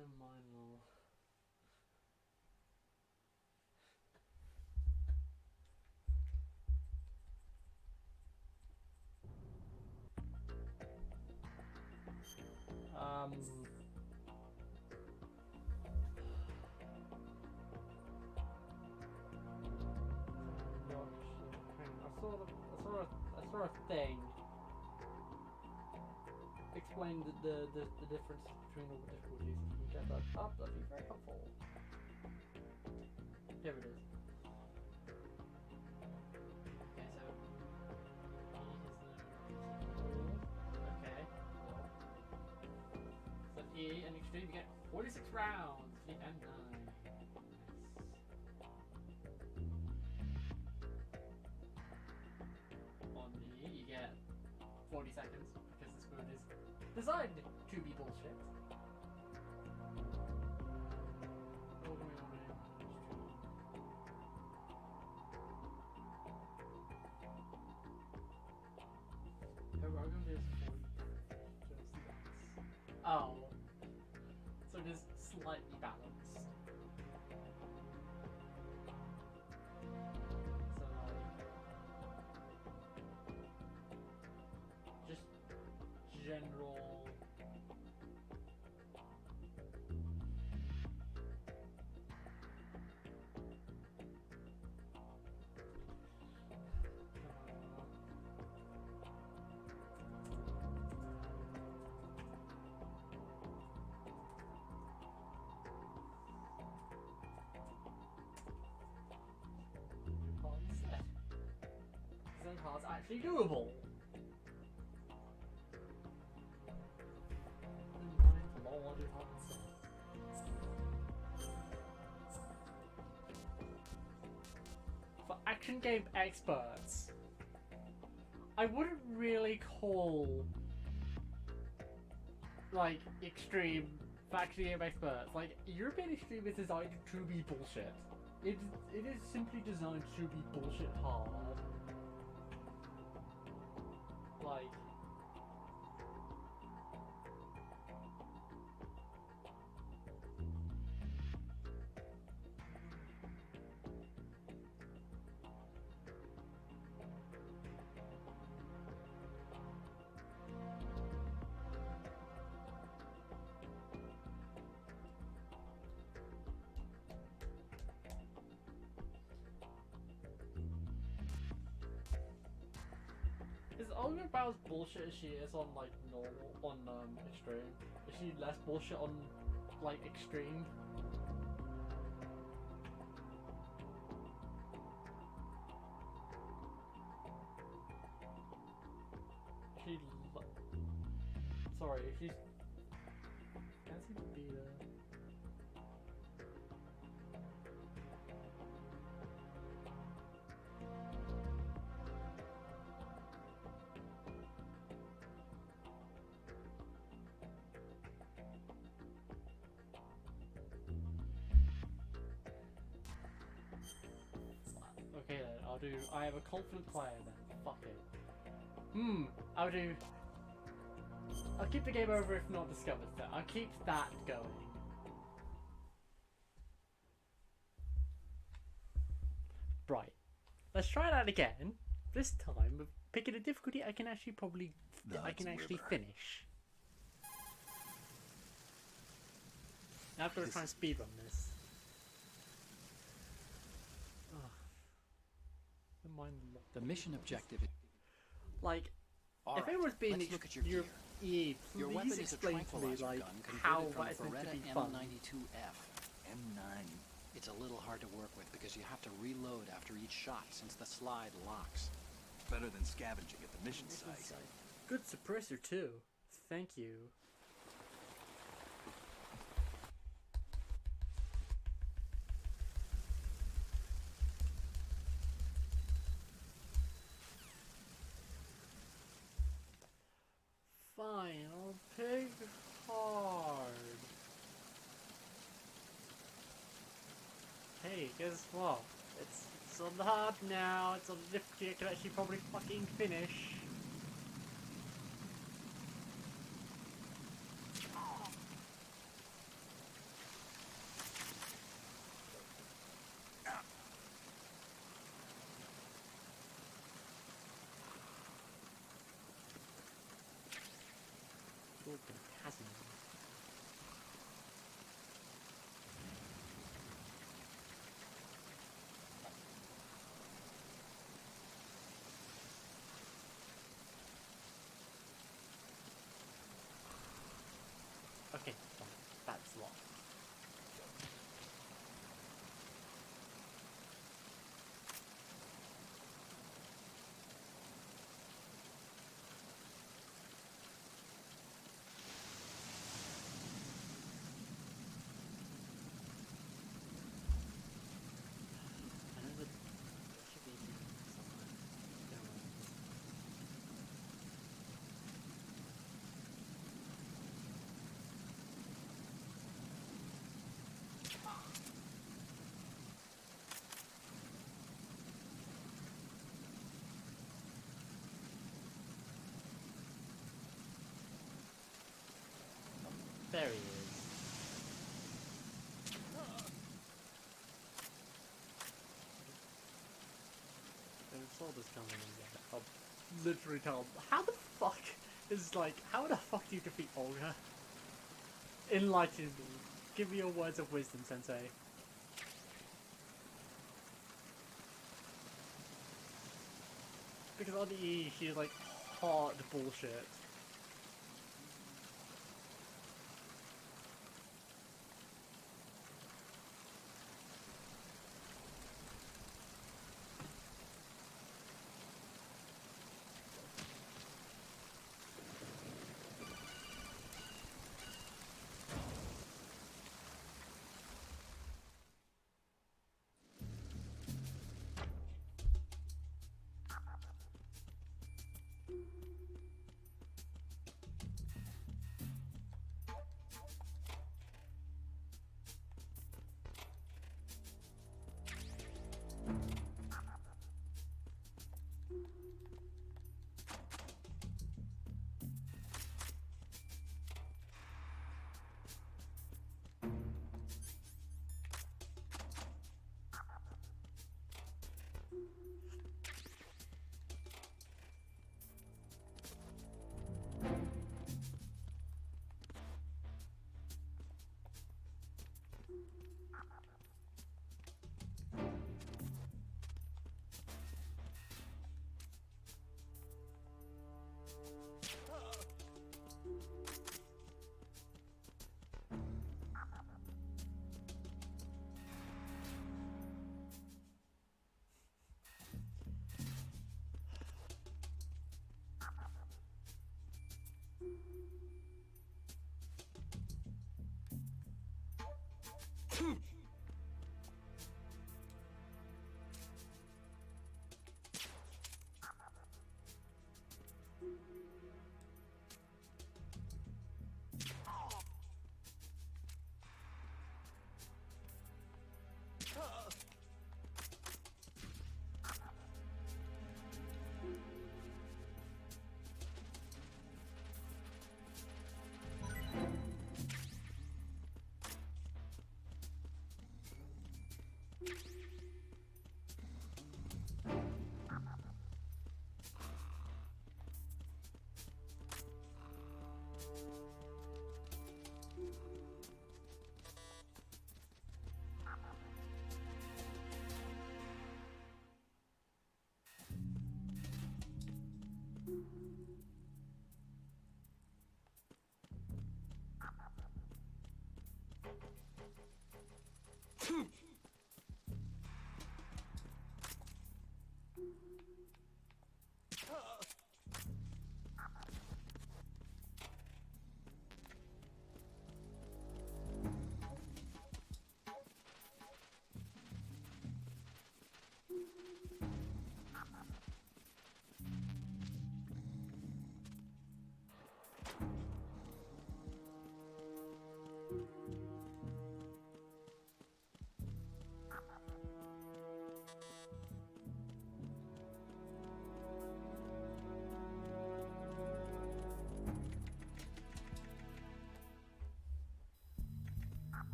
Never mind, lol. I saw a thing explain the difference between all the difficulties. If you can get that up, that'd be very helpful. Here it is. Okay, so okay. So E and extreme, you get 46 rounds. The M9. On the E, you get 40 seconds because this mode is designed to be bullshit. Oh, so it is slightly balanced. So like, just general. Hard's actually doable. For action game experts, I wouldn't really call like extreme for action game experts. Like European Extreme is designed to be bullshit. It is simply designed to be bullshit hard. Like, is Olga about as bullshit as she is on like normal on extreme? Is she less bullshit on like extreme? She sorry, she's can't seem to be there. Okay then, I'll do. I have a confident player then. Fuck it. I'll do. I'll keep the game over if not discovered. So I'll keep that going. Right. Let's try that again. This time, with picking a difficulty I can actually finish. Now I've got to try and speedrun this. The mission objective. Like, All if right, it was being let's look at your gear. Your weapon please is a explain to me tranquilizer like gun how converted from that is meant to Beretta be fun. M92F. M9. It's a little hard to work with because you have to reload after each shot since the slide locks. Better than scavenging at the mission site. Good suppressor too. Thank you. Fine, I'll pick hard. Hey, guess what? It's on the hard now. It's on the difficulty I can actually probably fucking finish. There he is. I saw this coming again. I'll literally tell him, how the fuck is, like, how the fuck do you defeat Olga? Enlighten me. Give me your words of wisdom, Sensei. Because on E, she's like hard bullshit.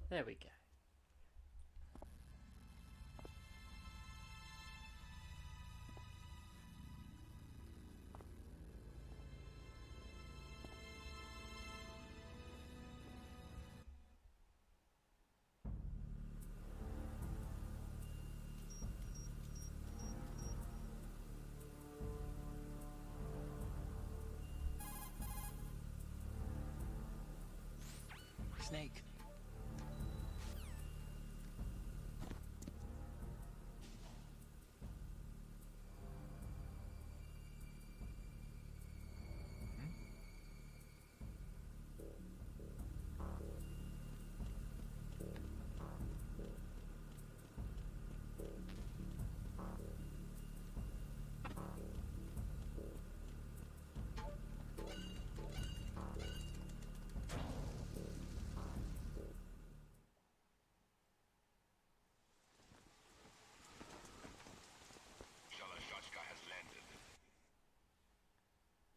There we go. Snake.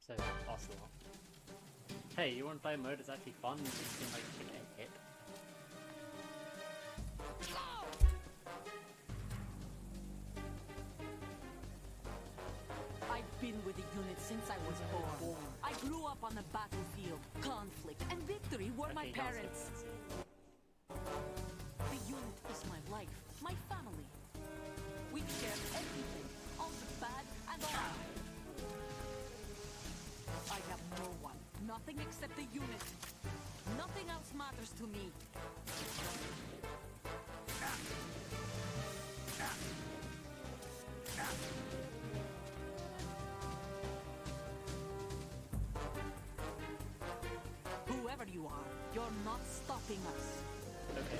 So, Ocelot. Hey, you want to play a mode that's actually fun? You just seem like you can get hit. I've been with the unit since I was born. I grew up on the battlefield. Conflict and victory were my parents. The unit is my life, my family. We share everything, all the bad and all the good. I have no one, nothing except the unit. Nothing else matters to me. Whoever you are, you're not stopping us. Okay.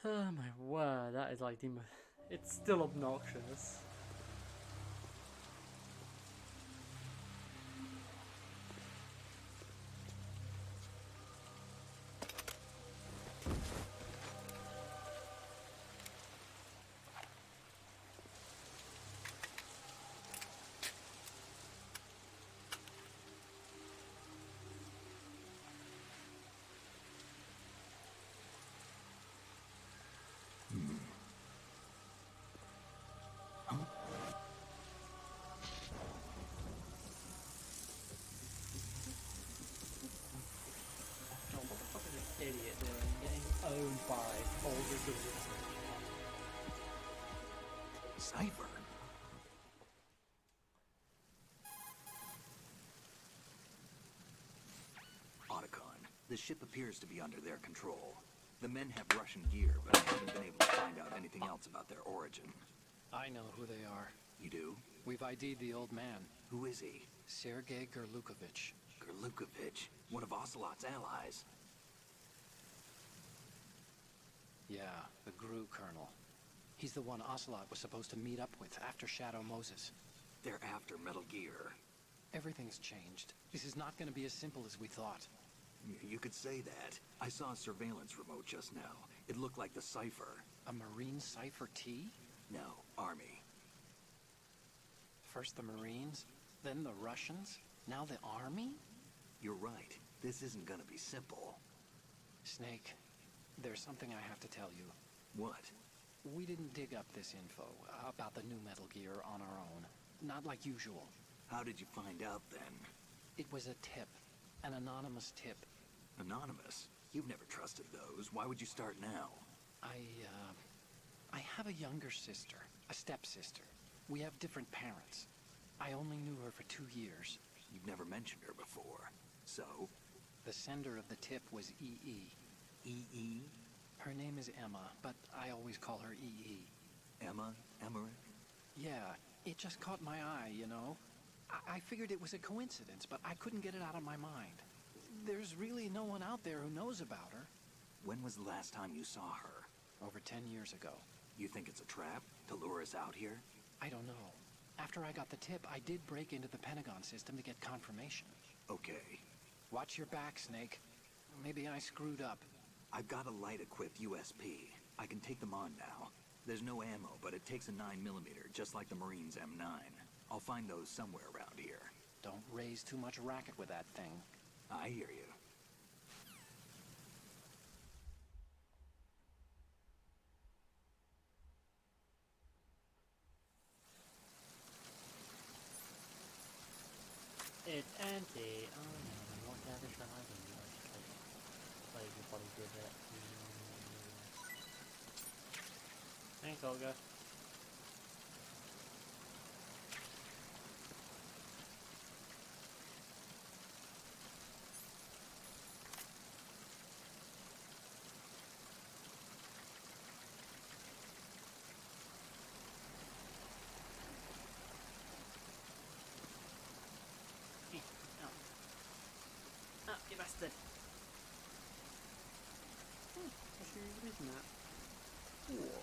Oh my word, that is like it's still obnoxious. Oh, what the fuck is this idiot doing? Getting owned by older dudes. Cipher? Otacon, the ship appears to be under their control. The men have Russian gear, but I haven't been able to find out anything else about their origin. I know who they are. You do? We've ID'd the old man, Who is he? Sergei Gerlukovich. Gerlukovich, one of Ocelot's allies. Yeah, the GRU colonel. He's the one Ocelot was supposed to meet up with after Shadow Moses. They're after Metal Gear. Everything's changed. This is not going to be as simple as we thought. You could say that. I saw a surveillance remote just now. It looked like the Cipher. A Marine Cipher T? No, Army. First the Marines, then the Russians, now the Army? You're right. This isn't gonna be simple. Snake, there's something I have to tell you. What? We didn't dig up this info about the new Metal Gear on our own. Not like usual. How did you find out then? It was a tip. An anonymous tip. Anonymous? You've never trusted those. Why would you start now? I have a younger sister, a stepsister. We have different parents. I only knew her for 2 years. You've never mentioned her before. So? The sender of the tip was EE. EE? Her name is Emma, but I always call her EE. Emma? Emmerich? Yeah, it just caught my eye, you know? I figured it was a coincidence, but I couldn't get it out of my mind. There's really no one out there who knows about her. When was the last time you saw her? Over 10 years ago. You think it's a trap to lure us out here? I don't know. After I got the tip, I did break into the Pentagon system to get confirmation. Okay. Watch your back, Snake. Maybe I screwed up. I've got a light-equipped USP. I can take them on now. There's no ammo, but it takes a 9mm, just like the Marines' M9. I'll find those somewhere around here. Don't raise too much racket with that thing. I hear you. It's empty. Oh no, what gather shall I do? Like you probably did it. Thanks, Olga. Oh, you bastard! What's your reason that? Cool.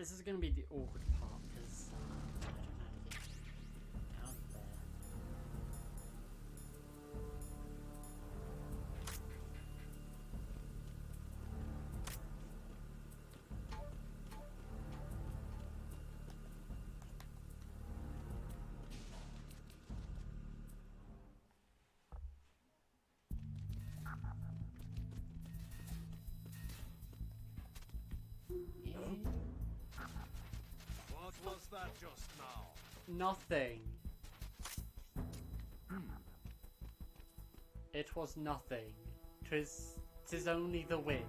This is going to be the awkward part because I don't know how to get out of there. What was that just now? Nothing. It was nothing. 'Tis only the wind.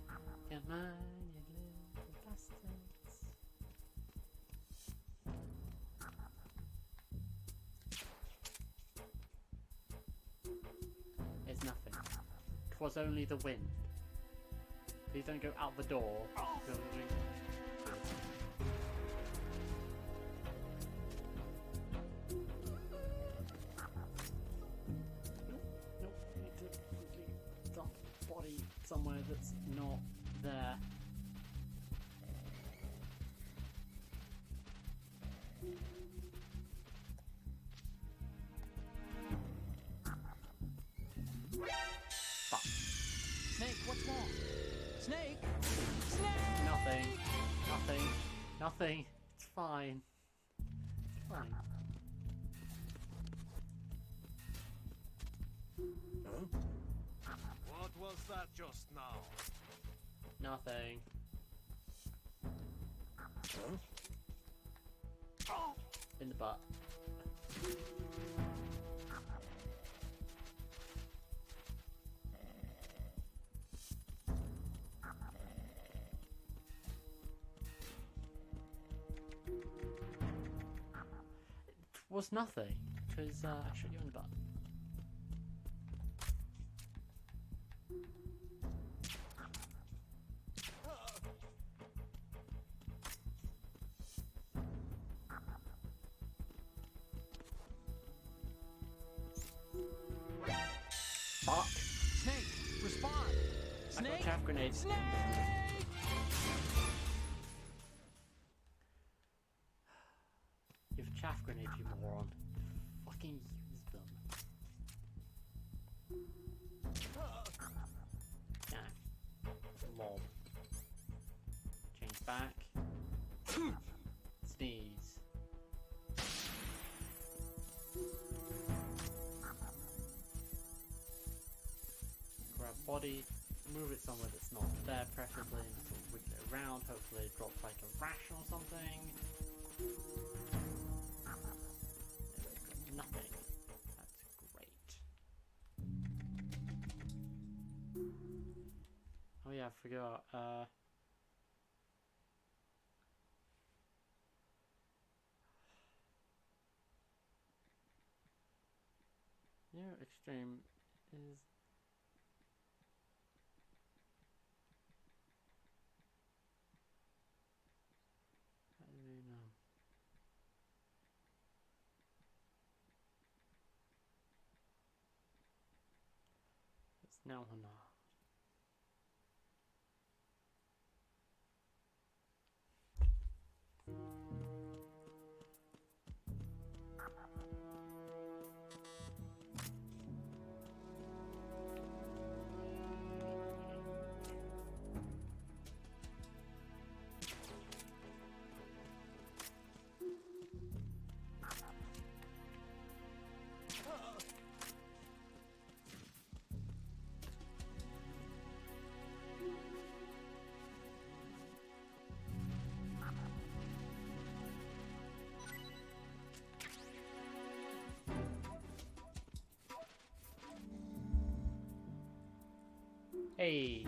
Come on, you little bastards. It's nothing. 'Twas only the wind. Please don't go out the door. Nope, need to quickly dump body somewhere that's not there. Fuck. Snake, what's wrong? Snake! Snake! Nothing. Nothing. Nothing. It's fine. It's fine. What was that just now? Nothing. In the butt. It was nothing, because I shot you in the butt. Fuck! Snake, respond! I got Snake! chaff grenades. Snake! You have chaff grenades, you moron. Fucking use them. Yeah. Lob. Change back. Sneeze. Grab body, move it somewhere that's not there, preferably, and sort of wiggle it around. Hopefully it drops like a rash or something. Nothing. That's great. Oh yeah, I forgot. Yeah, extreme is. How do we know? It's now or not. Hey.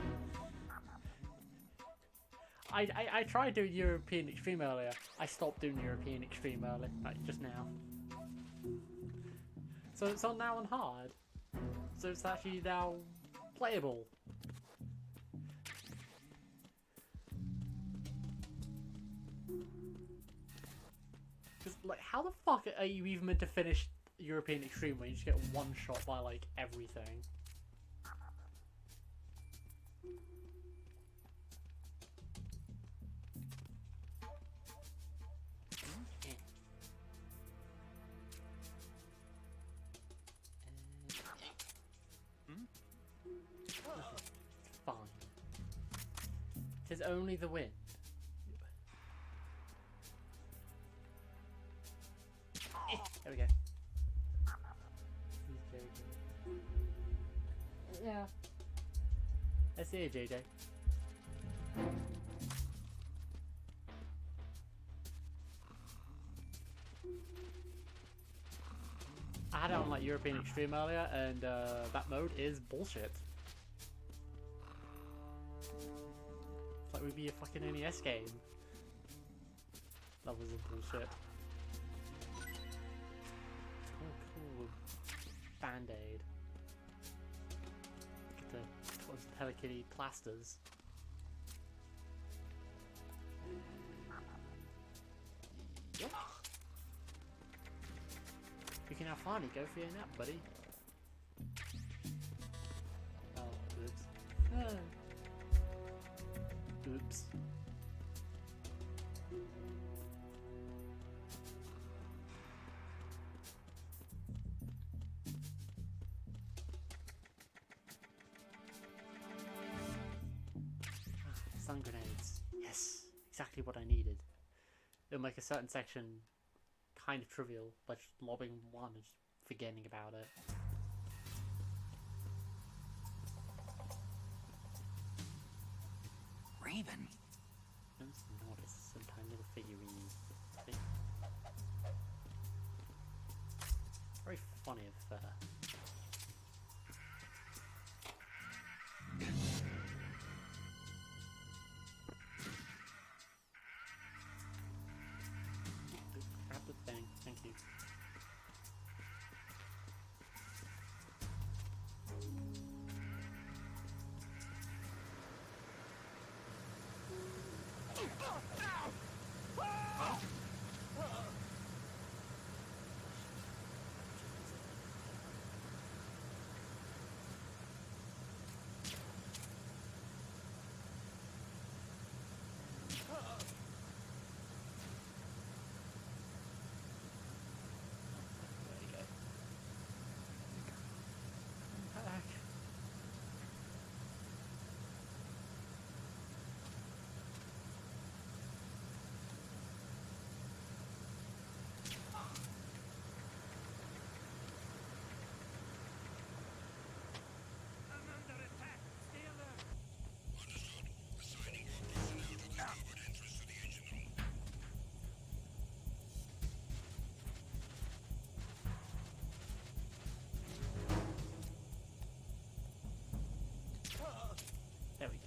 I tried doing European Extreme earlier. I stopped doing European Extreme earlier, like just now. So it's on now on hard. So it's actually now playable. Because Like, how the fuck are you even meant to finish European Extreme when you just get one shot by, like, everything? Fine. 'Tis only the wind. There we go. Yeah. I see you, JJ. I had it on like European Extreme earlier, and that mode is bullshit. It's like we'd be a fucking NES game. That was a bullshit. Oh, cool. Band-Aid. Get the Hello Kitty plasters. Yep. You can now finally go for your nap, buddy. Oh, oops. Oops. Stun grenades. Yes, exactly what I needed. It'll make a certain section kind of trivial, by just lobbing one and just forgetting about it. Raven. Don't notice some tiny little figurine thing. Very funny if grab the thing, thank you. There you go. Come back. There we go.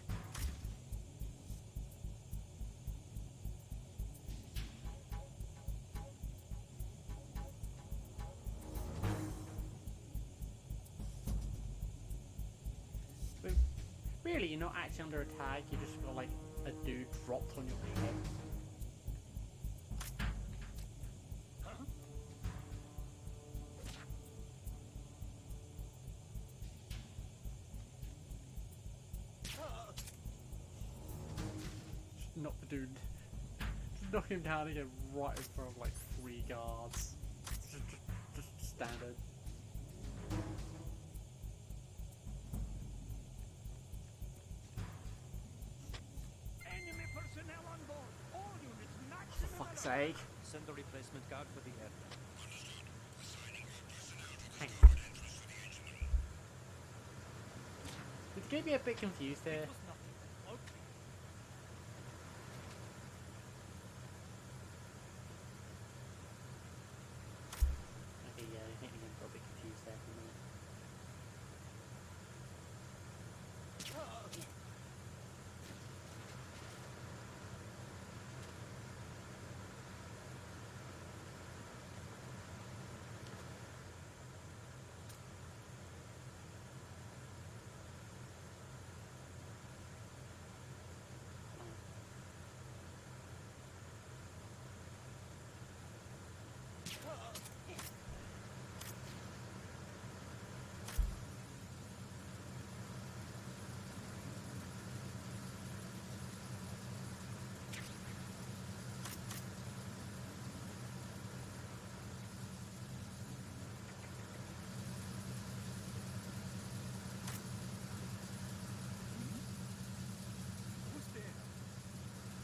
But really, you're not actually under attack, you just got like a dude dropped on your head. Knock the dude. Just knock him down and get right in front of like 3 guards. Just standard. Enemy personnel on board. All units For maximum. fuck's sake. Send a replacement guard for the air. Hang on. Did you get me a bit confused here? It was nothing. Okay. Okay, yeah, I think I'm a bit confused there for a minute.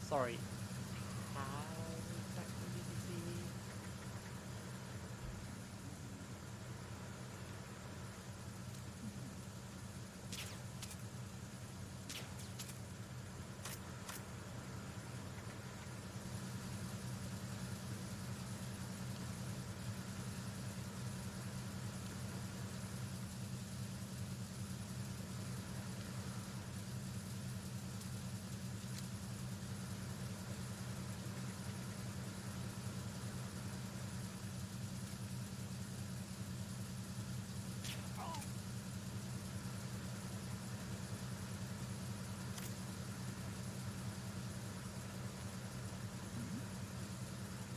Sorry. How exactly did you see me?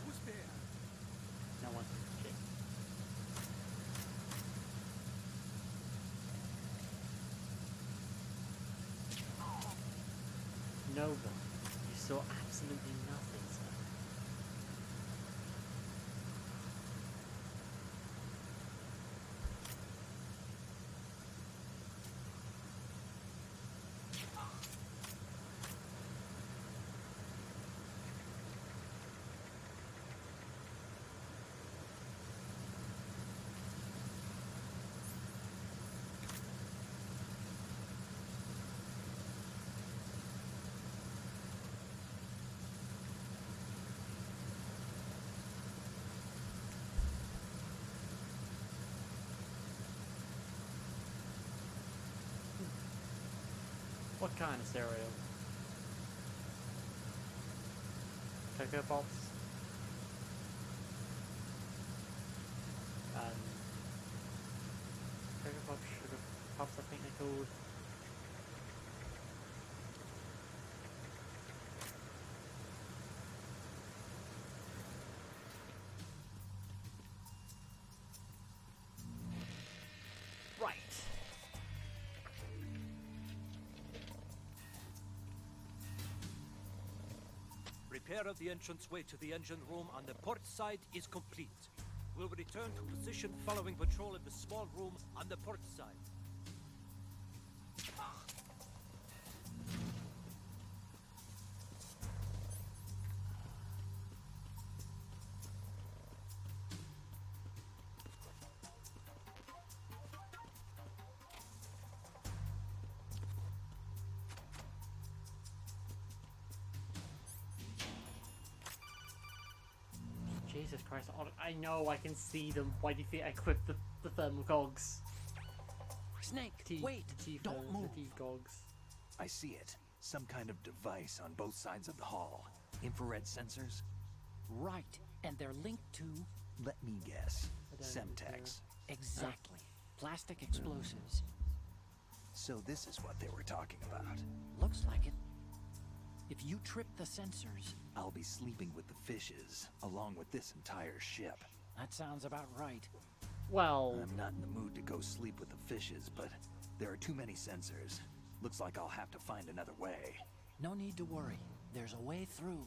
Who's there? No one. Shit. No one. You saw absolutely nothing, sir. What kind of cereal? Cocoa Pops? Cocoa Pops, Sugar Pops, I think they're called. Right. Repair of the entranceway to the engine room on the port side is complete. We'll return to position following patrol of the small room on the port side. Jesus Christ, I know I can see them. Why do you think I equipped the thermal cogs? Snake, wait! Don't move! The T-cogs. I see it. Some kind of device on both sides of the hall. Infrared sensors? Right, and they're linked to... Let me guess. I don't need to- Semtex. Exactly. Plastic explosives. So this is what they were talking about. Looks like it. If you trip the sensors... I'll be sleeping with the fishes, along with this entire ship. That sounds about right. Well, I'm not in the mood to go sleep with the fishes, but there are too many sensors. Looks like I'll have to find another way. No need to worry. There's a way through.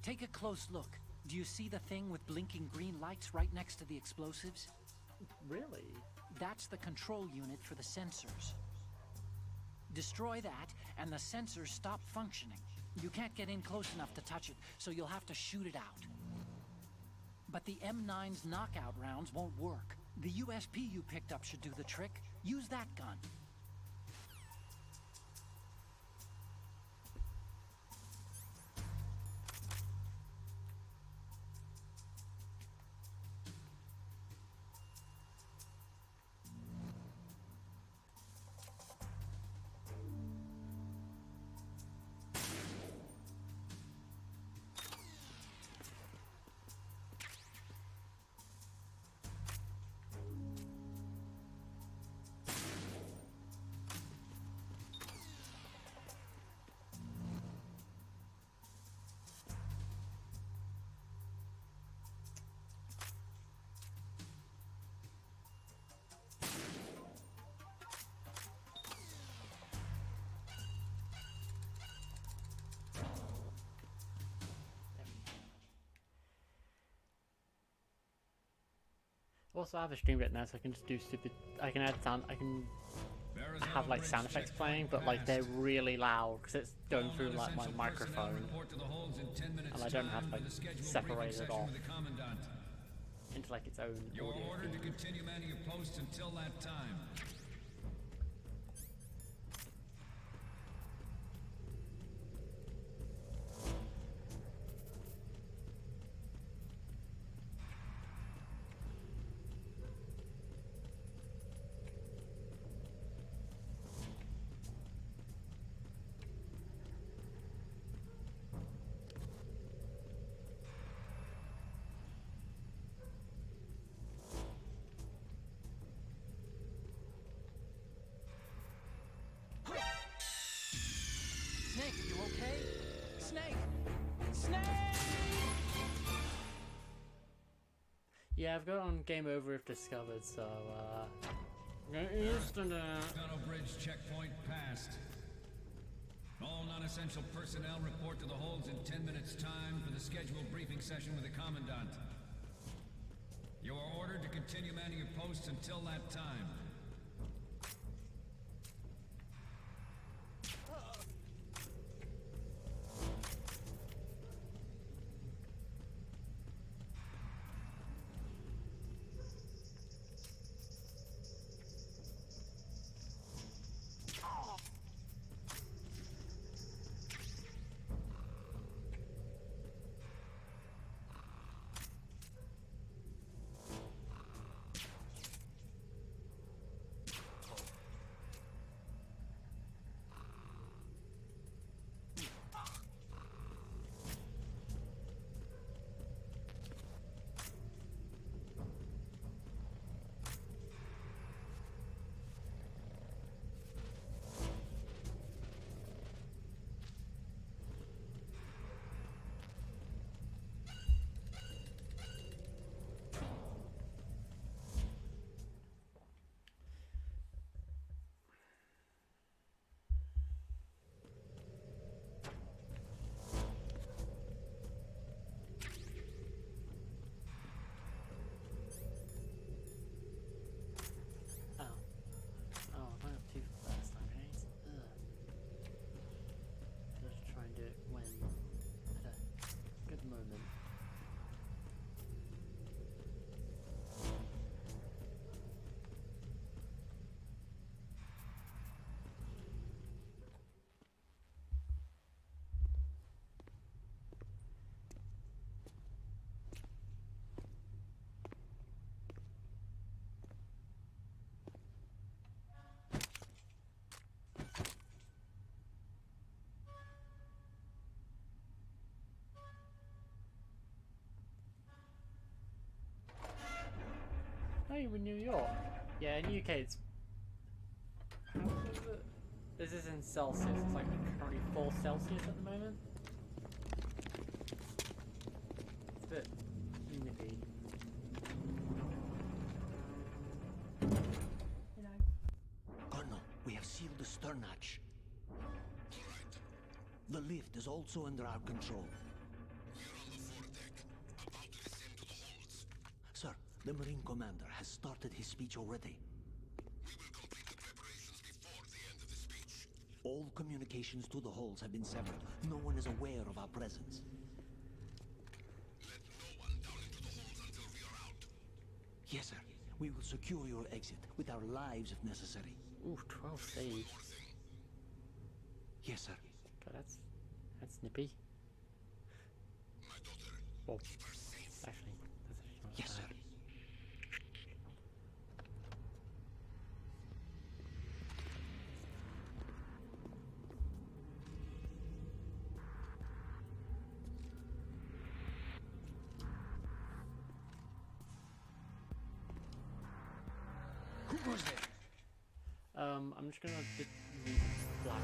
Take a close look. Do you see the thing with blinking green lights right next to the explosives? really? That's the control unit for the sensors. Destroy that, and the sensors stop functioning. You can't get in close enough to touch it, so you'll have to shoot it out. But the M9's knockout rounds won't work. The USP you picked up should do the trick. Use that gun. Also, I have a Stream Deck now, so I can just do stupid. I can add sound. I can have like sound effects playing, but like they're really loud because it's going through like my microphone, and I don't have like separated off into like its own You are audio ordered to feed. continue manning your posts until that time. Snake, are you okay? Snake! Snake! Yeah, I've got it on Game Over if discovered, so get used to that. Tunnel Bridge checkpoint passed. All non-essential personnel report to the holds in 10 minutes' time for the scheduled briefing session with the Commandant. You are ordered to continue manning your posts until that time. Oh, you're in New York. Yeah, in UK it's... How is it? This is in Celsius. It's like currently 4 Celsius at the moment. It's a bit nippy. You know. Colonel, we have sealed the stern hatch. The lift is also under our control. Sir, the Marine Commander has started his speech already. All communications to the hulls have been severed. No one is aware of our presence. Yes, sir. We will secure your exit with our lives if necessary. Ooh, 12 saves. Yes, sir. God, that's nippy. Well, actually, that's actually not Yes, sir. bad. Who goes there? I'm just gonna use black.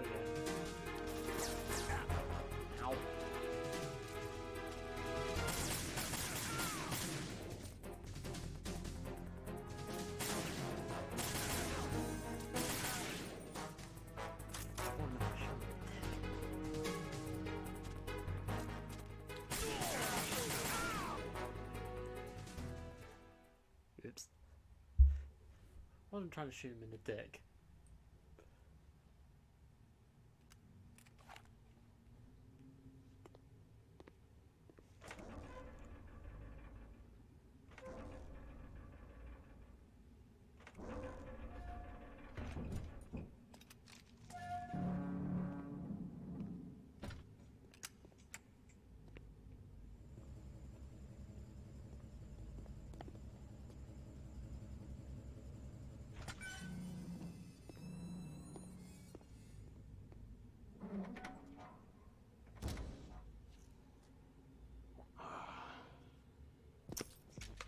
There we go. Ow. Oh, no, oops. I wasn't trying to shoot him in the dick.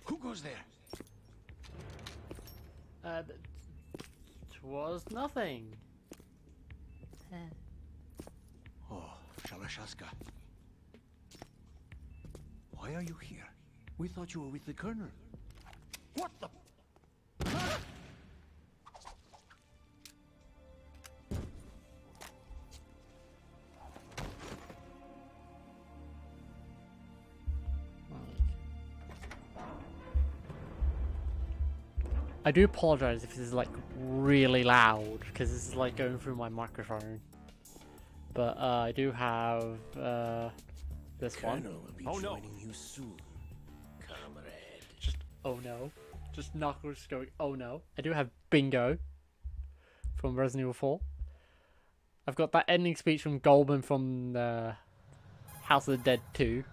Who goes there? Twas nothing. Oh, Shalashaska. Why are you here? We thought you were with the Colonel. What the? I do apologize if this is like really loud because this is like going through my microphone. But I do have this one. Colonel will be joining you soon, comrade. Just oh no, just Knuckles going oh no. I do have Bingo from Resident Evil 4. I've got that ending speech from Goldman from House of the Dead 2.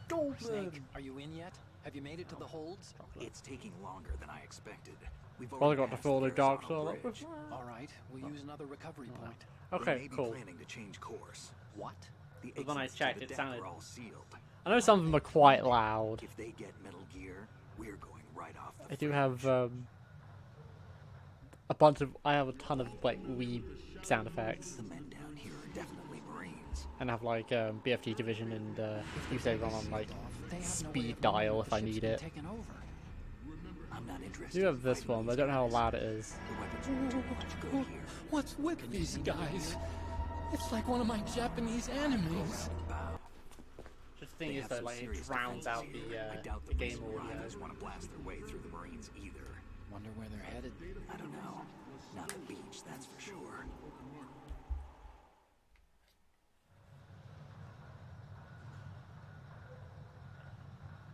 Goldman. Snake, are you in yet? Have you made it to the holds? It's taking longer than I expected. We've Well, I already got the passed full the Dark horizontal Soul. bridge. All right, we'll use another recovery point. We Okay, may be cool. planning to change course. What? The But when I exits to checked, the it deck sounded- are all sealed. I know some of them are quite loud. If they get Metal Gear, we're going right off the I do fridge. have a bunch of. I have a ton of like Wii sound effects, The men down here are definitely Marines. and I have like BFG Division and you say run on like They have no way speed of knowing dial when if the I ship's need been it. taken over. I'm not I interested. do have in this fighting one, but I these don't know how guys. loud it is. The weapons won't do much good here. What's with these guys? It's like one of my Japanese enemies. Just the thing They is have though, some like it serious drowns out defenses here. I the doubt the game recent audio. arrivals want to blast their way through the Marines either. Wonder where they're headed. I don't know. Not a beach, that's for sure.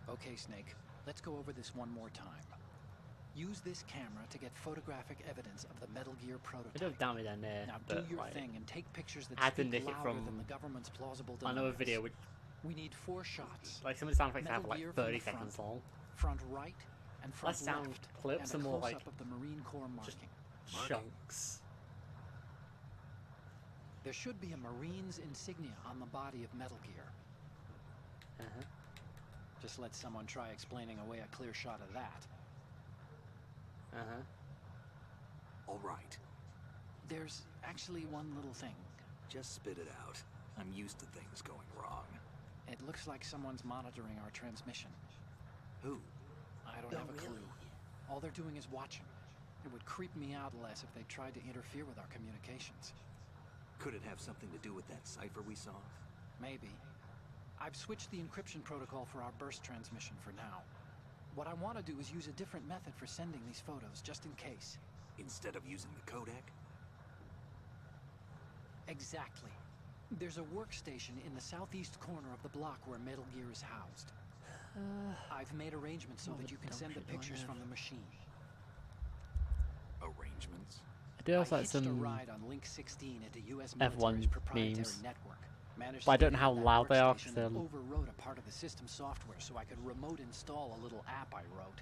Okay, Snake, let's go over this one more time. Use this camera to get photographic evidence of the Metal Gear I do prototype. have damage down there, Now do but your like, thing and take pictures that I had to speak nick it louder from than the government's plausible another denials. video which We need 4 shots. like some of the sound effects Metal have like Gear from 30 the front, seconds long. Front right and front Less sound left, clips and and a more close-up like of the Marine Corps just marking. chunks. There should be a Marine's insignia on the body of Metal Gear. Uh-huh. Just let someone try explaining away a clear shot of that. Uh-huh. All right, There's actually one little thing. just spit it out. I'm used to things going wrong. It looks like someone's monitoring our transmission. Who? I don't have a clue. All they're doing is watching. It would creep me out less if they tried to interfere with our communications. Could it have something to do with that cipher we saw? Maybe. I've switched the encryption protocol for our burst transmission for now. What I want to do is use a different method for sending these photos, just in case. Instead of using the codec? Exactly. There's a workstation in the southeast corner of the block where Metal Gear is housed. I've made arrangements so that you can send the pictures from the machine. Arrangements? I do also I like hitched a some ride on Link 16 into U.S. F1 military's proprietary memes. network. Managed But I to don't know get how that loud they are, 'cause workstation they're- and overwrote a part of the system software so I could remote install a little app I wrote.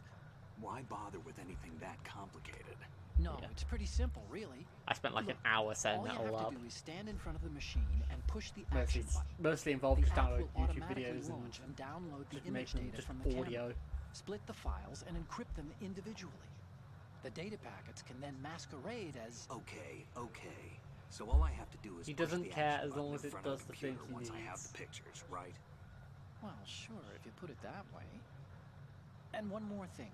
Why bother with anything that complicated? No, Yeah. it's pretty simple, really. I spent like Look, an hour setting all you that have all up. to do is stand in front of the machine and push the Mostly, action button. mostly involved The just app download will YouTube automatically videos launch and and download the just make image them data just from the audio. camera. Split the files and encrypt them individually. The data packets can then masquerade as... Okay, okay. So all I have to do is He push doesn't the care action as long button as in it front of does the the thing computer he once I have needs. the pictures, right? Well, sure, if you put it that way. And one more thing.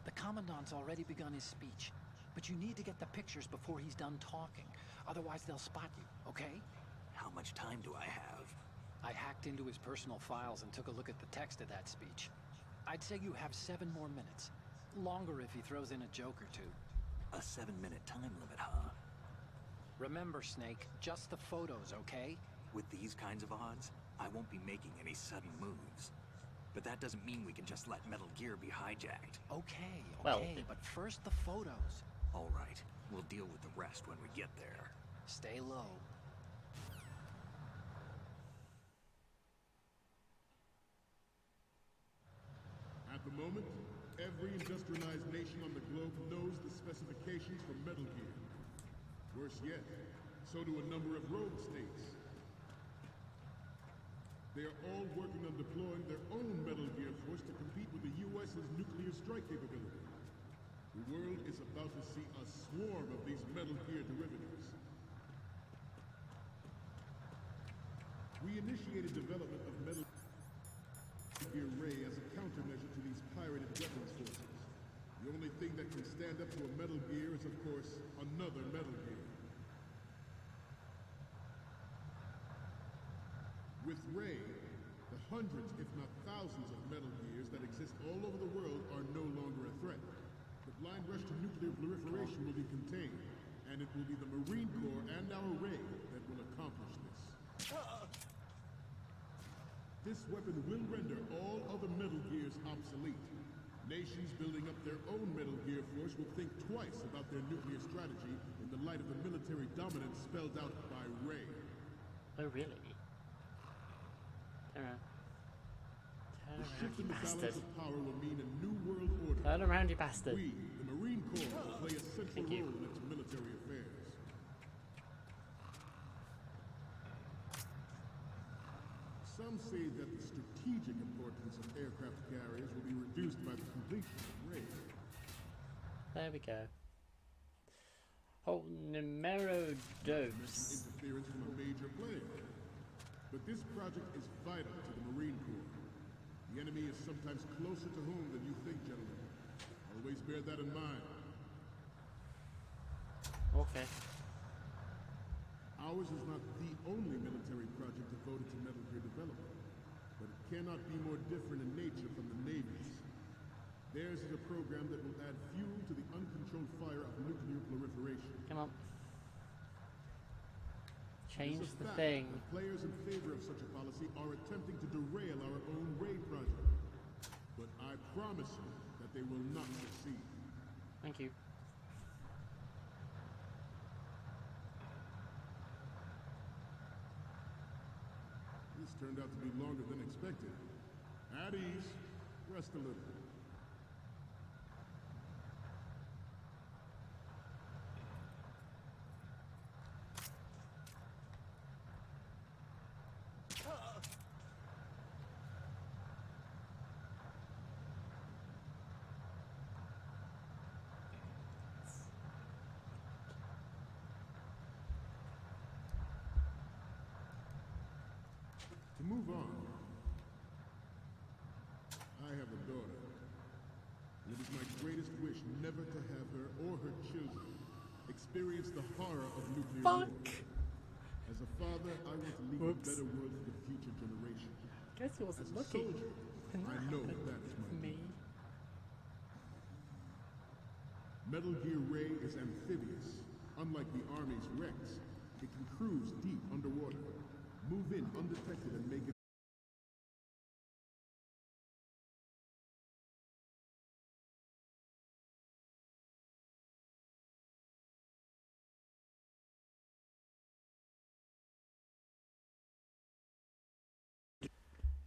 The Commandant's already begun his speech, but you need to get the pictures before he's done talking. Otherwise, they'll spot you, okay? How much time do I have? I hacked into his personal files and took a look at the text of that speech. I'd say you have 7 more minutes. Longer if he throws in a joke or two. A 7-minute time limit, huh? Remember, Snake, just the photos, okay? With these kinds of odds, I won't be making any sudden moves. But that doesn't mean we can just let Metal Gear be hijacked. Okay, Well, but first the photos. All right, we'll deal with the rest when we get there. Stay low. At the moment, every industrialized nation on the globe knows the specifications for Metal Gear. Worse yet, so do a number of rogue states. They are all working on deploying their own Metal Gear force to compete with the U.S.'s nuclear strike capability. The world is about to see a swarm of these Metal Gear derivatives. We initiated development of Metal Gear Ray as a countermeasure to these pirated weapons forces. The only thing that can stand up to a Metal Gear is, of course, another Metal Gear. With Ray, the hundreds, if not thousands, of Metal Gears that exist all over the world are no longer a threat. The blind rush to nuclear proliferation will be contained, and it will be the Marine Corps and our Ray that will accomplish this. This weapon will render all other Metal Gears obsolete. Nations building up their own Metal Gear force will think twice about their nuclear strategy in the light of the military dominance spelled out by Ray. Oh, really? The shift in the balance of power will mean a new world order. Turn around, you bastard. We, the Marine Corps, will play a central Thank you. role in its military affairs. Some say that the strategic importance of aircraft carriers will be reduced by the completion of Ray. There we go. Oh, numero dos. Interference from a major player. But this project is vital to the Marine Corps. The enemy is sometimes closer to home than you think, gentlemen. Always bear that in mind. Okay. Ours is not the only military project devoted to Metal Gear development, but it cannot be more different in nature from the Navy's. Theirs is a program that will add fuel to the uncontrolled fire of nuclear proliferation. Come on. Change It's a the fact thing. that players in favor of such a policy are attempting to derail our own Ray project. But I promise you that they will not succeed. Thank you. This turned out to be longer than expected. At ease. Rest a little. To move on, I have a daughter. And it is my greatest wish never to have her or her children experience the horror of nuclear war. As a father, I want to leave a better world for the future generation. Guess he wasn't As a looking. soldier, I know that is my Me. duty. Metal Gear Ray is amphibious. Unlike the Army's Rex, it can cruise deep underwater, move in undetected and make it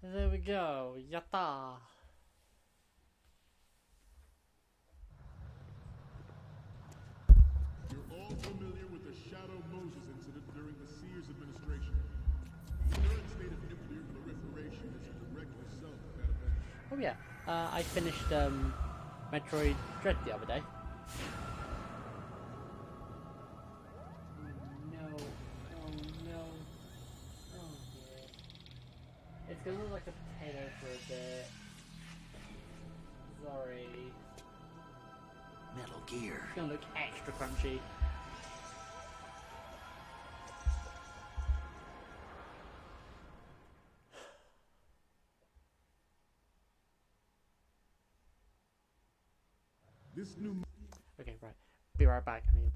There we go. Yatta. You're all familiar with the Shadow Moses incident during the Sears administration. The current state of nuclear proliferation is a direct result of that event. Oh yeah. I finished Metroid Dread the other day. No. Oh no. Oh dear. It's gonna look like a potato for a bit. Sorry. Metal Gear. It's gonna look extra crunchy. This new Okay, right. Be right back. I mean.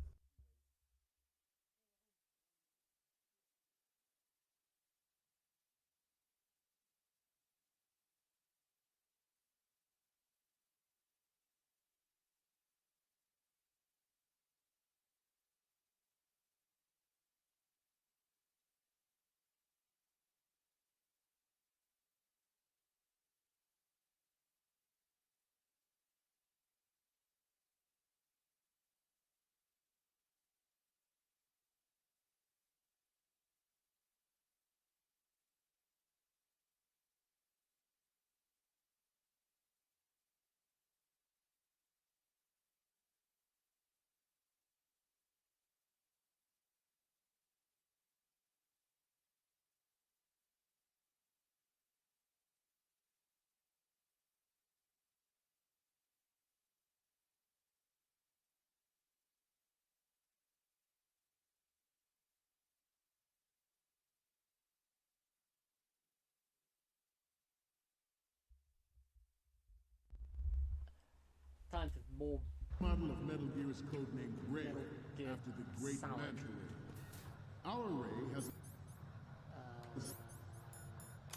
Time for more model of Metal Gear is codenamed Ray, Metal Gear after the Great Solid. Manta Ray. Our Ray has a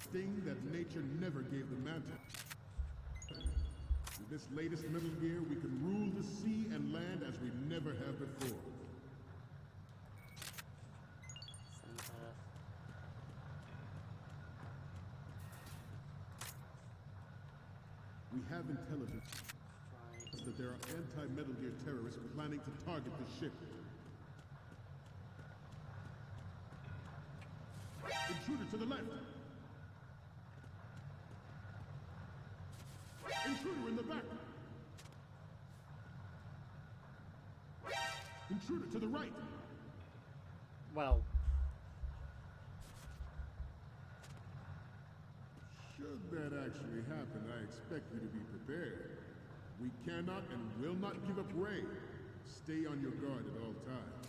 sting that nature never gave the Manta. With this latest Metal Gear, we can rule the sea and land as we never have before. We have intelligence that there are anti-Metal Gear terrorists planning to target the ship. Intruder to the left! Intruder in the back! Intruder to the right! well. Should that actually happen, I expect you to be prepared. We cannot and will not give up Ray. Stay on your guard at all times.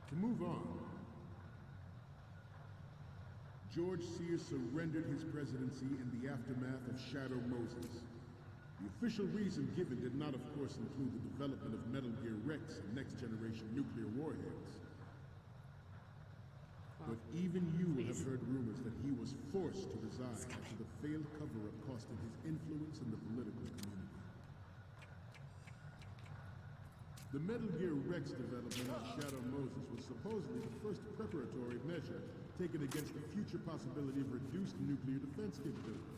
To move on, George Sears surrendered his presidency in the aftermath of Shadow Moses. The official reason given did not, of course, include the development of Metal Gear Rex and next-generation nuclear warheads. But even you will have heard rumors that he was forced to resign after the failed cover-up cost him his influence in the political community. The Metal Gear Rex development on Shadow Moses was supposedly the first preparatory measure taken against the future possibility of reduced nuclear defense capability.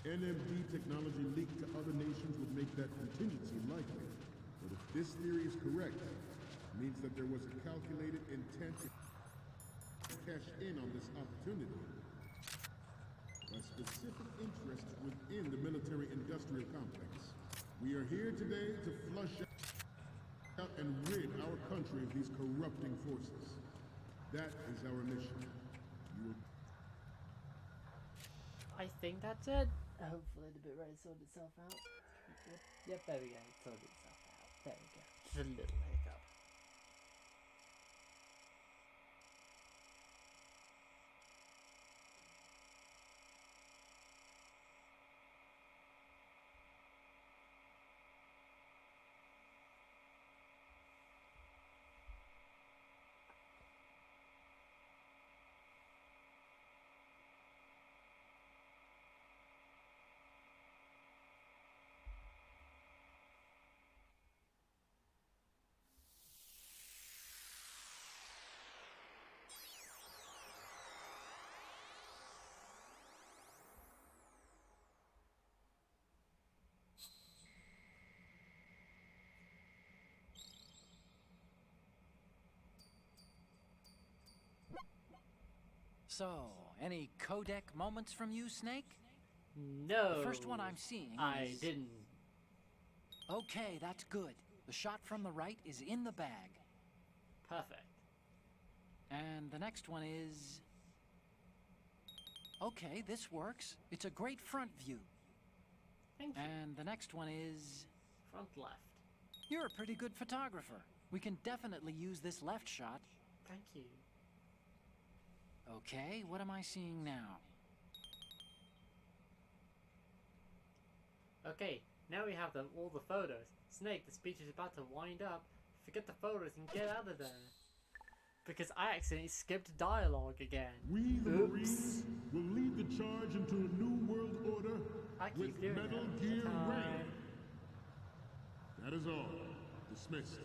NMD technology leaked to other nations would make that contingency likely. But if this theory is correct, it means that there was a calculated intent to cash in on this opportunity by specific interests within the military-industrial complex. We are here today to flush out and rid our country of these corrupting forces. That is our mission. I think that's it. Hopefully the bitrate sorted itself out. Yep, there we go. It sorted itself out. There we go. Just a little hiccup. So, any codec moments from you, Snake? No. The first one I'm seeing I is... didn't. Okay, that's good. The shot from the right is in the bag. Perfect. And the next one is... Okay, this works. It's a great front view. Thank you. And the next one is... Front left. You're a pretty good photographer. We can definitely use this left shot. Thank you. Okay, what am I seeing now? Okay, now we have all the photos. Snake, the speech is about to wind up. Forget the photos and get out of there. Because I accidentally skipped dialogue again. We, the Oops. Marines, will lead the charge into a new world order I keep with doing Metal that. Gear Time. Ray. That is all. Dismissed.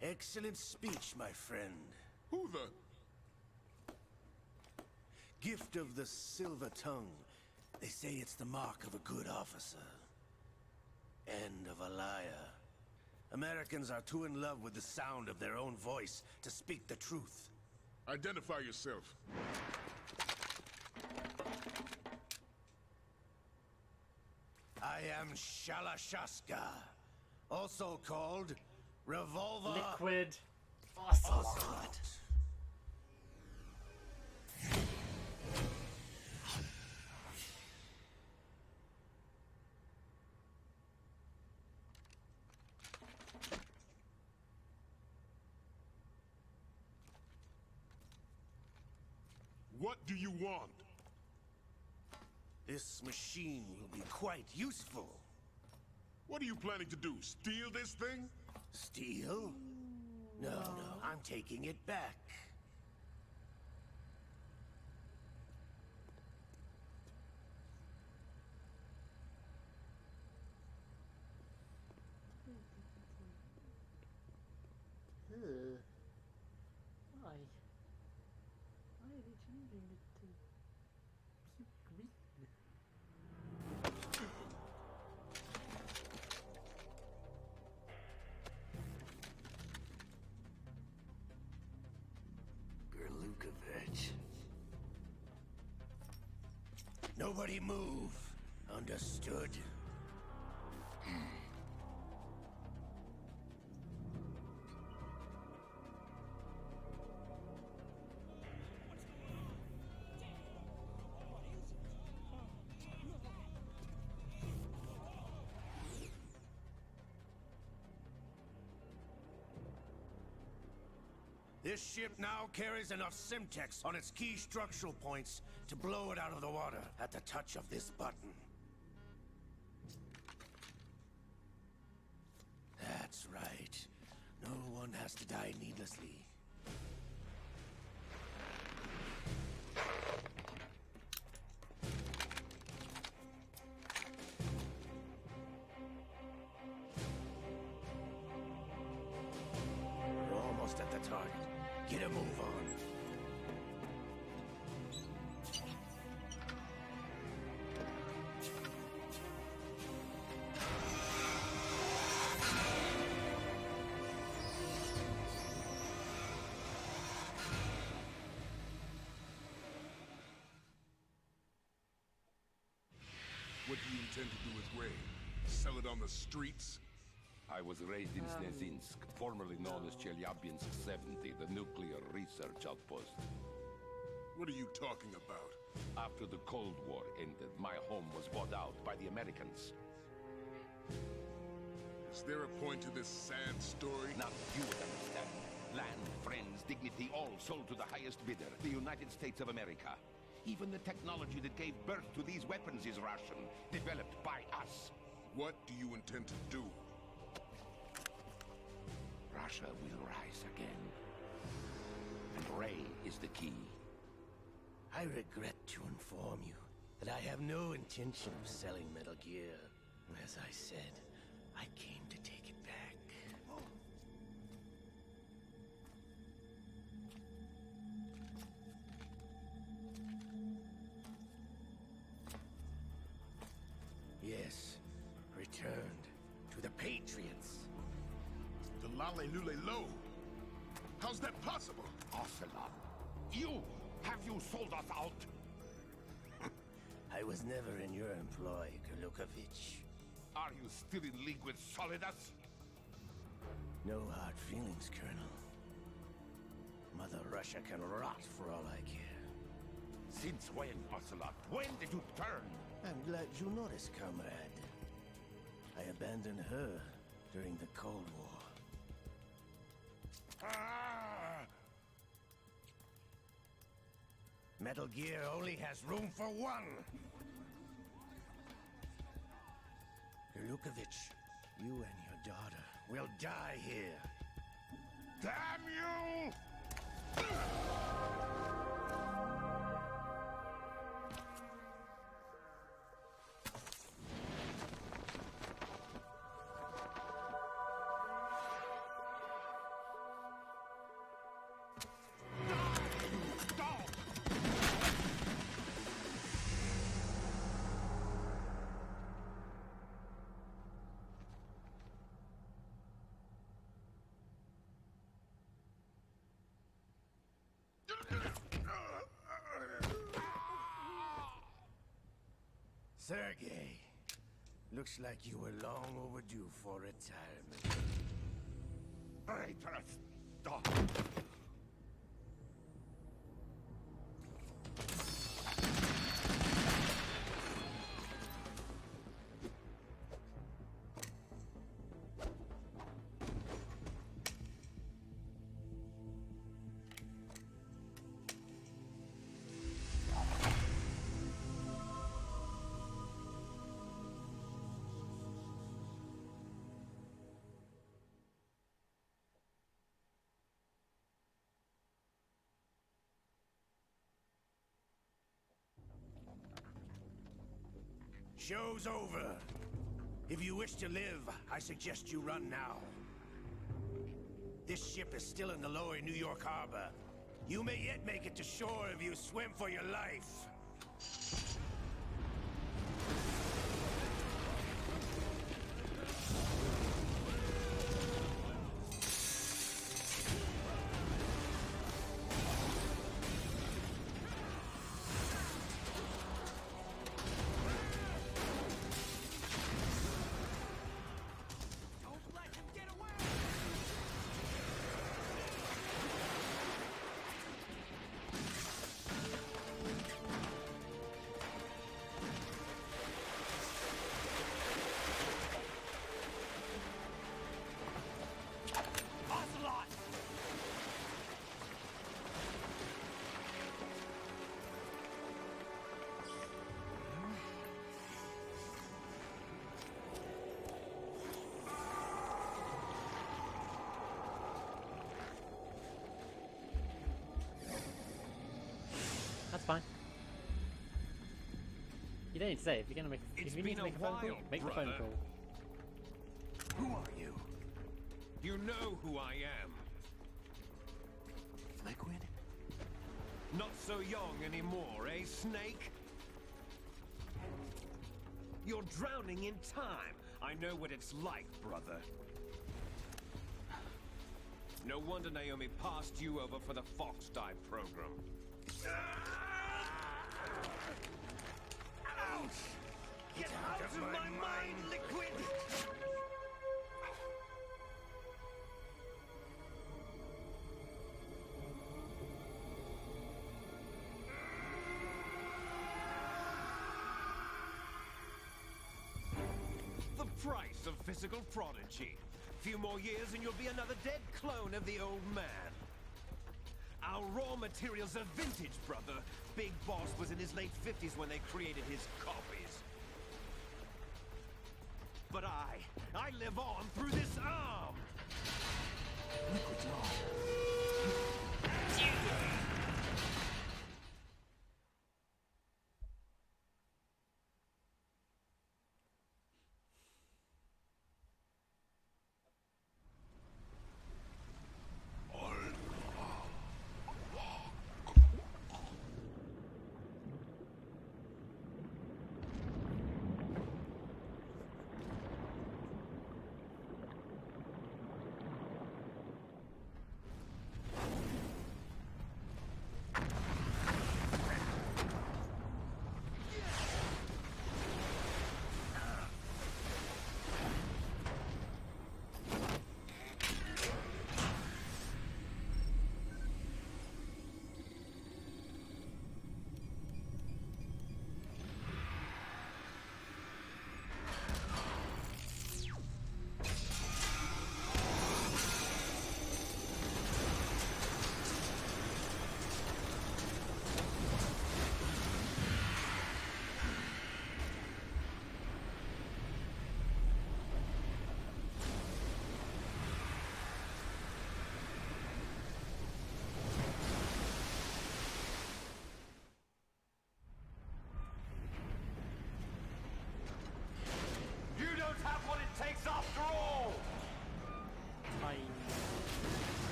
Excellent speech, my friend. Who the... Gift of the silver tongue. They say it's the mark of a good officer. End of a liar. Americans are too in love with the sound of their own voice to speak the truth. Identify yourself. I am Shalashaska, also called Revolver Liquid. Awesome. Ocelot. What do you want? This machine will be quite useful. What are you planning to do? Steal this thing? Steal? No, I'm taking it back. Ugh. Why? Why are they changing it to puke green? Gerlukovich. Nobody move. Understood? This ship now carries enough Simtex on its key structural points to blow it out of the water at the touch of this button. That's right. No one has to die needlessly. We're almost at the target. Get a move on. What do you intend to do with Ray? Sell it on the streets? I was raised in Snezinsk, formerly known as Chelyabinsk 70, the nuclear research outpost. What are you talking about? After the Cold War ended, my home was bought out by the Americans. Is there a point to this sad story? Now you would understand. Land, friends, dignity, all sold to the highest bidder, the United States of America. Even the technology that gave birth to these weapons is Russian, developed by us. What do you intend to do? Russia will rise again. And Prey is the key. I regret to inform you that I have no intention of selling Metal Gear. As I said, I came to take it back. Yes, returned to the Patriots. The Lale Lule Lo. How's that possible? Ocelot, you! Have you sold us out? I was never in your employ, Golukovich. Are you still in league with Solidus? No hard feelings, Colonel. Mother Russia can rot for all I care. Since when, Ocelot? When did you turn? I'm glad you noticed, comrade. I abandoned her during the Cold War. Ah! Metal Gear only has room for one! Golukovich, you and your daughter will die here. Damn you! Sergei, looks like you were long overdue for retirement. Traitorous dog! Show's over. If you wish to live, I suggest you run now. This ship is still in the lower New York harbor. You may yet make it to shore if you swim for your life. That's fine. You don't need to say it. If you're gonna make, if you need to make a phone call, make the phone call. Who are you? You know who I am. Liquid? Not so young anymore, eh, Snake? You're drowning in time. I know what it's like, brother. No wonder Naomi passed you over for the Fox Dive program. Ouch! Get out of my mind, Liquid! The price of physical prodigy. Few more years and you'll be another dead clone of the old man. Our raw materials are vintage, brother. Big Boss was in his late 50s when they created his copies. But I live on through this arm! Liquid's on.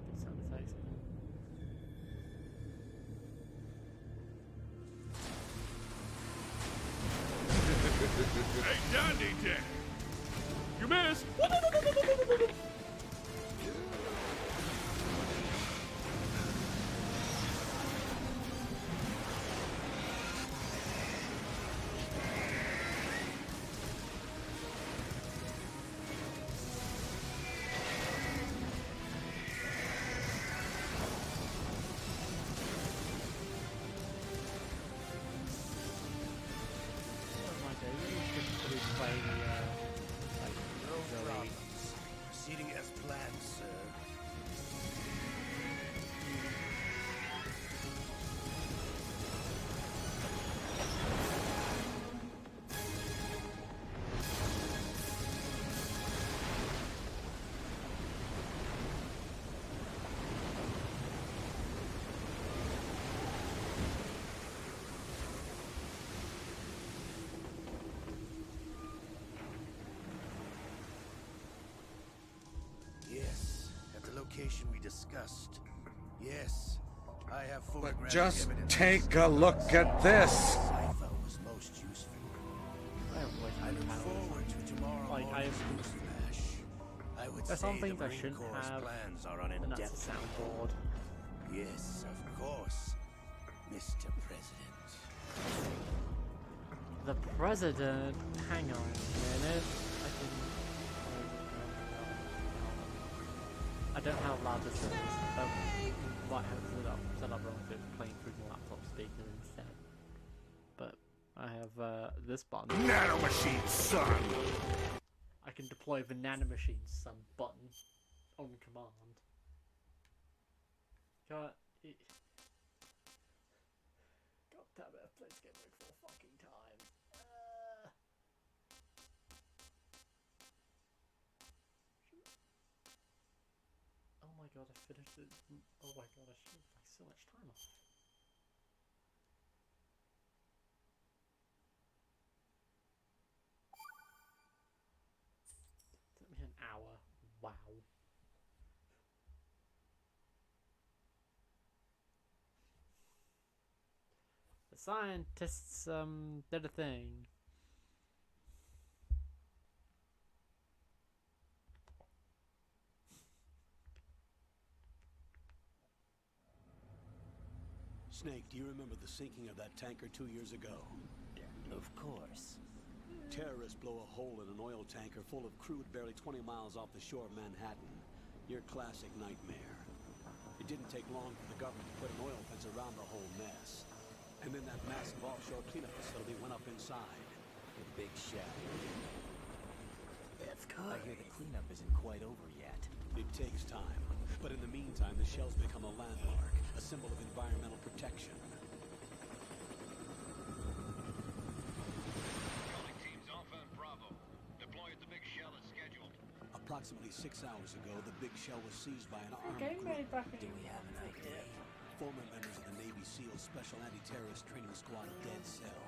stupid sound effects. Hey, Dandy Dick! You missed! Proceeding as planned, sir. Yes, at the location we discussed. Yes, I have photographic Just evidence. take a look at this. I thought was most useful. I look forward to tomorrow Like, morning's news flash. I would there's say some things the I Marine shouldn't Corps' have, plans are on and that's a soundboard. Yes, of course, Mr. President. The president. Hang on a minute. I don't know how loud this is. Might have set up wrong so it's playing through the laptop speaker instead. But I have this button. Nanomachine, son! I can deploy the nanomachine son button on command. God damn it, I've played this game like 4 fucking times. Oh my god, I finished it. Oh my god, I should have like so much time off. It took me an hour. Wow. The scientists did a thing. Snake, do you remember the sinking of that tanker 2 years ago? Of course. Terrorists blow a hole in an oil tanker full of crude barely 20 miles off the shore of Manhattan. Your classic nightmare. It didn't take long for the government to put an oil fence around the whole mess. And then that massive offshore cleanup facility went up inside. The big shell. Of course. I hear the cleanup isn't quite over yet. It takes time. But in the meantime, the shell's become a landmark, a symbol of environmental protection. Calling teams Alpha and Bravo. Deploy at the big shell as scheduled. Approximately 6 hours ago, the big shell was seized by an armed Game group. made back in. Do we have an idea? Former members of the Navy SEAL Special Anti-Terrorist Training Squad Dead Cell.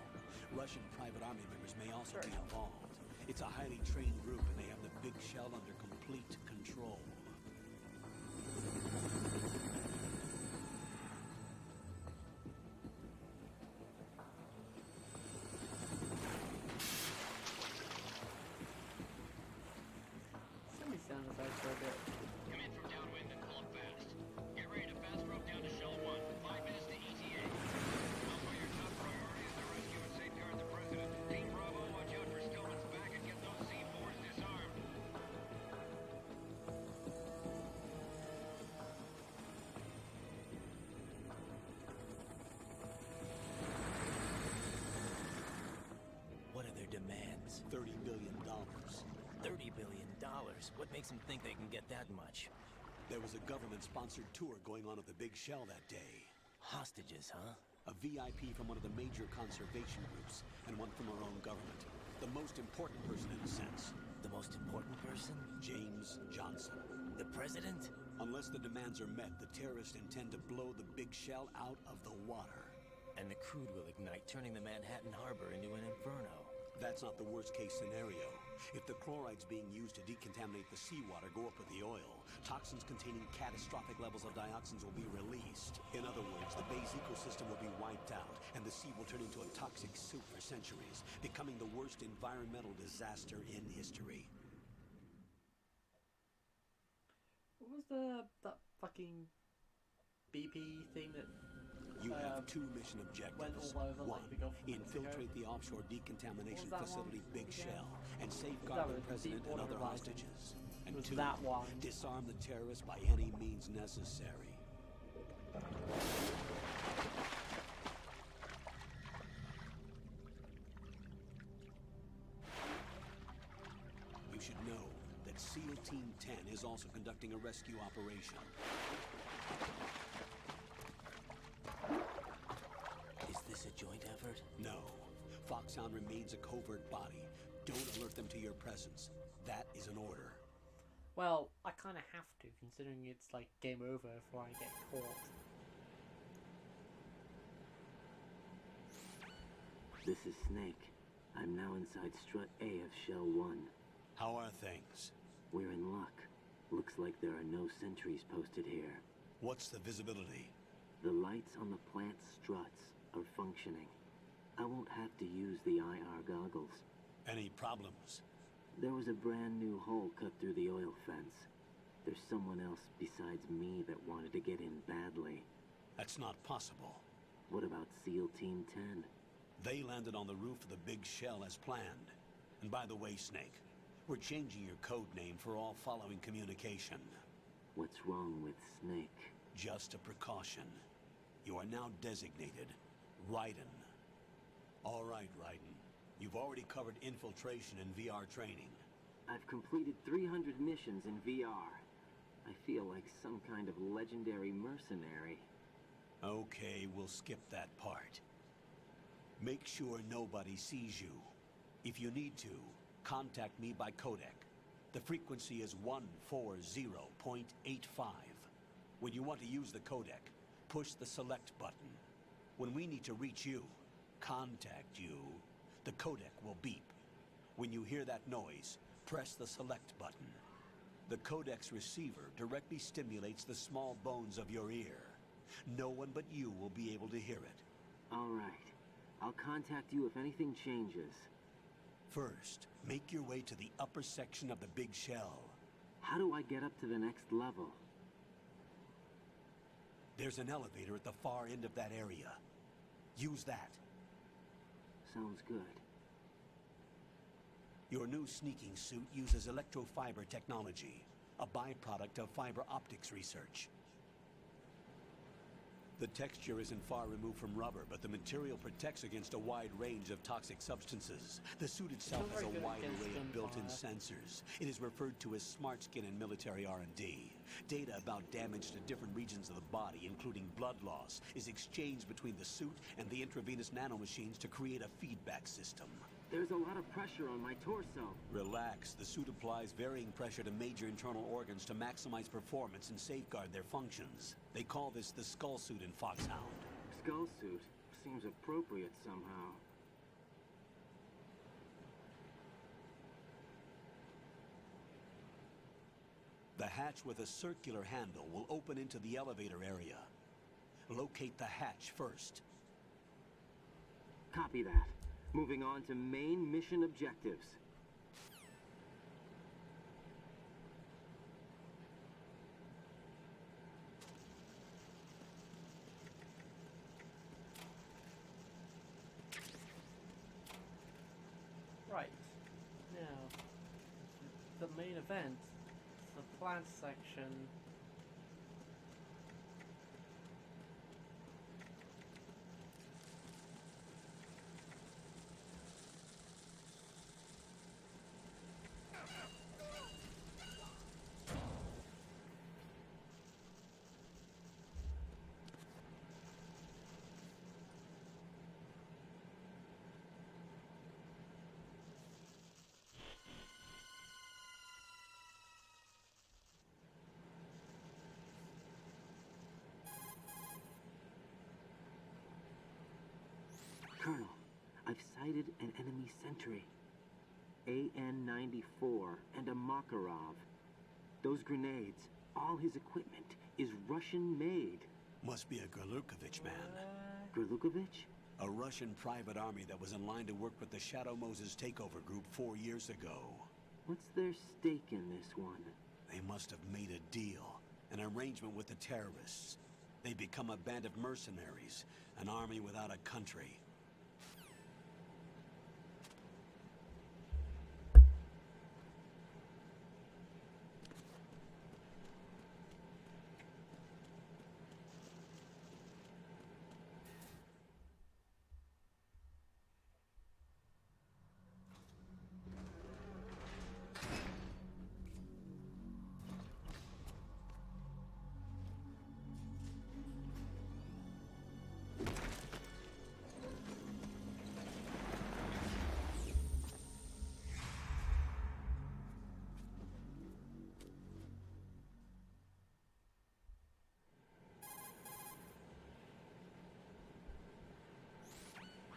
Russian private army members may also be involved. It's a highly trained group, and they have the big shell under complete control. Somebody sound effects for a bit. Come in from downwind and pull up fast. Get ready to fast rope down to Shell 1. 5 minutes to ETA. Also, your top priority is to rescue and safeguard the president. Team Bravo, watch out for Stillman's back and get those C4s disarmed. What are their demands? $30 billion. $30 billion. What makes them think they can get that much? There was a government-sponsored tour going on at the big shell that day. Hostages, huh? A VIP from one of the major conservation groups, and one from our own government. The most important person in a sense. The most important person? James Johnson. The president? Unless the demands are met, the terrorists intend to blow the big shell out of the water. And the crude will ignite, turning the Manhattan Harbor into an inferno. That's not the worst-case scenario. If the chlorides being used to decontaminate the seawater go up with the oil, toxins containing catastrophic levels of dioxins will be released. In other words, the bay's ecosystem will be wiped out, and the sea will turn into a toxic soup for centuries, becoming the worst environmental disaster in history. What was that fucking BP thing that... You have two mission objectives. One, infiltrate the offshore decontamination facility Big Shell and safeguard the president and other hostages. And two, disarm the terrorists by any means necessary. You should know that SEAL Team 10 is also conducting a rescue operation. Is this a joint effort? No. Foxhound remains a covert body. Don't alert them to your presence. That is an order. Well, I kind of have to, considering it's like game over if I get caught. This is Snake. I'm now inside Strut A of Shell 1. How are things? We're in luck. Looks like there are no sentries posted here. What's the visibility? The lights on the plant struts are functioning. I won't have to use the IR goggles. Any problems? There was a brand new hole cut through the oil fence. There's someone else besides me that wanted to get in badly. That's not possible. What about SEAL Team 10? They landed on the roof of the Big Shell as planned. And by the way, Snake, we're changing your code name for all following communication. What's wrong with Snake? Just a precaution. You are now designated Raiden. All right, Raiden. You've already covered infiltration and VR training. I've completed 300 missions in VR. I feel like some kind of legendary mercenary. Okay, we'll skip that part. Make sure nobody sees you. If you need to, contact me by codec. The frequency is 140.85. When you want to use the codec, push the select button. When we need to reach you, contact you, the codec will beep. When you hear that noise, press the select button. The codec's receiver directly stimulates the small bones of your ear. No one but you will be able to hear it. All right. I'll contact you if anything changes. First, make your way to the upper section of the Big Shell. How do I get up to the next level? There's an elevator at the far end of that area. Use that. Sounds good. Your new sneaking suit uses electrofiber technology, a byproduct of fiber optics research. The texture isn't far removed from rubber, but the material protects against a wide range of toxic substances. The suit itself has a wide array of built-in sensors. It is referred to as smart skin in military R&D. Data about damage to different regions of the body, including blood loss, is exchanged between the suit and the intravenous nanomachines to create a feedback system. There's a lot of pressure on my torso. Relax. The suit applies varying pressure to major internal organs to maximize performance and safeguard their functions. They call this the skull suit in Foxhound. Skull suit? Seems appropriate somehow. The hatch with a circular handle will open into the elevator area. Locate the hatch first. Copy that. Moving on to main mission objectives. Right. Now, the main event, the plant section. Colonel, I've sighted an enemy sentry. AN-94 and a Makarov. Those grenades, all his equipment, is Russian-made. Must be a Gerlukovich man. Gerlukovich? A Russian private army that was in line to work with the Shadow Moses takeover group 4 years ago. What's their stake in this one? They must have made a deal, an arrangement with the terrorists. They become a band of mercenaries, an army without a country.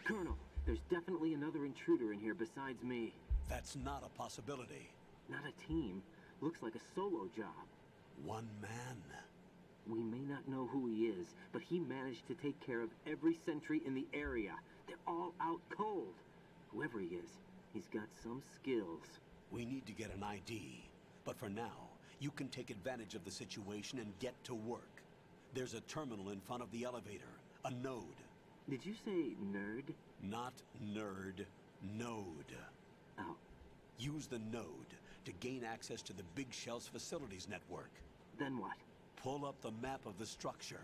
Colonel, there's definitely another intruder in here besides me. That's not a possibility. Not a team. Looks like a solo job. One man. We may not know who he is, but he managed to take care of every sentry in the area. They're all out cold. Whoever he is, he's got some skills. We need to get an ID. But for now, you can take advantage of the situation and get to work. There's a terminal in front of the elevator. A node. Did you say nerd? Not nerd. Node. Oh. Use the node to gain access to the Big Shell's facilities network. Then what? Pull up the map of the structure.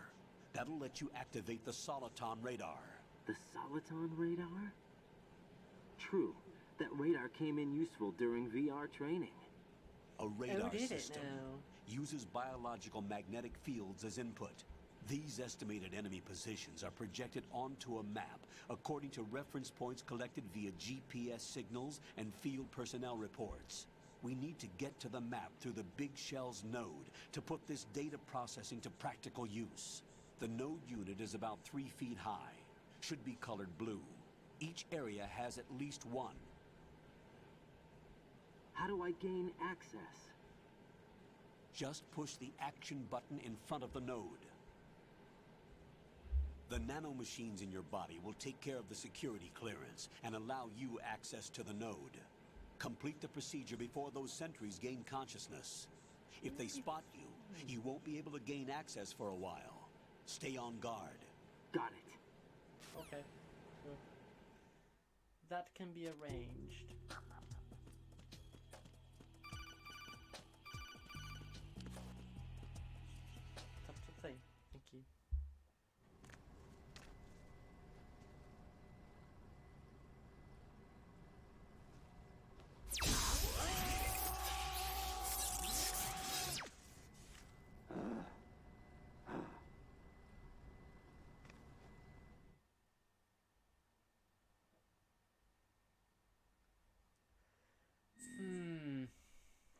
That'll let you activate the Soliton radar. The Soliton radar? True. That radar came in useful during VR training. A radar system uses biological magnetic fields as input. These estimated enemy positions are projected onto a map according to reference points collected via GPS signals and field personnel reports. We need to get to the map through the Big Shell's node to put this data processing to practical use. The node unit is about 3 feet high. Should be colored blue. Each area has at least one. How do I gain access? Just push the action button in front of the node. The nanomachines in your body will take care of the security clearance and allow you access to the node. Complete the procedure before those sentries gain consciousness. If they spot you, you won't be able to gain access for a while. Stay on guard. Got it. Okay. Good. That can be arranged. Top to thing. Thank you.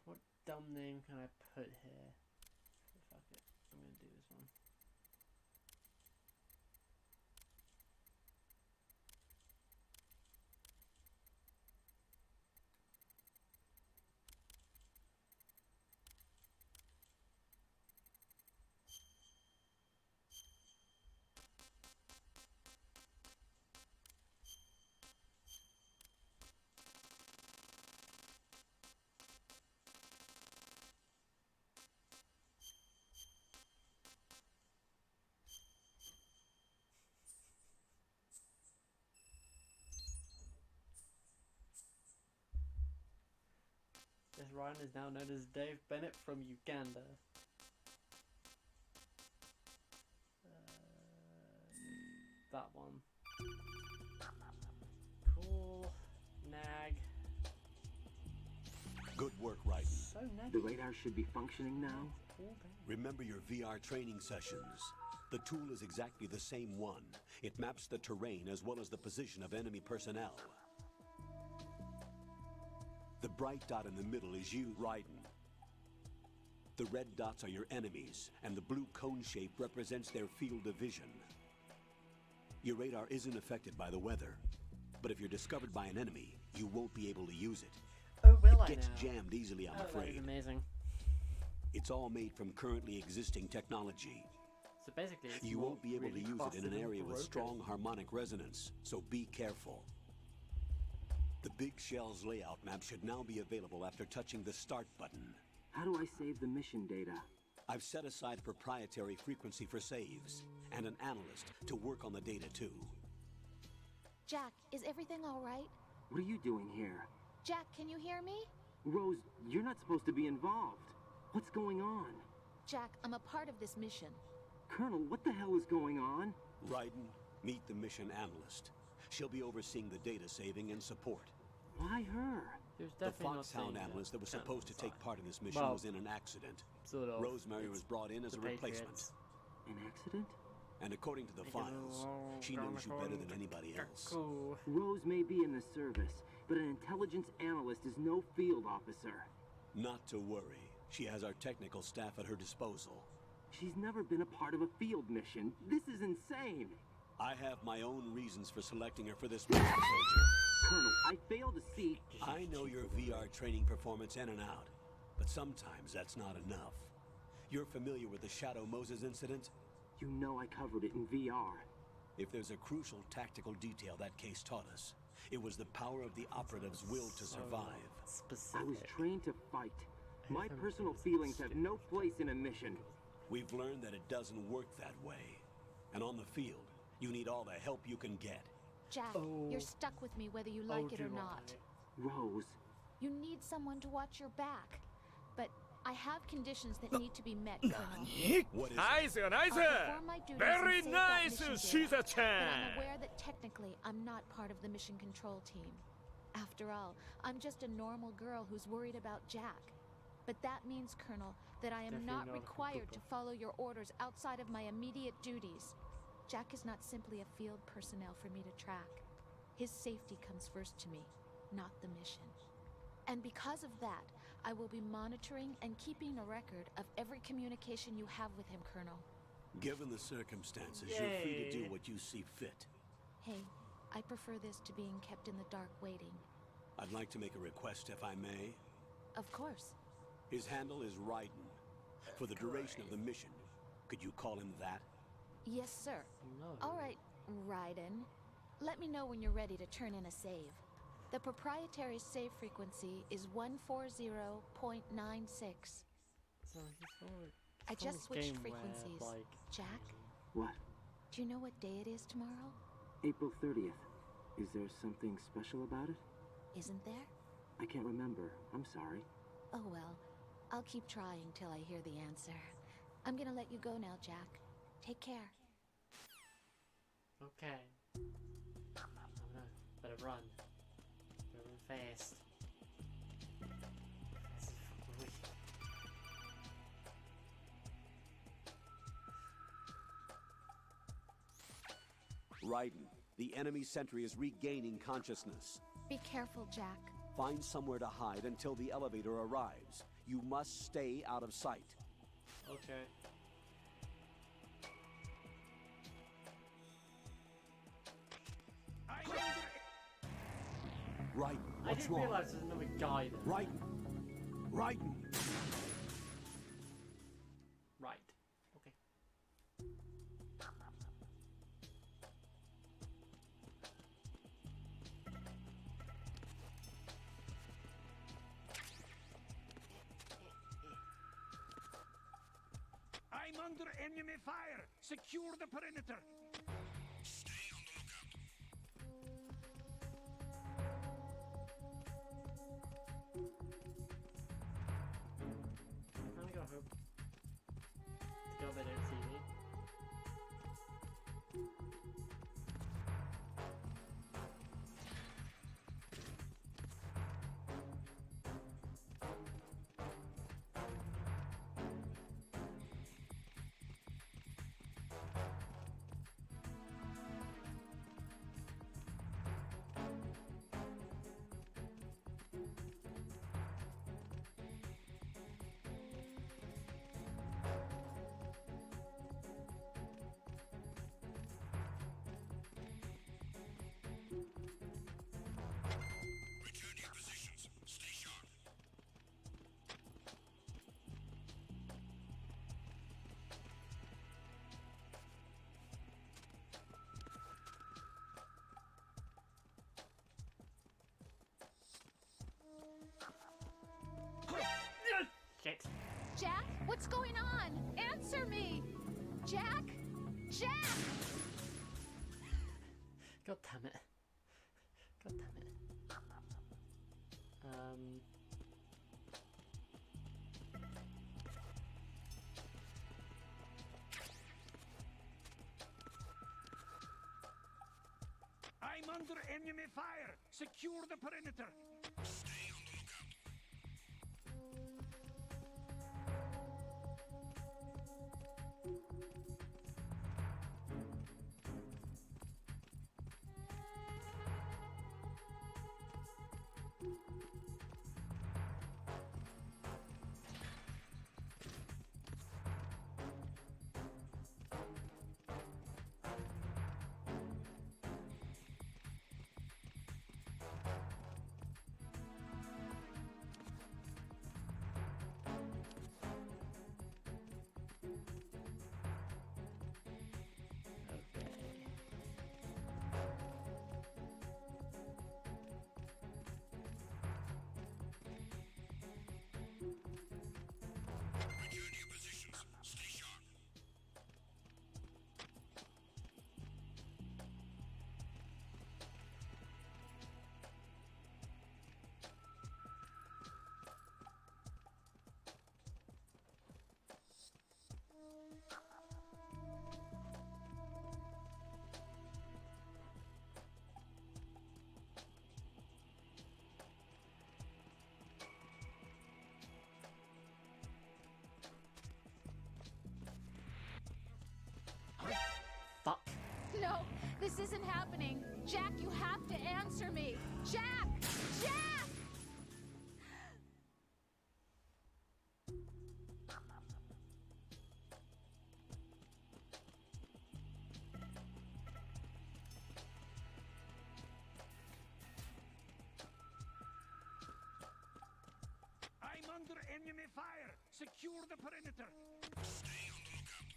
What dumb name can I put here? Fuck it. I'm gonna do this one. This Ryan is now known as Dave Bennett from Uganda. That one. Cool. Nag. Good work, Raiden. So naggy. The radar should be functioning now. Remember your VR training sessions. The tool is exactly the same one. It maps the terrain as well as the position of enemy personnel. The bright dot in the middle is you, Raiden. The red dots are your enemies, and the blue cone shape represents their field of vision. Your radar isn't affected by the weather, but if you're discovered by an enemy, you won't be able to use it. will I Gets now? jammed easily, I'm That is afraid. amazing. It's all made from currently existing technology. So basically, it's You more won't be able really to use it in an busted and area with broken. strong harmonic resonance, so be careful. The Big Shell's layout map should now be available after touching the Start button. How do I save the mission data? I've set aside a proprietary frequency for saves, and an analyst to work on the data too. Jack, is everything all right? What are you doing here? Jack, can you hear me? Rose, you're not supposed to be involved. What's going on? Jack, I'm a part of this mission. Colonel, what the hell is going on? Raiden, meet the mission analyst. She'll be overseeing the data saving and support. Why her? The Foxhound analyst that was supposed to take part in this mission was in an accident. Sort of. Rosemary was brought in as a replacement. Patriots. An accident? And according to the files, she knows you better than anybody else. Rose may be in the service, but an intelligence analyst is no field officer. Not to worry. She has our technical staff at her disposal. She's never been a part of a field mission. This is insane. I have my own reasons for selecting her for this mission, soldier. Colonel, I fail to see... I know your VR training performance in and out, but sometimes that's not enough. You're familiar with the Shadow Moses incident? You know I covered it in VR. If there's a crucial tactical detail that case taught us, it was the power of the operative's will to survive. I was trained to fight. My personal feelings have no place in a mission. We've learned that it doesn't work that way. And on the field, you need all the help you can get. Jack, you're stuck with me whether you like it or not. Rose. You need someone to watch your back. But I have conditions that need to be met, Colonel. What is Nice, nice. I'll perform my duties Very and save that nice, mission data, Caesar-chan. but I'm aware that technically I'm not part of the mission control team. After all, I'm just a normal girl who's worried about Jack. But that means, Colonel, that I am Definitely not not a required Cooper. to follow your orders outside of my immediate duties. Jack is not simply a field personnel for me to track. His safety comes first to me, not the mission. And because of that, I will be monitoring and keeping a record of every communication you have with him, Colonel. Given the circumstances, you're free to do what you see fit. Hey, I prefer this to being kept in the dark waiting. I'd like to make a request, if I may. Of course. His handle is Raiden. For the duration of the mission, could you call him that? Yes, sir. All right, Raiden. Let me know when you're ready to turn in a save. The proprietary save frequency is 140.96. I just switched frequencies. Jack? What? Do you know what day it is tomorrow? April 30th. Is there something special about it? Isn't there? I can't remember. I'm sorry. Oh well. I'll keep trying till I hear the answer. I'm gonna let you go now, Jack. Take care. Okay. Better run. Better run fast. Fast as fuck. Raiden, the enemy sentry is regaining consciousness. Be careful, Jack. Find somewhere to hide until the elevator arrives. You must stay out of sight. Okay. Raiden, I what's didn't wrong? realize there's another guy there. Raiden! Raiden! Right. Okay. I'm under enemy fire! Secure the perimeter! I'm gonna go hope to go they don't see me. What's going on? Answer me! Jack? Jack! God damn it. God damn it. I'm under enemy fire! Secure the perimeter! Stay on the lookout. Fuck. No, this isn't happening. Jack, you have to answer me. Jack! Jack! I'm under enemy fire! Secure the perimeter! Stay on the lookout.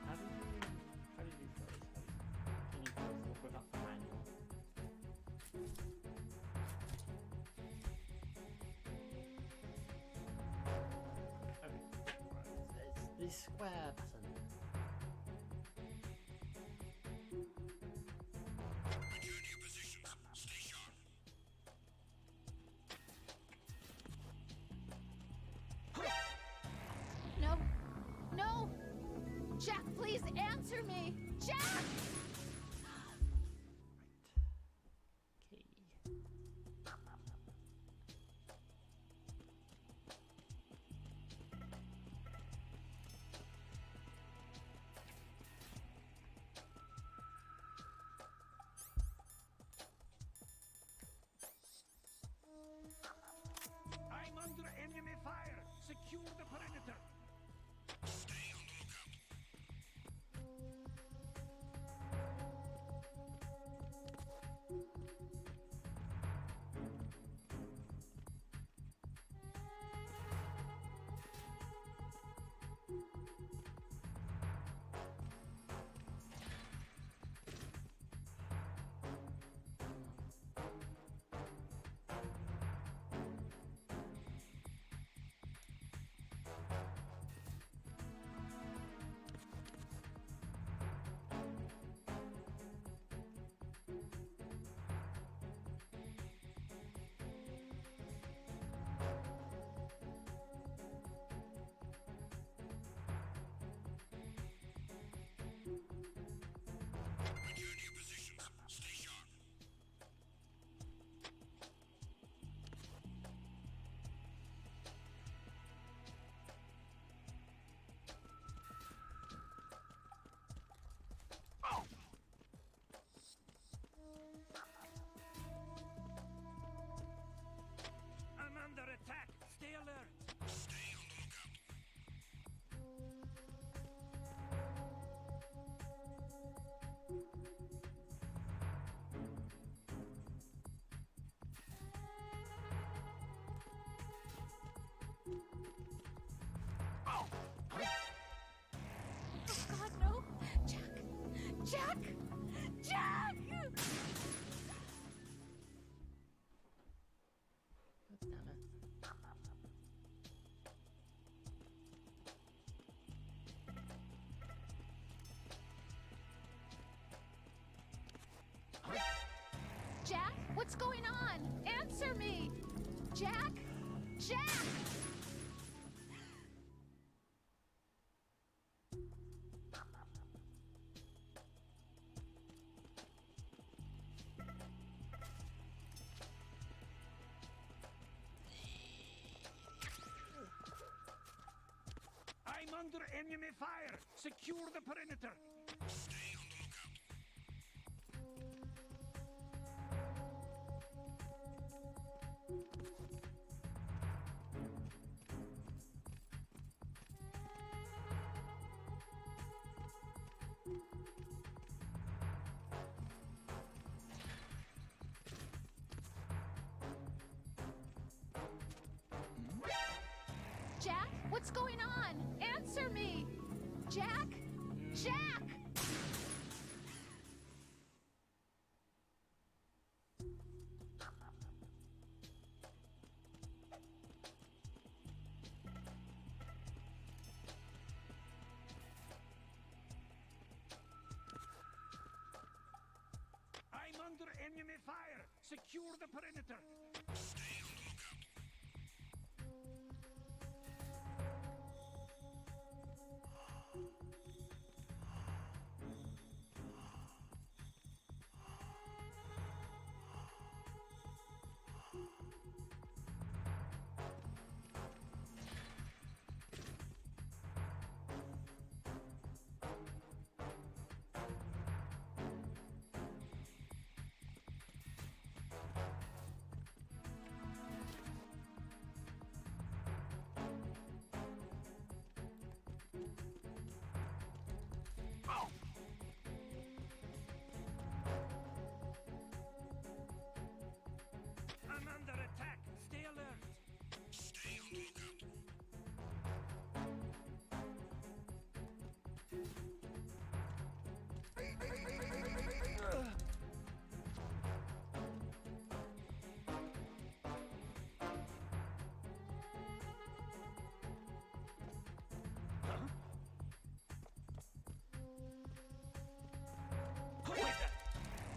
How do you do first? Can you close without the manual? Okay, right. It's this square button. Return to your positions. Stay sharp. No. No! Jack, please answer me! Jack! Okay. I'm under enemy fire! Secure the perimeter! Stay on the lookout. Damn it. Jack, what's going on? Answer me! Jack? Jack! I'm under enemy fire! Secure the perimeter! Jack, what's going on? Answer me! Jack? Jack! I'm under enemy fire! Secure the perimeter! I'm under attack! Stay alert! Stay on lookout!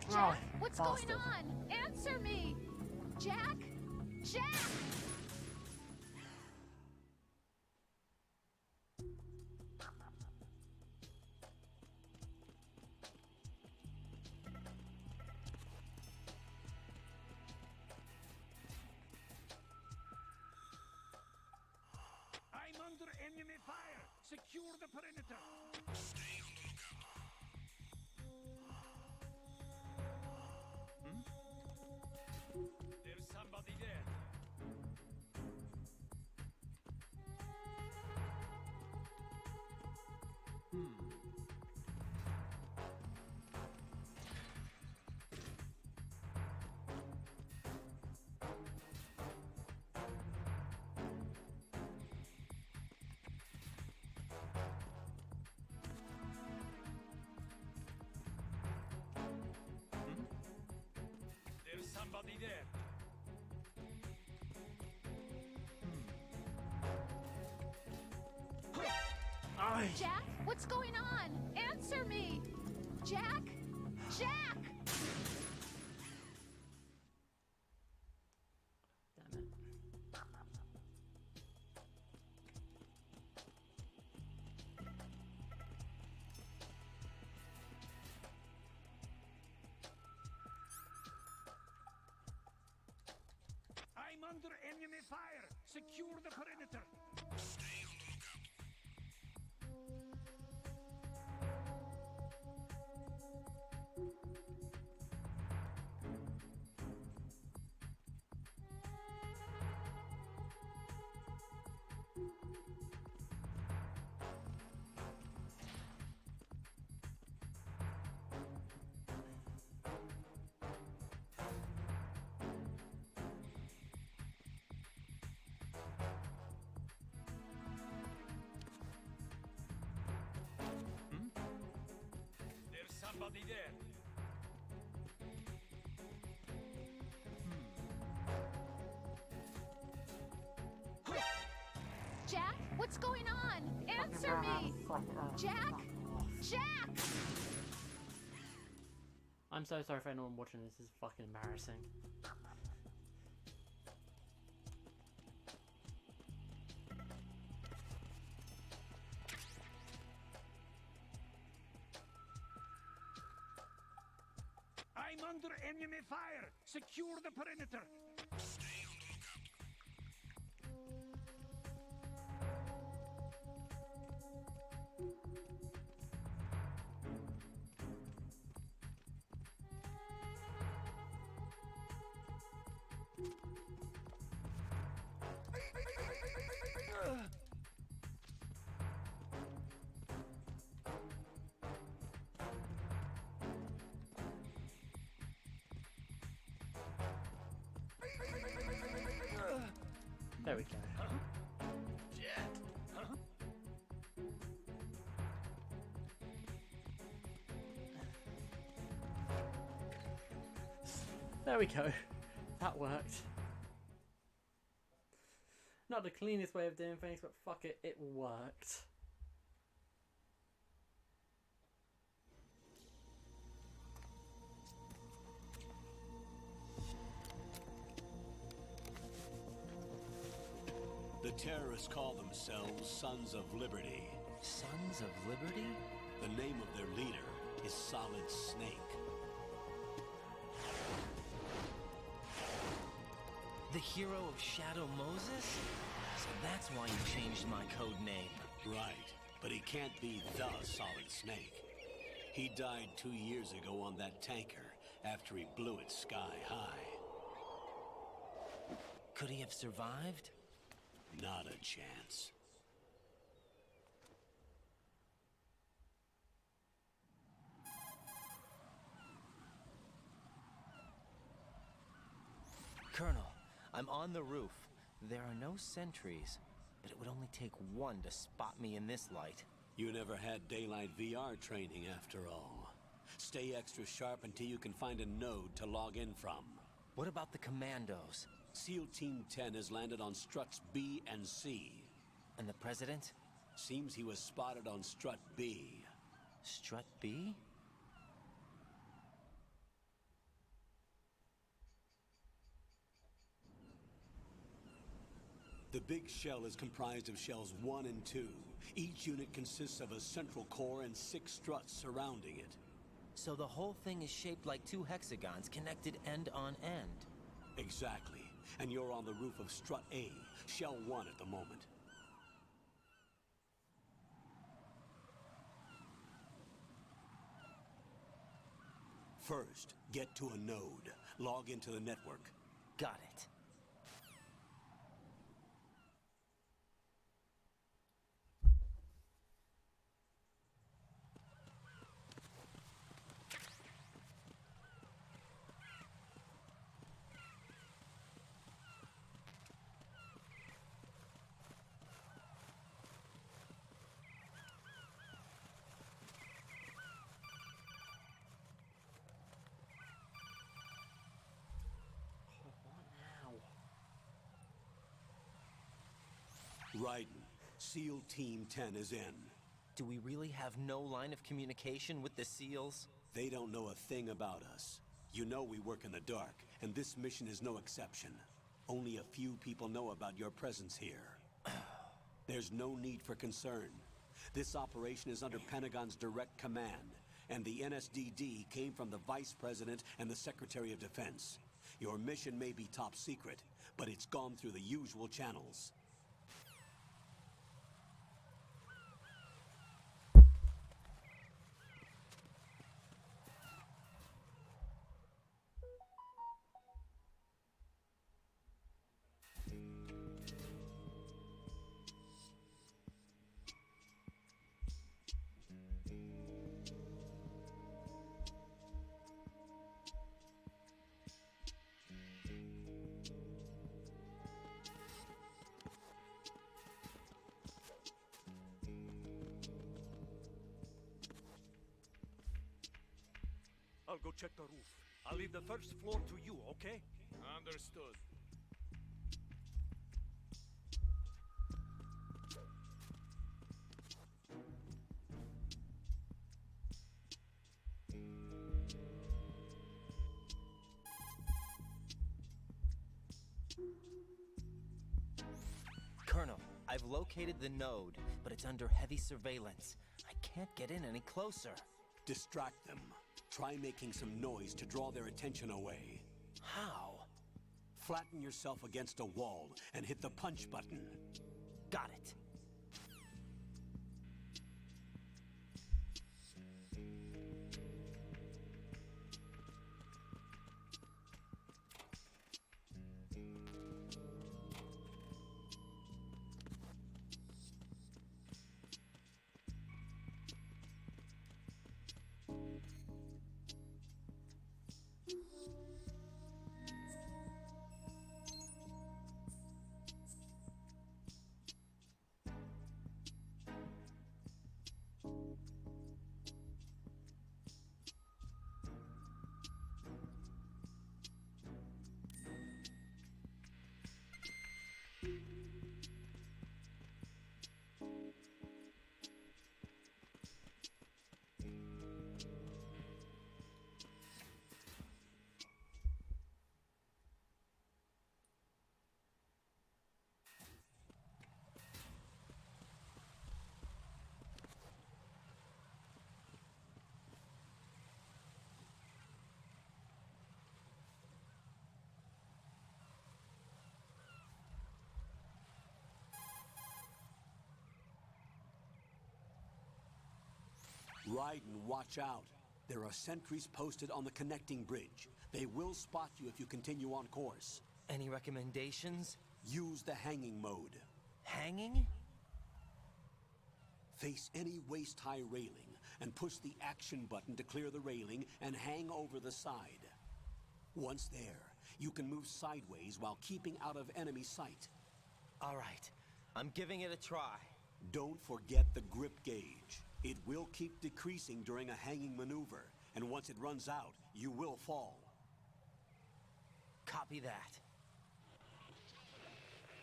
Jack, what's bastard. going on? Answer me! Jack? Jack! I'm under enemy fire! Secure the perimeter! Stay on lookout! There's somebody there. There's somebody there. Jack, what's going on? Answer me! Jack? Jack! Damn it. I'm under enemy fire! Secure the perimeter! Stay on lookout! There's somebody there. What's going on? Answer me! Jack? Jack! I'm so sorry for anyone watching this. This is fucking embarrassing. I'm under enemy fire! Secure the perimeter! Stay on the lookout! There we go. There we go. That worked. Not the cleanest way of doing things, but fuck it, it worked. The terrorists call themselves Sons of Liberty. Sons of Liberty? The name of their leader is Solid Snake. The hero of Shadow Moses? So that's why you changed my code name. Right, but he can't be the Solid Snake. He died 2 years ago on that tanker after he blew it sky high. Could he have survived? Not a chance. Colonel, I'm on the roof. There are no sentries, but it would only take one to spot me in this light. You never had daylight VR training after all. Stay extra sharp until you can find a node to log in from. What about the commandos? SEAL Team 10 has landed on struts B and C. And the President? Seems he was spotted on strut B. Strut B? The big shell is comprised of shells 1 and 2. Each unit consists of a central core and 6 struts surrounding it. So the whole thing is shaped like 2 hexagons connected end on end. Exactly. And you're on the roof of strut A, shell 1 at the moment. First, get to a node. Log into the network. Got it. Raiden, SEAL Team 10 is in. Do we really have no line of communication with the SEALs? They don't know a thing about us. You know we work in the dark, and this mission is no exception. Only a few people know about your presence here. There's no need for concern. This operation is under Pentagon's direct command, and the NSDD came from the Vice President and the Secretary of Defense. Your mission may be top secret, but it's gone through the usual channels. I'll go check the roof. I'll leave the first floor to you, okay? Understood. Colonel, I've located the node, but it's under heavy surveillance. I can't get in any closer. Distract them. Try making some noise to draw their attention away. How? Flatten yourself against a wall and hit the punch button. Got it. Raiden, watch out. There are sentries posted on the connecting bridge. They will spot you if you continue on course. Any recommendations? Use the hanging mode. Hanging? Face any waist-high railing and push the action button to clear the railing and hang over the side. Once there, you can move sideways while keeping out of enemy sight. All right, I'm giving it a try. Don't forget the grip gauge. It will keep decreasing during a hanging maneuver, and once it runs out, you will fall. Copy that.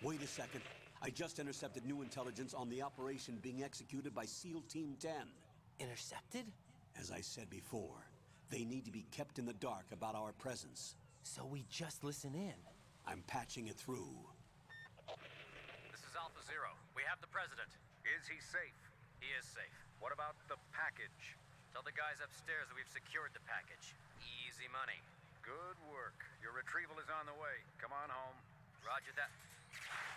Wait a second. I just intercepted new intelligence on the operation being executed by SEAL Team 10. Intercepted? As I said before, they need to be kept in the dark about our presence. So we just listen in. I'm patching it through. This is Alpha Zero. We have the President. Is he safe? He is safe. What about the package? Tell the guys upstairs that we've secured the package. Easy money. Good work. Your retrieval is on the way. Come on home. Roger that.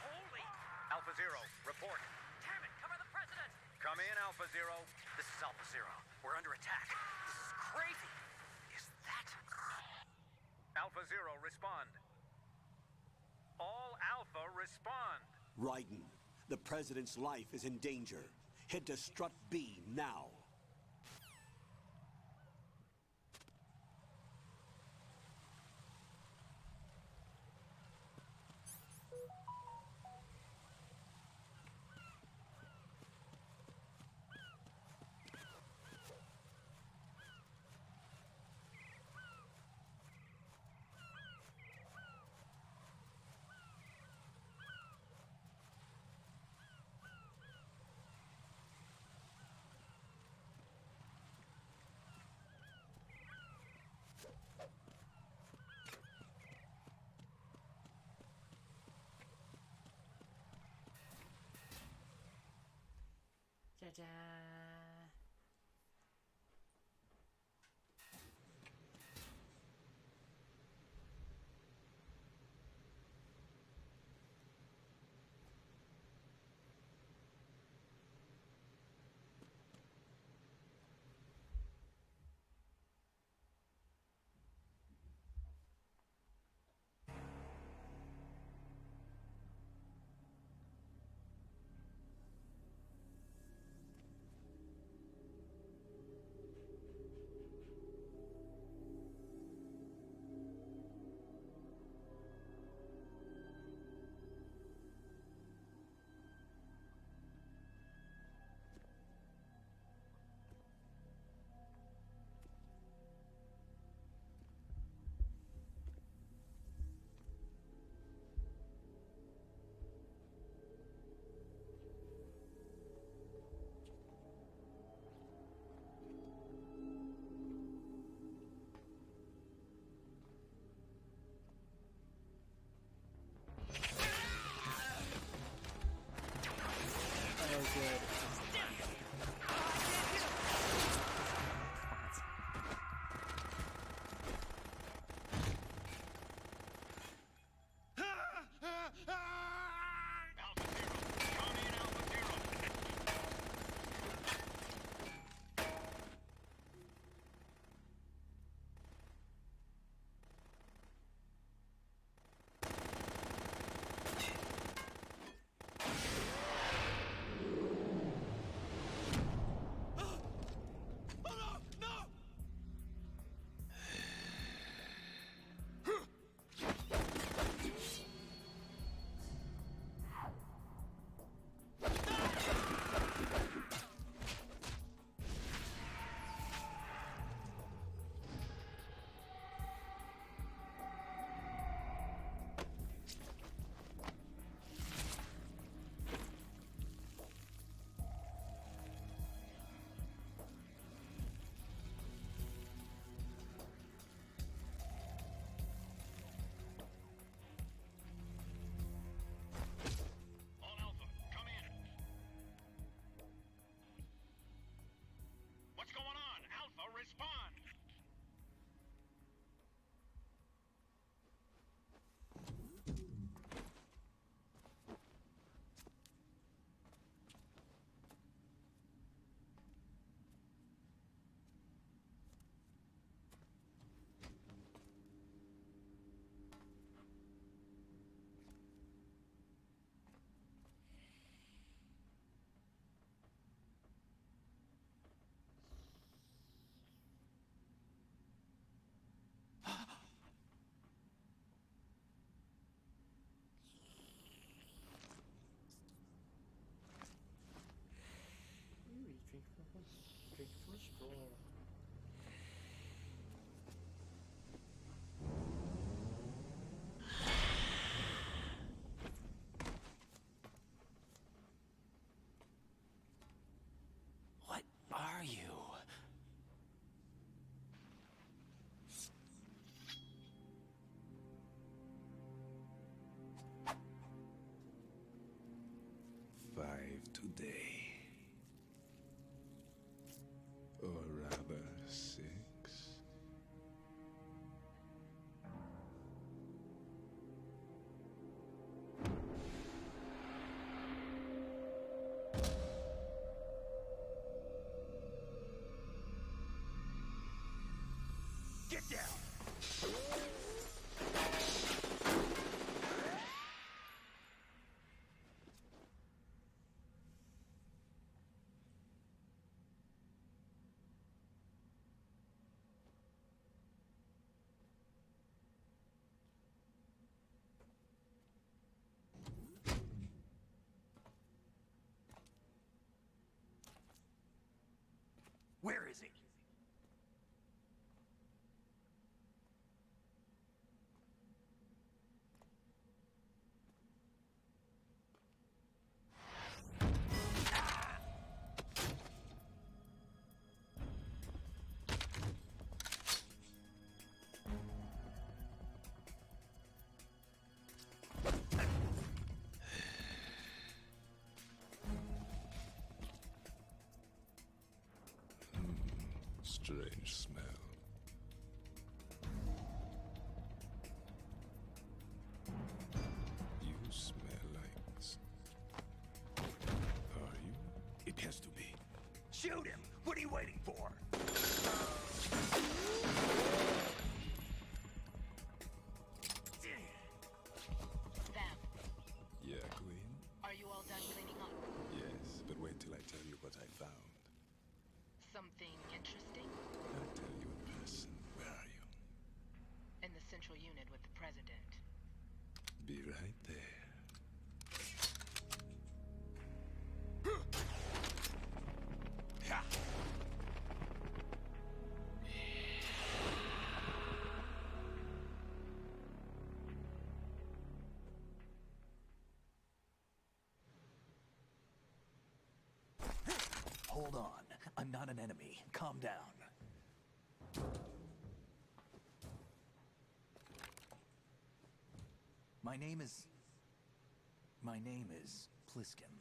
Holy! Alpha Zero, report. Damn it, cover the President! Come in, Alpha Zero. This is Alpha Zero. We're under attack. This is crazy. Is that... Alpha Zero, respond. All Alpha, respond. Raiden, the President's life is in danger. Head to Strut B now. Ta-da! today. Or rather, 6. Get down! Where is he? Strange smell. You smell like... Are you? It has to be. Shoot him! What are you waiting for? Vamp, Yeah, Queen? are you all done cleaning up? Yes, but wait till I tell you what I found. Something interesting? I'll tell you in person. Where are you? In the central unit with the president. Be right there. Hold on. I'm not an enemy. Calm down. My name is Pliskin.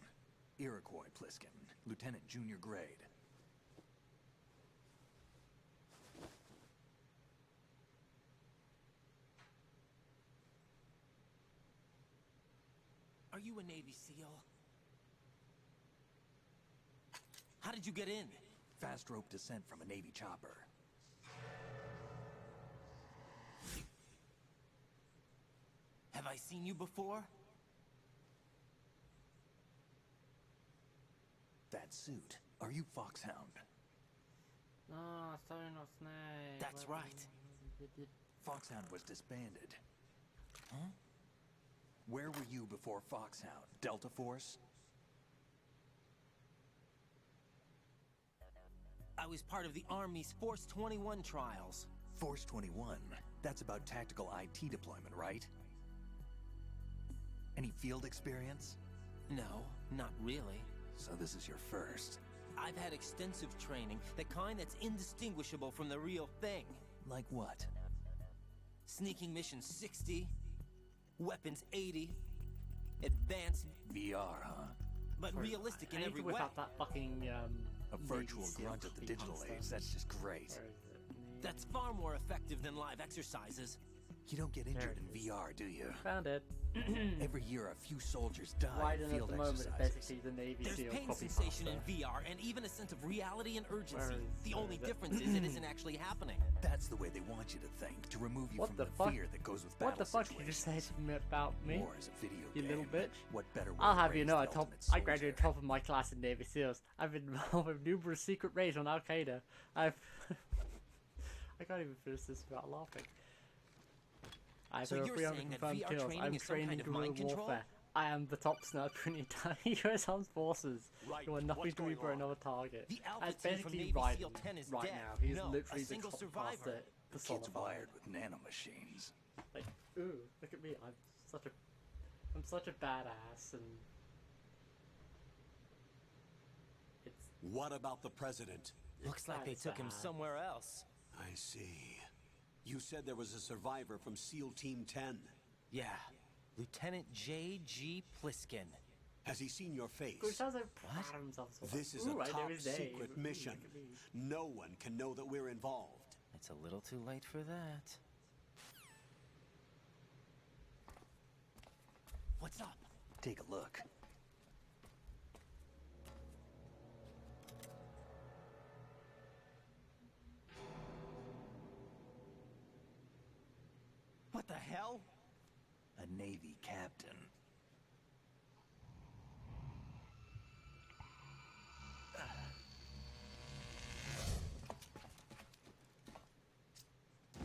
Iroquois Pliskin. Lieutenant Junior Grade. Are you a Navy SEAL? How did you get in? Fast rope descent from a Navy chopper. Have I seen you before? That suit. Are you Foxhound? No, sorry, no snake. That's right. Foxhound was disbanded. Huh? Where were you before Foxhound? Delta Force? I was part of the Army's Force 21 trials. Force 21? That's about tactical IT deployment, right? Any field experience? No, not really. So this is your first. I've had extensive training, the kind that's indistinguishable from the real thing. Like what? Sneaking mission 60, weapons 80, advanced... VR, huh? But realistic in every way. Without that fucking, A virtual grunt at the digital age, that's just great. That's far more effective than live exercises. You don't get injured in VR, do you? Found it. Every year, a few soldiers die Right in in field at the moment, exercises. basically the Navy There's SEAL pain copy sensation pasta. in VR, and even a sense of reality and urgency. Where is, The only difference is it isn't actually happening. That's the way they want you to think, to remove you What from the the fuck? fear that goes with What battle the fuck did you just say to me about me? War is a video You game. little bitch. What better way I'll to have you raise know, the ultimate I graduated top of my class in Navy SEALs. I've been involved with numerous secret raids on Al Qaeda. I can't even finish this without laughing. I've So over you're 300 saying that confirmed VR kills. training I'm is some trained kind in of mind guerrilla control? warfare. I am the top sniper in the entire US Armed Forces. Right, You want nothing what's to me going for on? another target. The Alpha That's team from basically Navy right, SEAL 10 is right dead. now. He's No, literally a single the top survivor. caster The kid's personified. wired with nanomachines. Like, ooh, look at me. I'm such a badass, and it's What about the president? Looks like they took him bad. somewhere else. I see. You said there was a survivor from SEAL Team 10. Yeah, Lieutenant J.G. Pliskin. Has he seen your face? It sounds like proud of himself. So This is ooh, a I know top his name. secret Ooh, mission. look at me. No one can know that we're involved. It's a little too late for that. What's up? Take a look. What the hell? A Navy captain.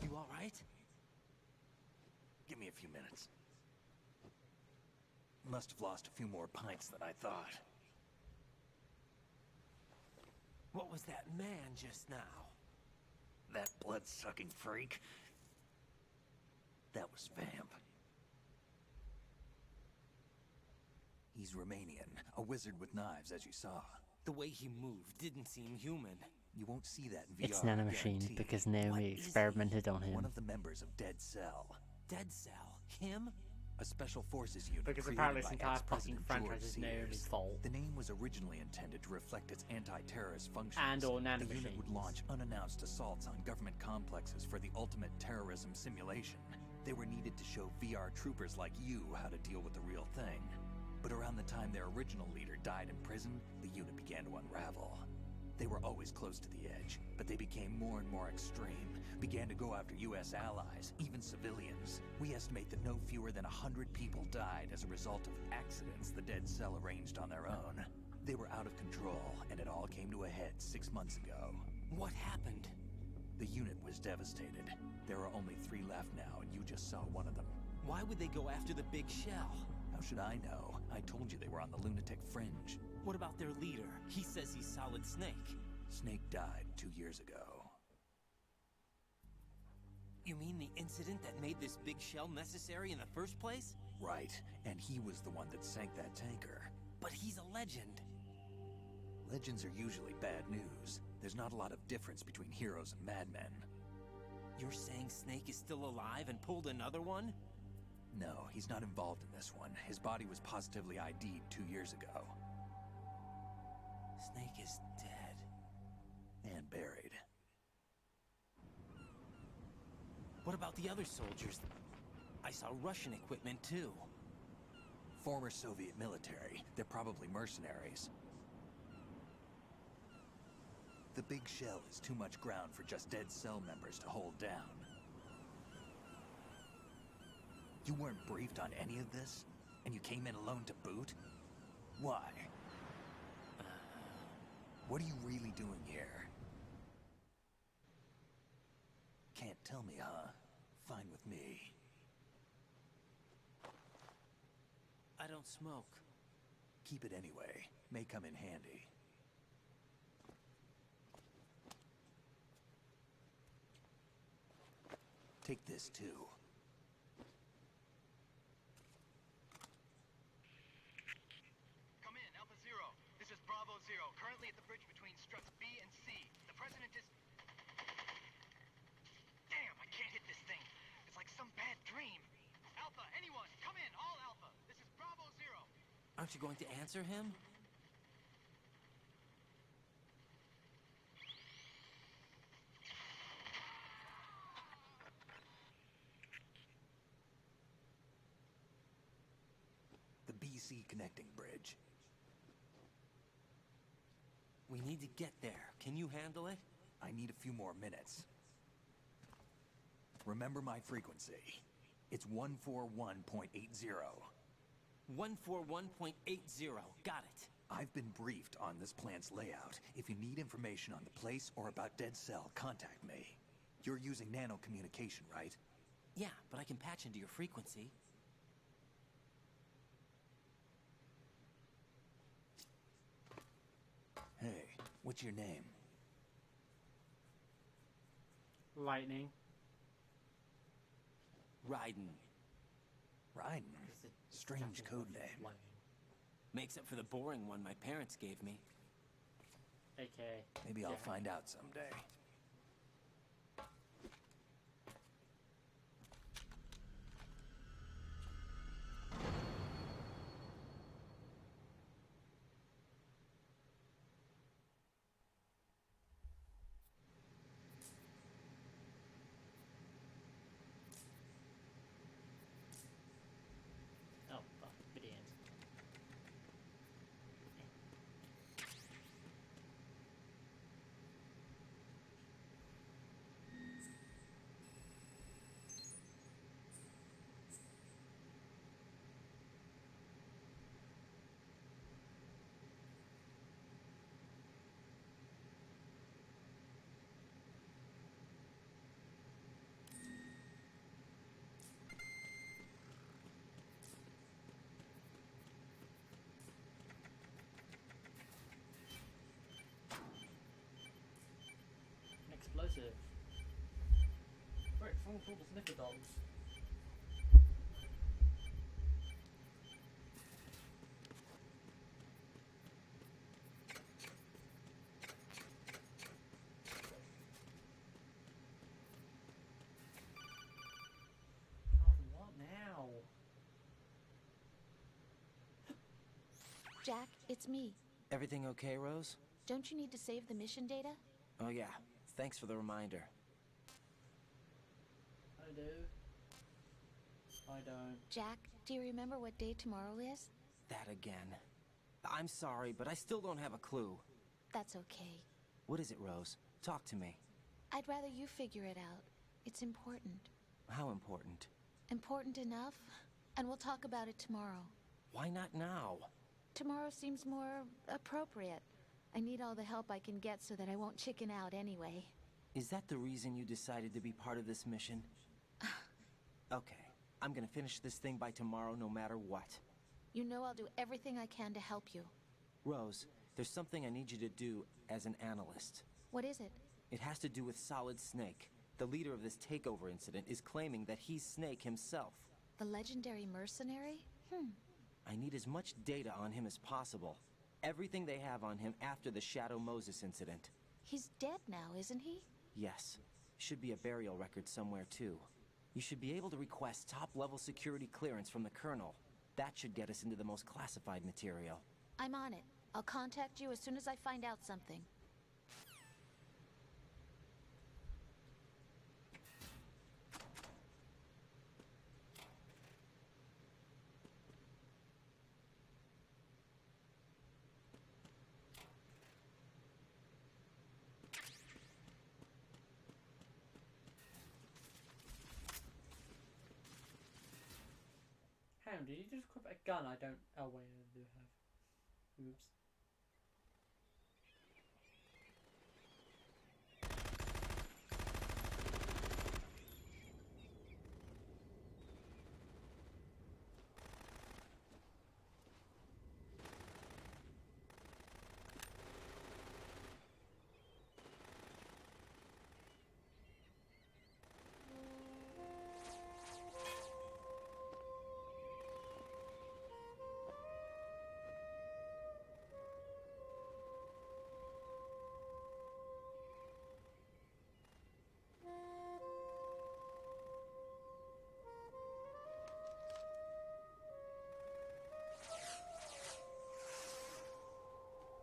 You all right? Give me a few minutes. Must have lost a few more pints than I thought. What was that man just now? That blood-sucking freak. That was Vamp. He's Romanian, a wizard with knives, as you saw. The way he moved didn't seem human. You won't see that in VR. It's nanomachine guaranteed. because Naomi experimented on him. One of the members of Dead Cell. Dead Cell? Him? A special forces unit Because created apparently this by entire fucking ex-President franchise George is Sears. Naomi's fault. The name was originally intended to reflect its anti-terrorist functions. And all The unit nanomachines. would launch unannounced assaults on government complexes for the ultimate terrorism simulation. They were needed to show VR troopers like you how to deal with the real thing. But around the time their original leader died in prison, the unit began to unravel. They were always close to the edge, but they became more and more extreme, began to go after U.S. allies, even civilians. We estimate that no fewer than 100 people died as a result of accidents the Dead Cell arranged on their own. They were out of control, and it all came to a head 6 months ago. What happened? The unit was devastated. There are only 3 left now, and you just saw one of them. Why would they go after the big shell? How should I know? I told you they were on the lunatic fringe. What about their leader? He says he's Solid Snake. Snake died 2 years ago. You mean the incident that made this big shell necessary in the first place? Right, and he was the one that sank that tanker. But he's a legend. Legends are usually bad news. There's not a lot of difference between heroes and madmen. You're saying Snake is still alive and pulled another one? No, he's not involved in this one. His body was positively ID'd 2 years ago. Snake is dead. And buried. What about the other soldiers? I saw Russian equipment too. Former Soviet military. They're probably mercenaries. The big shell is too much ground for just Dead Cell members to hold down. You weren't briefed on any of this? And you came in alone to boot? Why? What are you really doing here? Can't tell me, huh? Fine with me. I don't smoke. Keep it anyway. May come in handy. Take this too. Come in, Alpha Zero. This is Bravo Zero, currently at the bridge between struts B and C. The President is... Damn, I can't hit this thing. It's like some bad dream. Alpha, anyone, come in, all Alpha. This is Bravo Zero. Aren't you going to answer him? The BC connecting bridge. We need to get there. Can you handle it? I need a few more minutes. Remember my frequency. It's 141.80. 141.80. Got it. I've been briefed on this plant's layout. If you need information on the place or about Dead Cell, contact me. You're using nano communication, right? Yeah, but I can patch into your frequency. Hey, what's your name? Lightning. Raiden. Raiden? Strange code name. Makes up for the boring one my parents gave me. Okay. Maybe I'll find out someday. impressive. Great, someone called the sniffer dogs. God, what now? Jack, it's me. Everything okay, Rose? Don't you need to save the mission data? Oh yeah, thanks for the reminder. I do. I don't. Jack, do you remember what day tomorrow is? That again. I'm sorry, but I still don't have a clue. That's okay. What is it, Rose? Talk to me. I'd rather you figure it out. It's important. How important? Important enough? And we'll talk about it tomorrow. Why not now? Tomorrow seems more appropriate. I need all the help I can get so that I won't chicken out anyway. Is that the reason you decided to be part of this mission? Okay, I'm gonna finish this thing by tomorrow no matter what. You know I'll do everything I can to help you. Rose, there's something I need you to do as an analyst. What is it? It has to do with Solid Snake. The leader of this takeover incident is claiming that he's Snake himself. The legendary mercenary? I need as much data on him as possible. Everything they have on him after the Shadow Moses incident. He's dead now, isn't he? Yes. Should be a burial record somewhere, too. You should be able to request top-level security clearance from the Colonel. That should get us into the most classified material. I'm on it. I'll contact you as soon as I find out something. Ham, did you just equip a gun? I don't. Oh wait, I do have. Oops.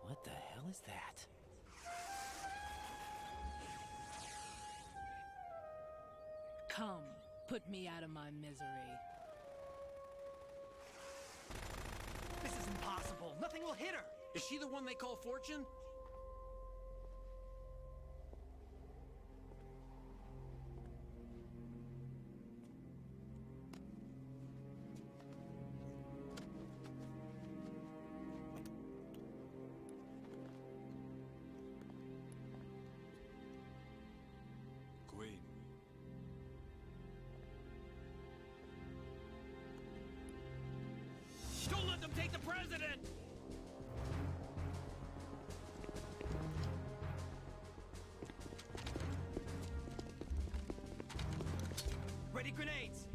What the hell is that? Come, put me out of my misery. This is impossible. Nothing will hit her. Is she the one they call Fortune? Queen. Don't let them take the president! Ready grenades!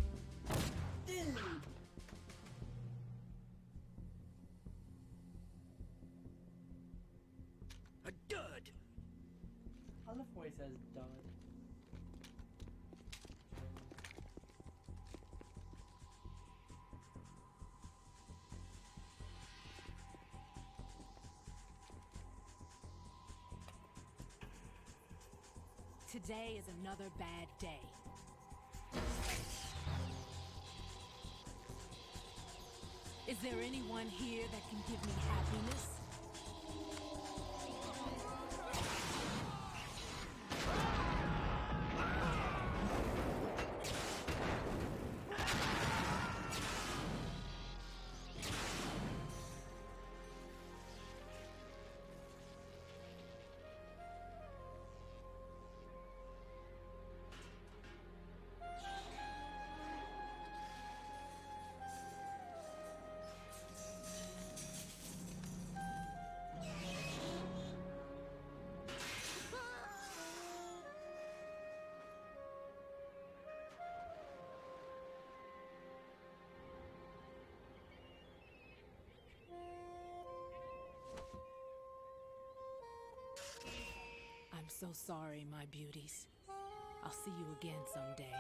A dud! I love the way it says dud. Today is another bad day. Is there anyone here that can give me happiness? I'm so sorry, my beauties. I'll see you again someday.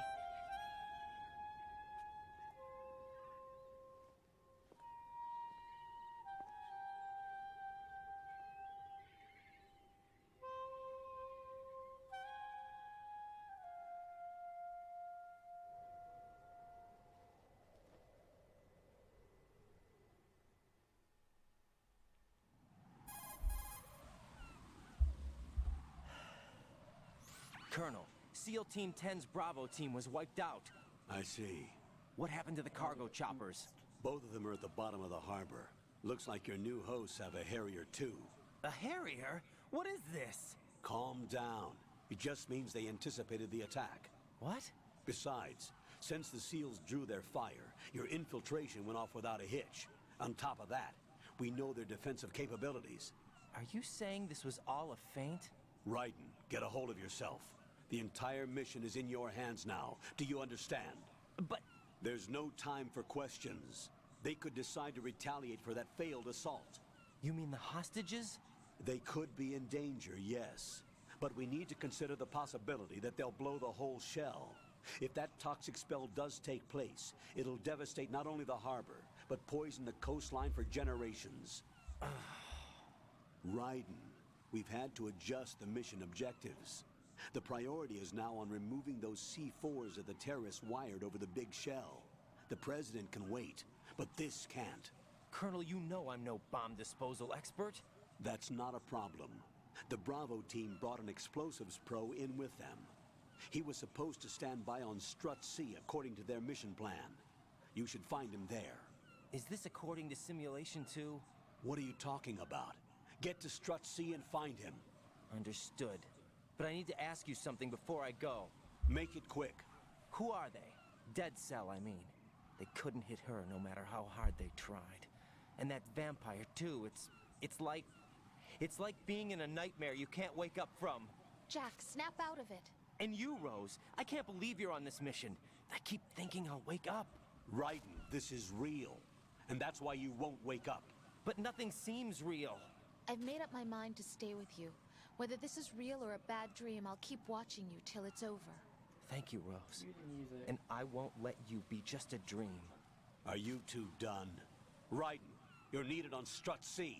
Colonel, SEAL Team 10's Bravo team was wiped out. I see. What happened to the cargo choppers? Both of them are at the bottom of the harbor. Looks like your new hosts have a Harrier too. A Harrier? What is this? Calm down. It just means they anticipated the attack. What? Besides, since the SEALs drew their fire, your infiltration went off without a hitch. On top of that, we know their defensive capabilities. Are you saying this was all a feint? Raiden, get a hold of yourself. The entire mission is in your hands now. Do you understand? But... There's no time for questions. They could decide to retaliate for that failed assault. You mean the hostages? They could be in danger, yes. But we need to consider the possibility that they'll blow the whole shell. If that toxic spell does take place, it'll devastate not only the harbor, but poison the coastline for generations. Raiden, we've had to adjust the mission objectives. The priority is now on removing those C4s that the terrorists wired over the big shell. The President can wait, but this can't. Colonel, you know I'm no bomb disposal expert. That's not a problem. The Bravo team brought an explosives pro in with them. He was supposed to stand by on Strut C according to their mission plan. You should find him there. Is this according to simulation too? What are you talking about? Get to Strut C and find him. Understood. But I need to ask you something before I go. Make it quick. Who are they? Dead Cell, I mean. They couldn't hit her no matter how hard they tried. And that vampire too, it's like being in a nightmare you can't wake up from. Jack, snap out of it. And you, Rose, I can't believe you're on this mission. I keep thinking I'll wake up. Raiden, this is real. And that's why you won't wake up. But nothing seems real. I've made up my mind to stay with you. Whether this is real or a bad dream, I'll keep watching you till it's over. Thank you, Rose. And I won't let you be just a dream. Are you two done? Raiden, you're needed on Strut C.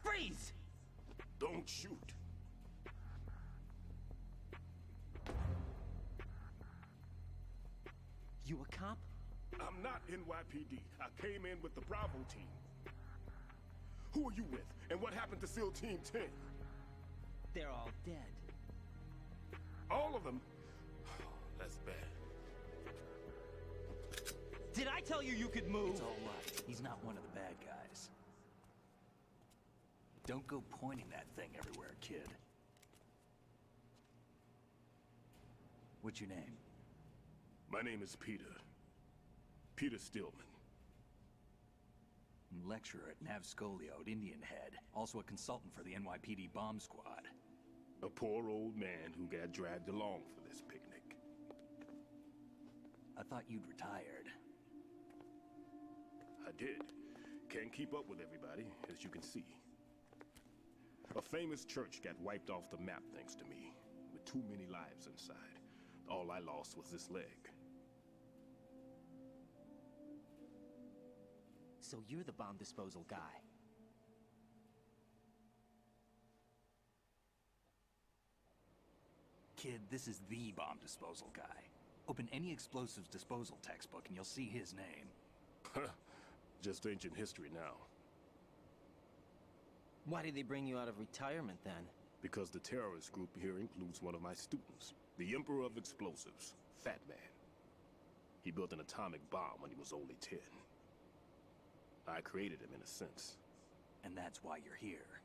Freeze! Don't shoot. You a cop? I'm not NYPD. I came in with the Bravo team. Who are you with? And what happened to SEAL Team 10? They're all dead. All of them? That's bad. Did I tell you you could move? It's all right. He's not one of the bad guys. Don't go pointing that thing everywhere, kid. What's your name? My name is Peter. Peter Stillman. Lecturer at Navscolio at Indian Head. Also a consultant for the NYPD bomb squad. A poor old man who got dragged along for this picnic. I thought you'd retired. I did. Can't keep up with everybody, as you can see. A famous church got wiped off the map thanks to me, with too many lives inside. All I lost was this leg. So you're the bomb disposal guy. Kid, this is the bomb disposal guy. Open any explosives disposal textbook and you'll see his name. Just ancient history now. Why did they bring you out of retirement then? Because the terrorist group here includes one of my students, the Emperor of Explosives, Fat Man. He built an atomic bomb when he was only 10. I created him in a sense. And that's why you're here.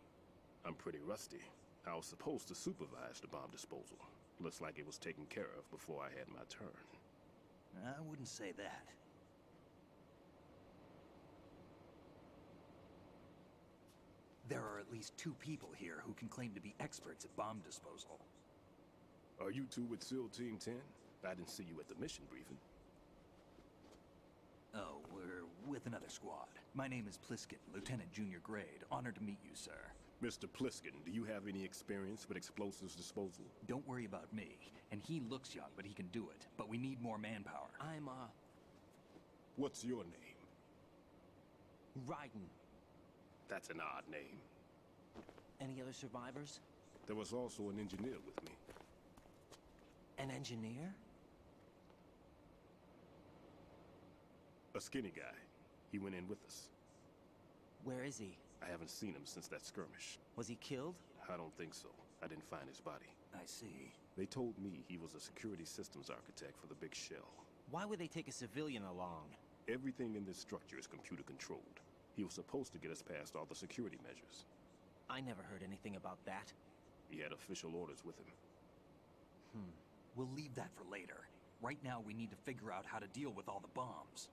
I'm pretty rusty. I was supposed to supervise the bomb disposal. Looks like it was taken care of before I had my turn. I wouldn't say that. There are at least 2 people here who can claim to be experts at bomb disposal. Are you two with SEAL Team 10? I didn't see you at the mission briefing. Oh, we're with another squad. My name is Pliskin, Lieutenant Junior Grade. Honored to meet you, sir. Mr. Pliskin, do you have any experience with explosives disposal? Don't worry about me. And he looks young, but he can do it. But we need more manpower. I'm, What's your name? Raiden. That's an odd name. Any other survivors? There was also an engineer with me. An engineer? A skinny guy. He went in with us. Where is he? I haven't seen him since that skirmish. Was he killed? I don't think so. I didn't find his body. I see. They told me he was a security systems architect for the big shell. Why would they take a civilian along? Everything in this structure is computer controlled. He was supposed to get us past all the security measures. I never heard anything about that. He had official orders with him. We'll leave that for later. Right now, we need to figure out how to deal with all the bombs.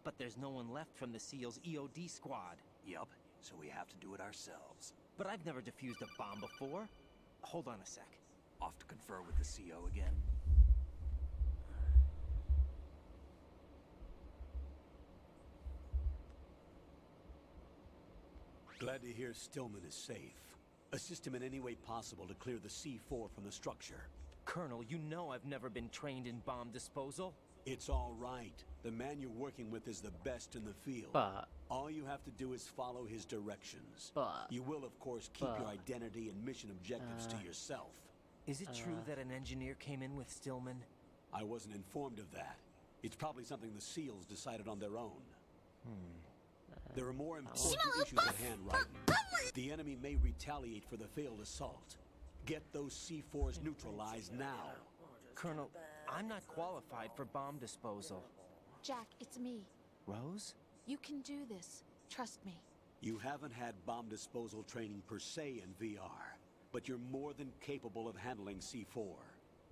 But there's no one left from the SEAL's EOD squad. Yup, so we have to do it ourselves. But I've never defused a bomb before. Hold on a sec. Off to confer with the CO again. Glad to hear Stillman is safe. Assist him in any way possible to clear the C4 from the structure. Colonel, you know I've never been trained in bomb disposal. It's all right. The man you're working with is the best in the field. But all you have to do is follow his directions. But you will, of course, keep your identity and mission objectives to yourself. Is it true that an engineer came in with Stillman? I wasn't informed of that. It's probably something the SEALs decided on their own. There are more important issues at hand, Raiden. The enemy may retaliate for the failed assault. Get those C4s neutralized now. Colonel, I'm not qualified for bomb disposal. Jack, it's me. Rose? You can do this. Trust me. You haven't had bomb disposal training per se in VR, but you're more than capable of handling C4.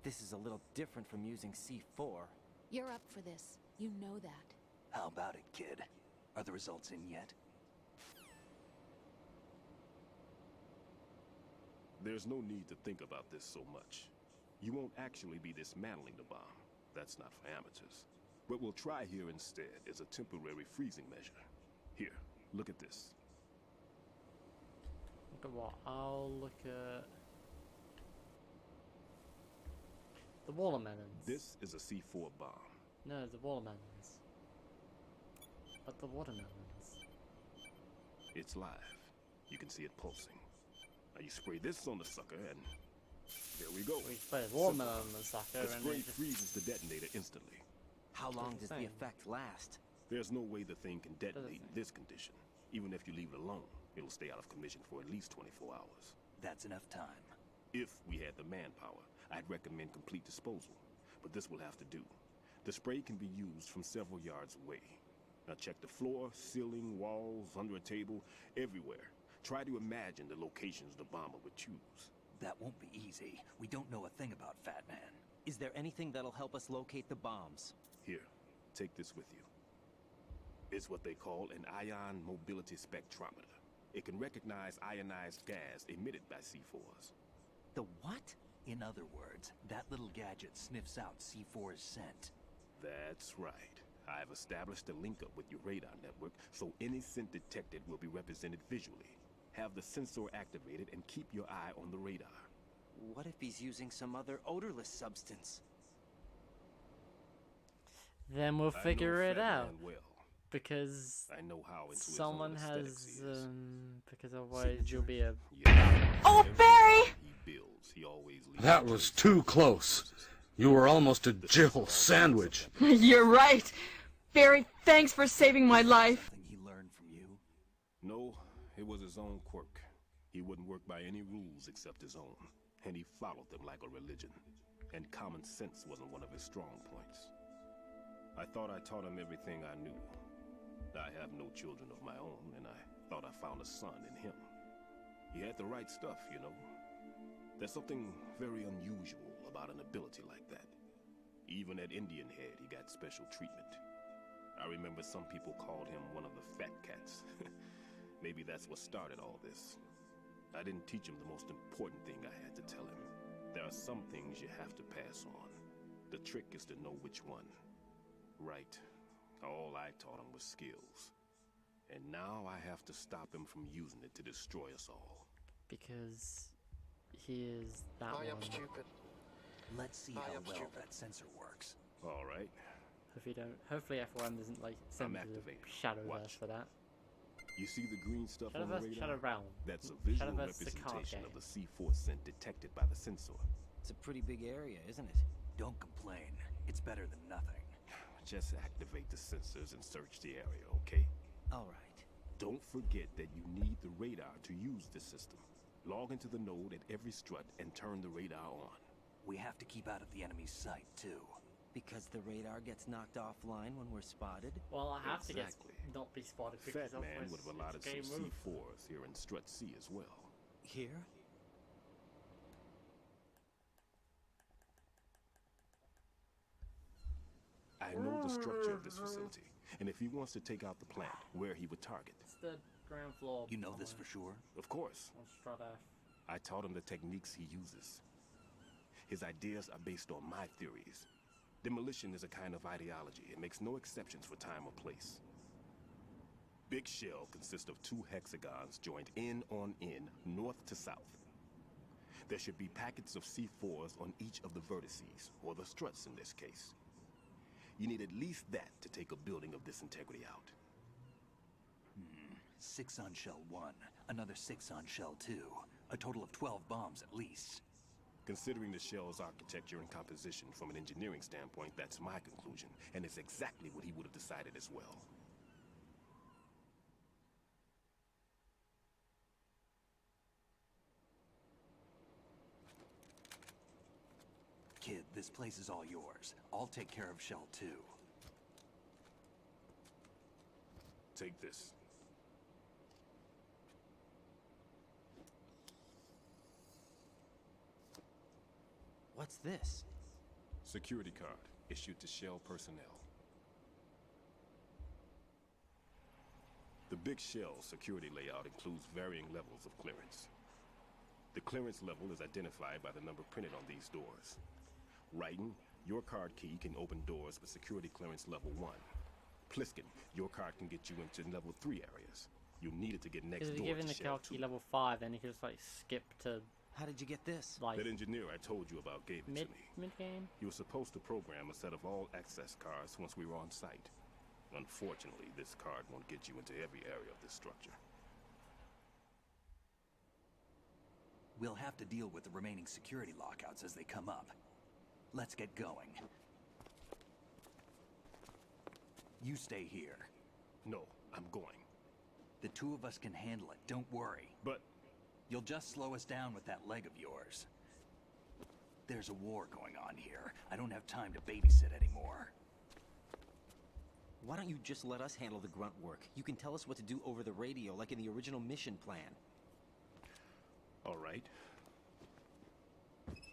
This is a little different from using C4. You're up for this. You know that. How about it, kid? Are the results in yet? There's no need to think about this so much. You won't actually be dismantling the bomb. That's not for amateurs. What we'll try here instead is a temporary freezing measure. Here, look at this. Look at what? I'll look at the watermelons. This is a C4 bomb. No, the watermelons. But the watermelons. It's live. You can see it pulsing. Now you spray this on the sucker and there we go. We spray the watermelon on the sucker the and spray it just freezes the detonator instantly. How long does the effect last? There's no way the thing can detonate in this condition. Even if you leave it alone, it'll stay out of commission for at least 24 hours. That's enough time. If we had the manpower, I'd recommend complete disposal. But this will have to do. The spray can be used from several yards away. Now check the floor, ceiling, walls, under a table, everywhere. Try to imagine the locations the bomber would choose. That won't be easy. We don't know a thing about Fat Man. Is there anything that'll help us locate the bombs? Here, take this with you. It's what they call an ion mobility spectrometer. It can recognize ionized gas emitted by C4s. The what? In other words, that little gadget sniffs out C4's scent. That's right. I've established a link up with your radar network, so any scent detected will be represented visually. Have the sensor activated and keep your eye on the radar. What if he's using some other odorless substance? Then we'll figure it out. Well. Because I know how into someone his own has, aesthetics he is. because otherwise you'll be a... Oh, Barry! He builds, he always leaves. That was too close. You were almost a Jill sandwich. You're right. Barry, thanks for saving my life. Something he learned from you? No, it was his own quirk. He wouldn't work by any rules except his own, and he followed them like a religion. And common sense wasn't one of his strong points. I thought I taught him everything I knew. I have no children of my own, and I thought I found a son in him. He had the right stuff, you know. There's something very unusual about an ability like that. Even at Indian Head, he got special treatment. I remember some people called him one of the fat cats. Maybe that's what started all this. I didn't teach him the most important thing I had to tell him. There are some things you have to pass on. The trick is to know which one. Right. All I taught him was skills. And now I have to stop him from using it to destroy us all. Because he is that one. I am stupid. Let's see how well that sensor works. All right. Hopefully F1 doesn't like send to the Shadowverse for that. You see the green stuff on the radar? Shadow Realm. That's a visual representation of the C4 scent detected by the sensor. It's a pretty big area, isn't it? Don't complain. It's better than nothing. Just activate the sensors and search the area, okay? All right. Don't forget that you need the radar to use this system. Log into the node at every strut and turn the radar on. We have to keep out of the enemy's sight, too. Because the radar gets knocked offline when we're spotted? Well, I have to not be spotted because Fat Man would have allotted some C4s here in Strut C as well. Here? I know the structure of this facility, and if he wants to take out the plant, where he would target. It's the ground floor. You know this for sure? Of course. On Strut F. I taught him the techniques he uses. His ideas are based on my theories. Demolition is a kind of ideology. It makes no exceptions for time or place. Big shell consists of 2 hexagons joined end on end, north to south. There should be packets of C4s on each of the vertices, or the struts in this case. You need at least that to take a building of this integrity out. 6 on shell 1, another 6 on shell 2. A total of 12 bombs at least. Considering the shell's architecture and composition from an engineering standpoint, that's my conclusion, and it's exactly what he would have decided as well. Kid, this place is all yours. I'll take care of shell 2. Take this. What's this? Security card, issued to Shell personnel. The Big Shell security layout includes varying levels of clearance. The clearance level is identified by the number printed on these doors. Writing, your card key can open doors with security clearance level 1. Pliskin, your card can get you into level 3 areas. You need it to get next door to given the Shell card key 2. level 5, then you can just like skip to... How did you get this? Like that engineer I told you about gave it to me. Mid-game? He was supposed to program a set of all access cards once we were on site. Unfortunately, this card won't get you into every area of this structure. We'll have to deal with the remaining security lockouts as they come up. Let's get going. You stay here. No, I'm going. The 2 of us can handle it, don't worry. But... You'll just slow us down with that leg of yours. There's a war going on here. I don't have time to babysit anymore. Why don't you just let us handle the grunt work? You can tell us what to do over the radio, like in the original mission plan. All right.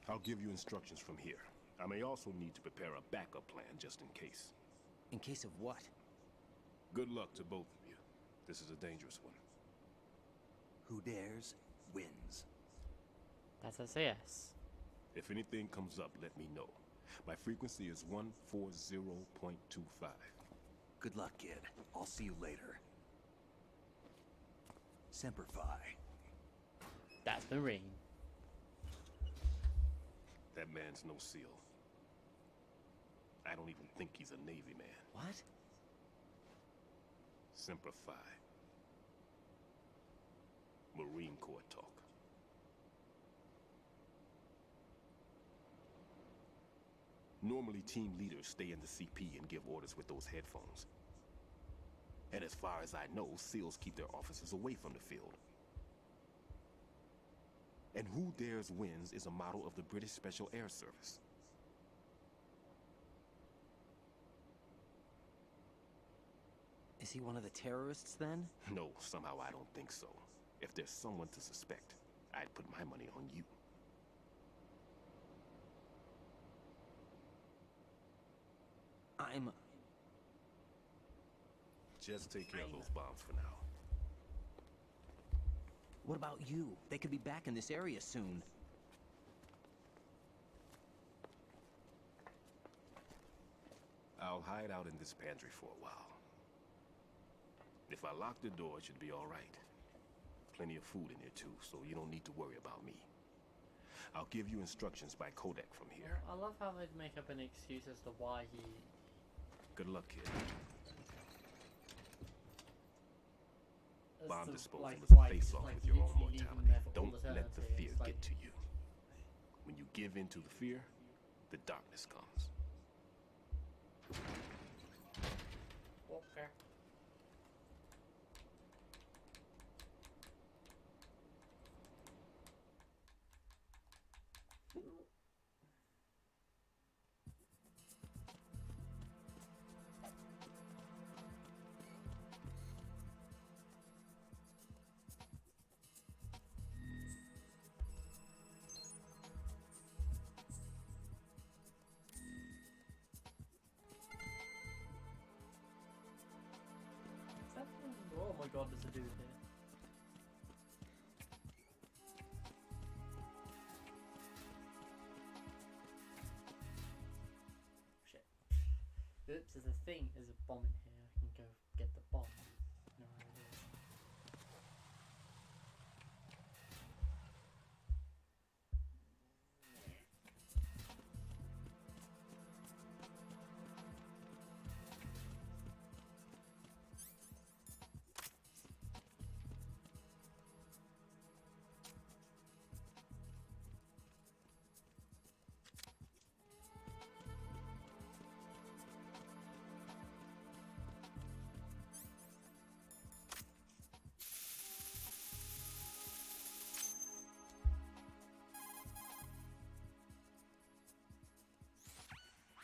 I'll give you instructions from here. I may also need to prepare a backup plan just in case. In case of what? Good luck to both of you. This is a dangerous one. Who dares, wins. That's a yes. If anything comes up, let me know. My frequency is 140.25. Good luck, kid. I'll see you later. Semper Fi. That's Marine. That man's no SEAL. I don't even think he's a Navy man. What? Semper Fi. Marine Corps talk. Normally, team leaders stay in the CP and give orders with those headphones. And as far as I know, SEALs keep their officers away from the field. And Who Dares Wins is a model of the British Special Air Service. Is he one of the terrorists then? No, somehow I don't think so. If there's someone to suspect, I'd put my money on you. Just take care of those bombs for now. What about you? They could be back in this area soon. I'll hide out in this pantry for a while. If I lock the door, it should be all right. Plenty of food in here too, so you don't need to worry about me. I'll give you instructions by codec from here. I love how they'd make up an excuse as to why he... Good luck, kid. Bomb disposal is a face-off with your own mortality. Don't let the fear get to you. When you give in to the fear, the darkness comes. Okay. Oh my god, there's a dude here. Shit. Oops, there's a thing, there's a bomb in here. I can go get the bomb. No idea.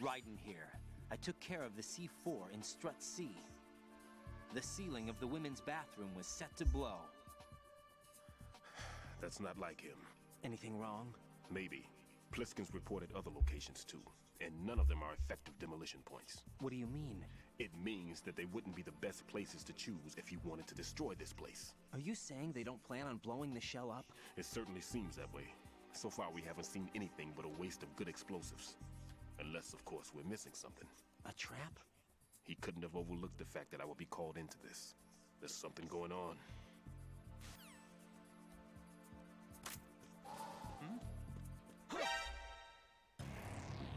Raiden here. I took care of the C4 in Strut C. The ceiling of the women's bathroom was set to blow. That's not like him. Anything wrong? Maybe. Pliskin's reported other locations too, and none of them are effective demolition points. What do you mean? It means that they wouldn't be the best places to choose if you wanted to destroy this place. Are you saying they don't plan on blowing the shell up? It certainly seems that way. So far we haven't seen anything but a waste of good explosives. Unless, of course, we're missing something. A trap? He couldn't have overlooked the fact that I would be called into this. There's something going on.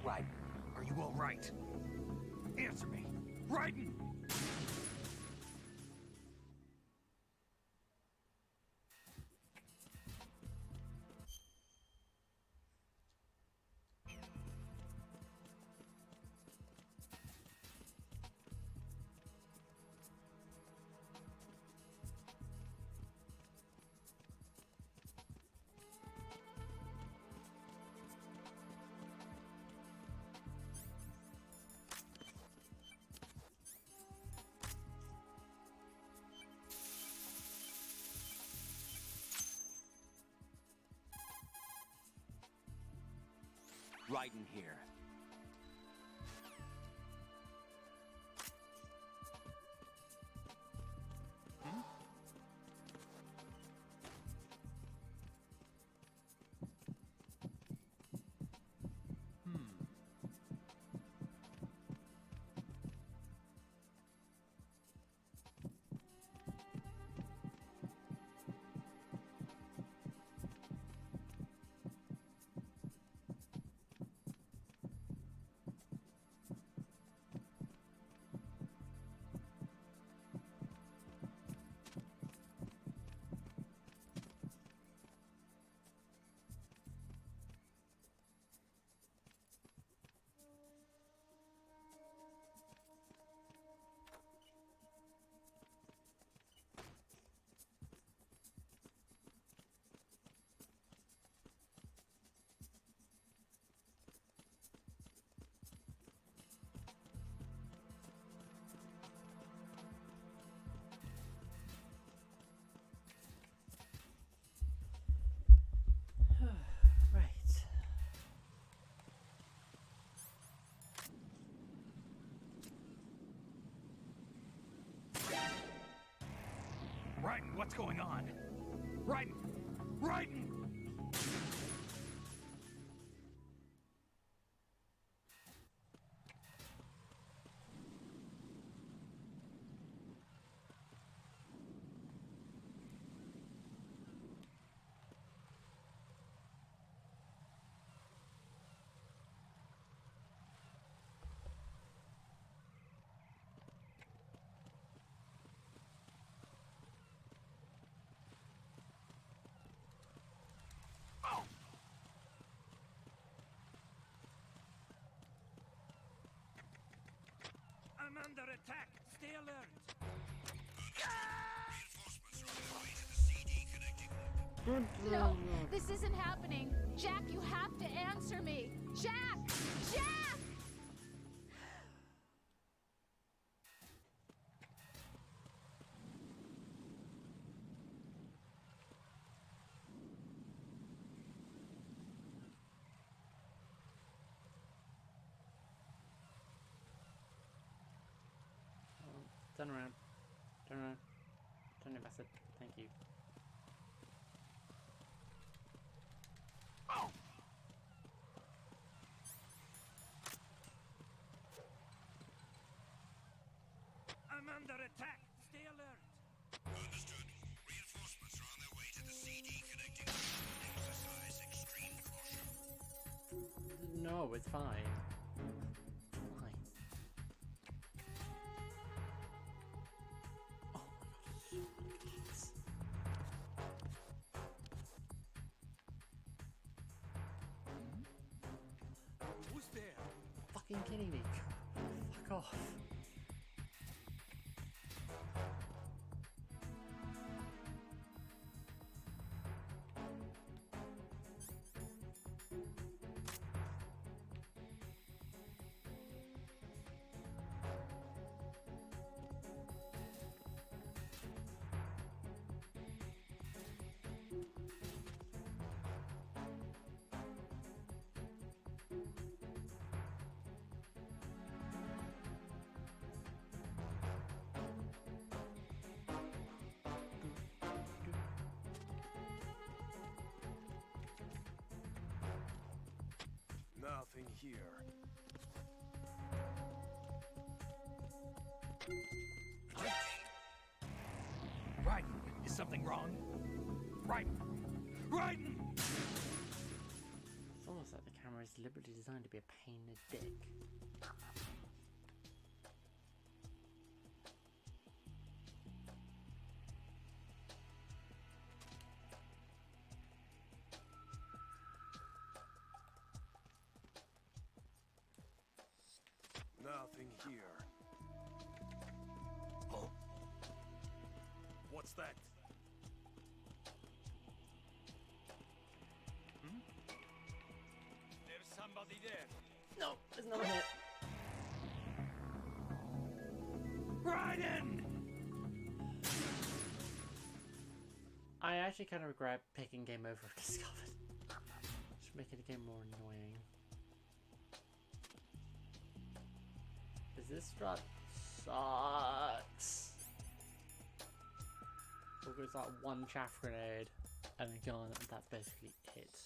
Raiden, are you all right? Answer me! Raiden! Raiden here. What's going on? Raiden! Raiden! I'm under attack. Stay alert. No, this isn't happening. Jack, you have to answer me. Jack! Jack! Turn around. Turn around. Turn your bastard. Thank you. Oh! I'm under attack. Stay alert. Understood. Reinforcements are on their way to the CD connecting. Exercise extreme caution. No, it's fine. Who's there? Fucking kidding me. Fuck off. Nothing here. Raiden, is something wrong? Raiden! Raiden! It's almost like the camera is deliberately designed to be a pain in the dick. Nothing here. Oh. What's that? There's somebody there. No, there's no one here. Raiden! I actually kind of regret picking game over discovered. Just making the game more annoying. Cause this strut sucks. It's like one chaff grenade and a gun, and that's basically it.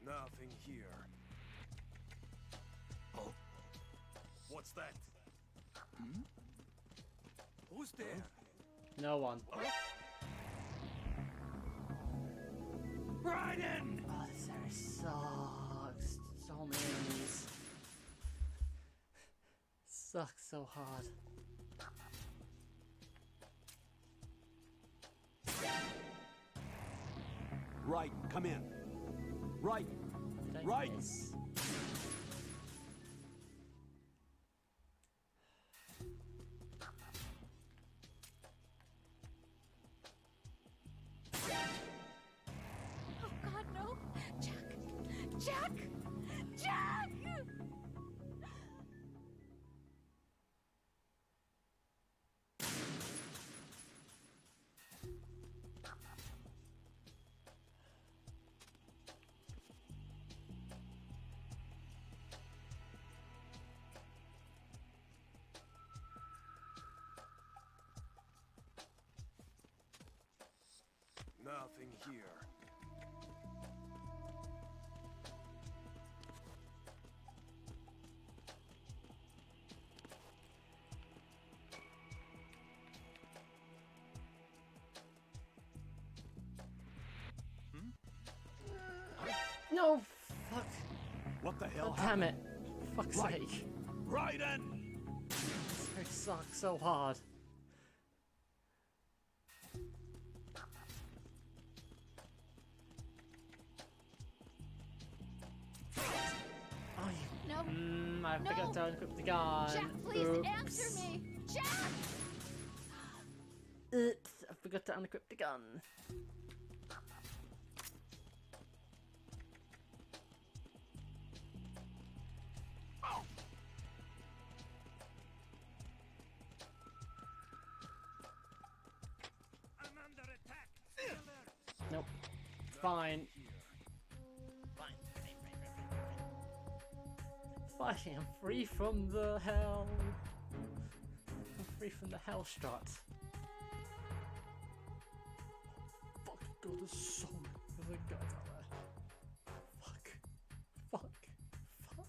Nothing here. Oh. What's that? Hmm? Who's there? No one. Raiden! Oh, this area sucks. So many enemies. Sucks so hard. Raiden, come in. Raiden! Raiden! Oh God, no! Jack! Jack! Jack! here. No, fuck. What the hell? God damn it. Fuck's sake. Right in. It sucks so hard. Oh, you... No. I forgot to unequip the gun. Jack, please Oops. answer me. Jack! Oops, I forgot to unequip the gun. I'm under attack. Nope. Fine. Fine, I'm free from the hell. I'm free from the hell strut. Fuck, God, there's so many guys out there. Fuck. Fuck. Fuck.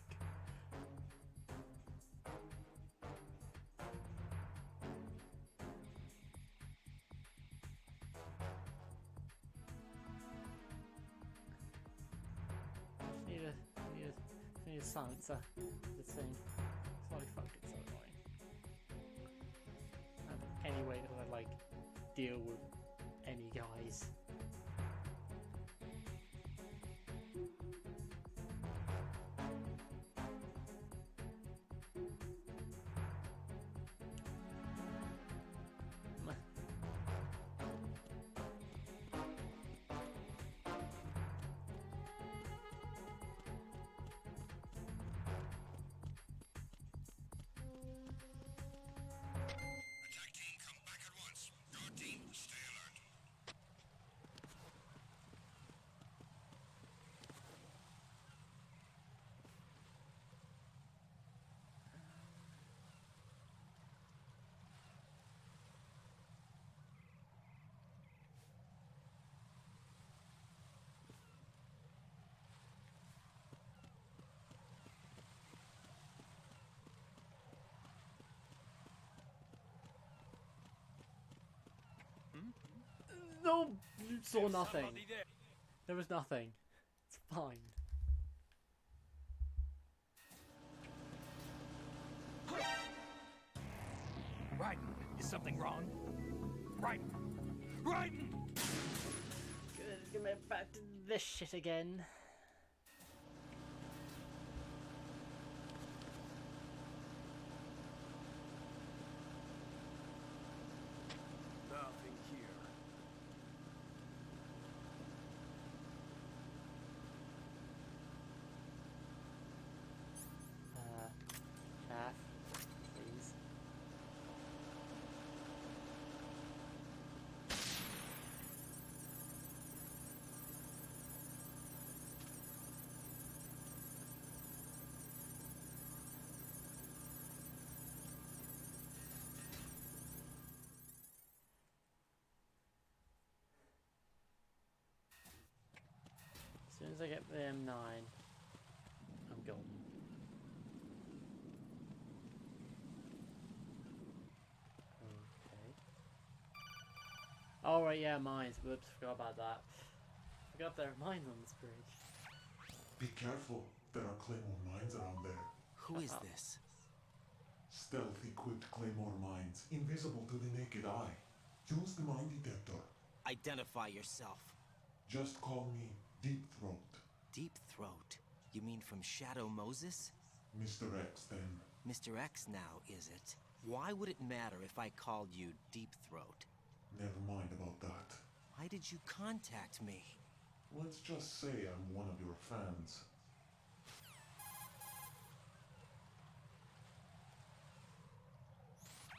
Need a silencer. The thing. Holy fuck, it's so annoying. I don't think any way that I like deal with any guys. No, you saw nothing. There was nothing. It's fine. Raiden, is something wrong? Raiden! Raiden! Good, get me back to this shit again. Nothing here. Chaff, please. As soon as I get the M9, I'm gone. Okay. Oh right, yeah, mines. Whoops, forgot about that. Forgot there are mines on this bridge. Be careful, there are Claymore mines around there. Who is this? Stealth-equipped Claymore mines, invisible to the naked eye. Use the mine detector. Identify yourself. Just call me Deep Throat. Deep Throat? You mean from Shadow Moses? Mr. X, then. Mr. X now, is it? Why would it matter if I called you Deep Throat? Never mind about that. Why did you contact me? Let's just say I'm one of your fans.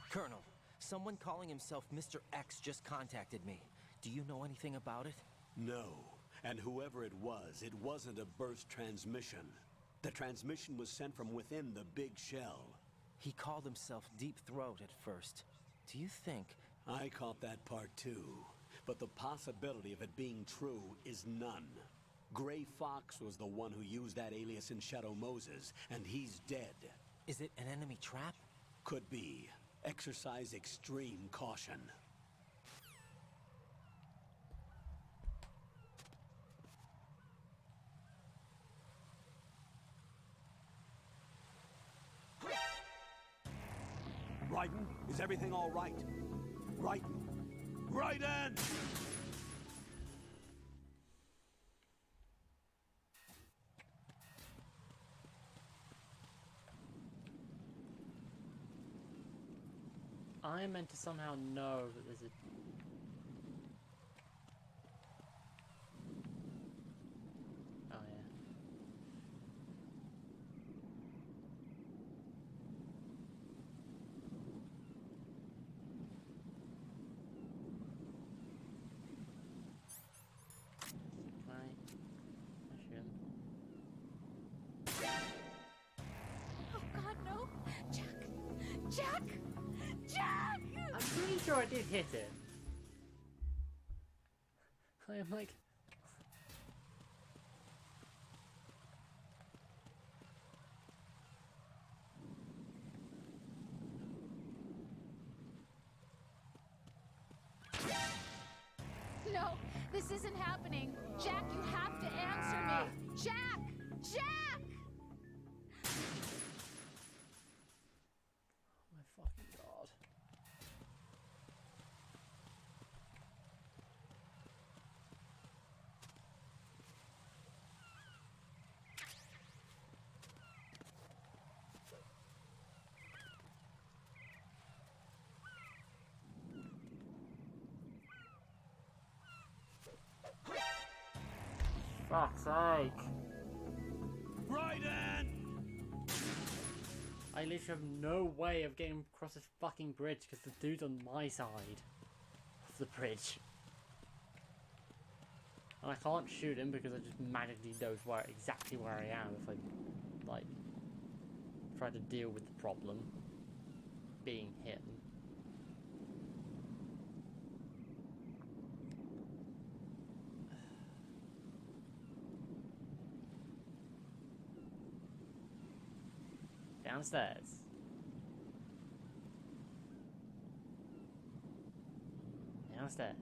Colonel, someone calling himself Mr. X just contacted me. Do you know anything about it? No. And whoever it wasn't a burst transmission. The transmission was sent from within the big shell. He called himself Deep Throat at first. Do you think... I caught that part too. But the possibility of it being true is none. Gray Fox was the one who used that alias in Shadow Moses, and he's dead. Is it an enemy trap? Could be. Exercise extreme caution. Raiden, is everything all right? Raiden! Raiden! I am meant to somehow know that there's a... Oh, yeah. Oh God, no! Jack! Jack! Jack! I'm pretty sure I did hit it. I am like... No, this isn't happening. Jack, you have to answer me. Jack! Jack! Oh my fucking God. Fuck's sake. Raiden! I literally have no way of getting across this fucking bridge because the dude's on my side of the bridge. And I can't shoot him because I just magically knows exactly where I am if I, like, try to deal with the problem being hit. Downstairs. Downstairs.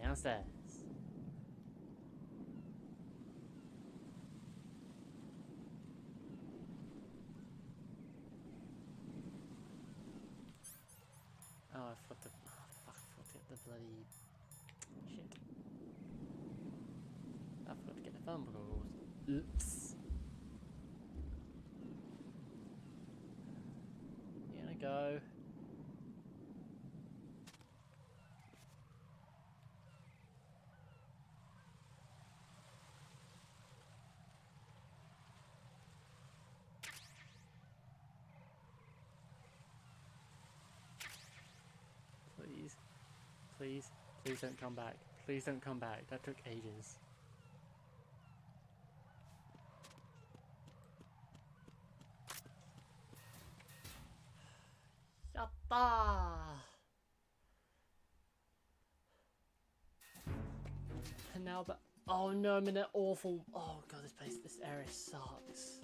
Downstairs. Oh, I forgot to... Oh, fuck, I forgot to get the bloody... Shit. I forgot to get the phone calls. Oops. You gonna go? Please. Please. Please don't come back. Please don't come back. That took ages. Yatta! And now that... Oh no, I'm in an awful... Oh god, this area sucks.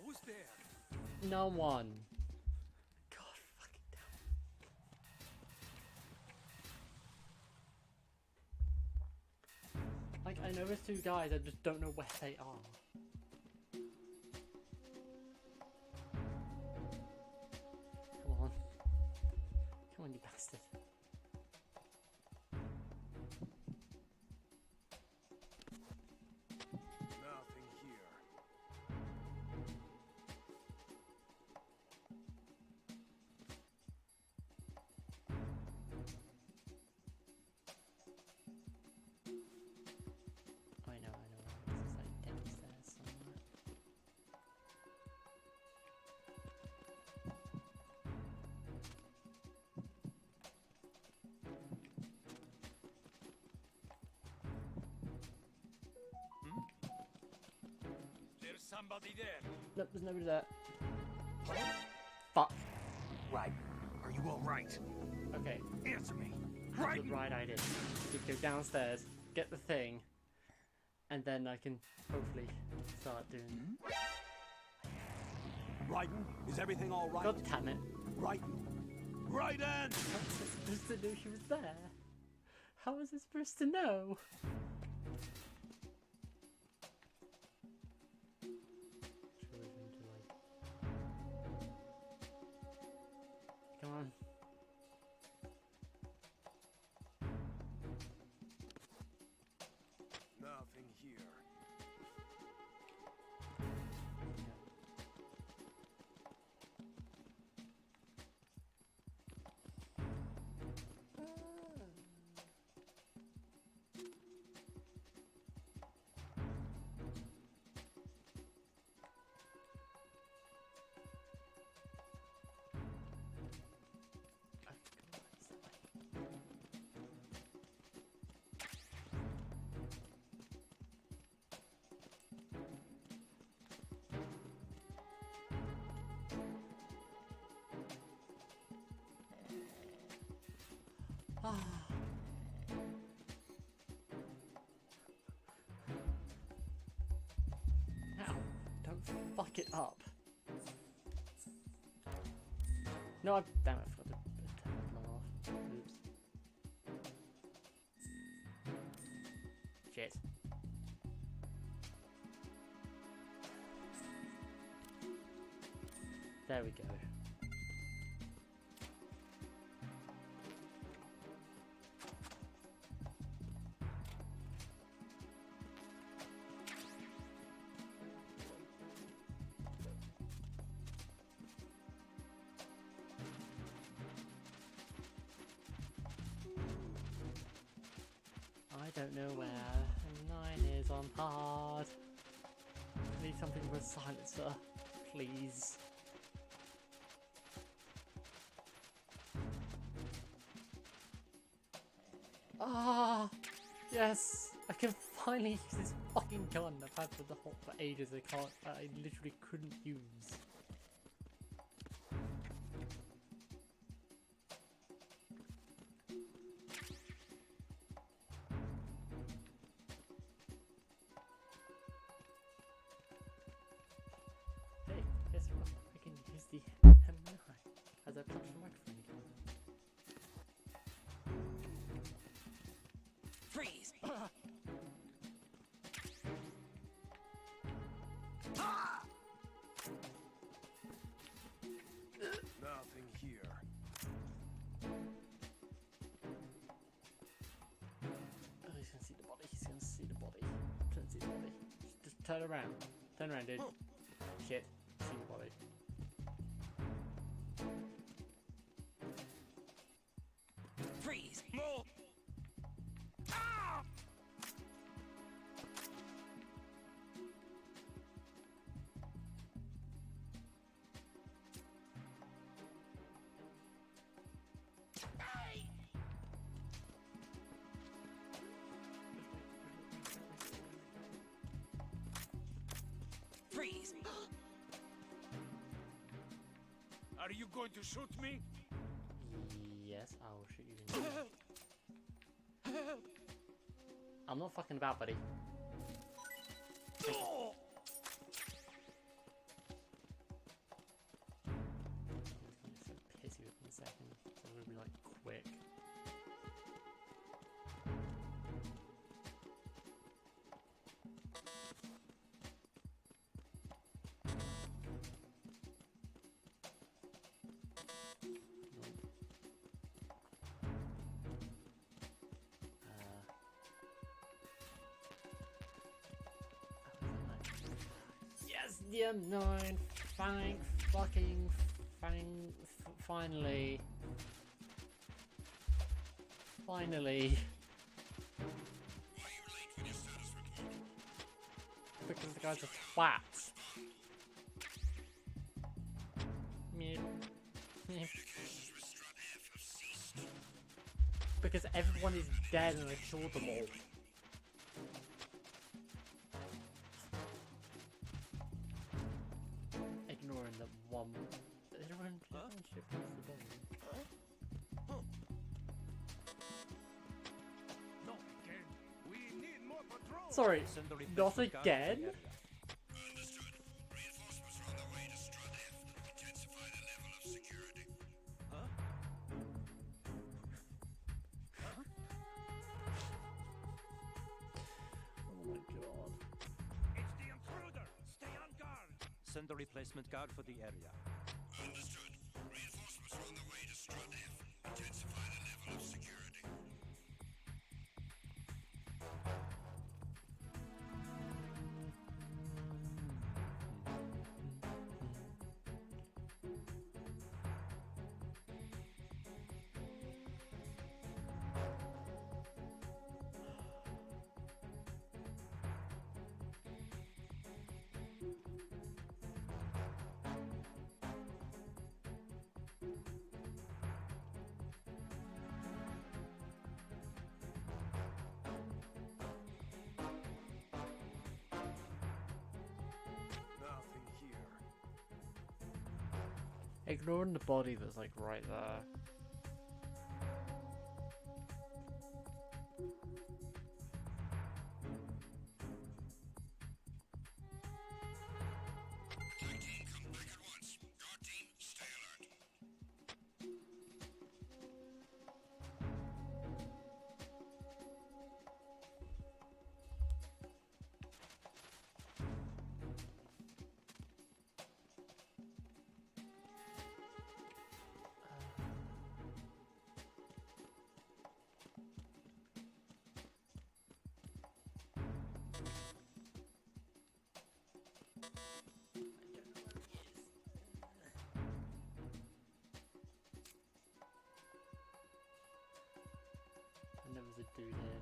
Who's there? No one. God fucking damn. Like, I know there's two guys, I just don't know where they are. Come on. Come on, you bastard. Nothing here. I know. This is like downstairs. somebody there? Nope, there's nobody there. Fuck. Right. Are you all right? Okay. Answer me. Right. The right idea. Just go downstairs, get the thing, and then I can hopefully start doing. Raiden, is everything all right? God damn it. Raiden. Raiden! How was I supposed to know she was there? How was I supposed to know? Come on. Nothing here. Now, don't fuck it up. No, damn it, I forgot to turn that off. Oops. Shit. There we go. I don't know where 9 is on hard. I need something with a silencer, please. Ah, yes! I can finally use this fucking gun I've had for ages. I literally couldn't use. Hey, guess what? I can use the M9 as I punch the microphone again. Freeze! Nothing here. Oh, he's gonna see the body. He's gonna see the body. Don't see the body. Just turn around. Turn around, dude. Shit. See the body. Freeze! Move! Ah! Freeze! Are you going to shoot me? Yes, I will shoot you in the head. I'm not fucking about, buddy. Oh! I'm just gonna piss you in a second. So I'm gonna be like quick. Yes, the M9, finally. Finally. Because the guy's a twat. Because everyone is dead and I killed them all. that one. Everyone shift off the bottom. Not again. We need more patrols. Sorry, not again? Send a replacement guard for the area. Understood. Reinforcements are on the way to Strut F. Intensify the level of security. Ignoring the body that's like right there. And there was a dude here.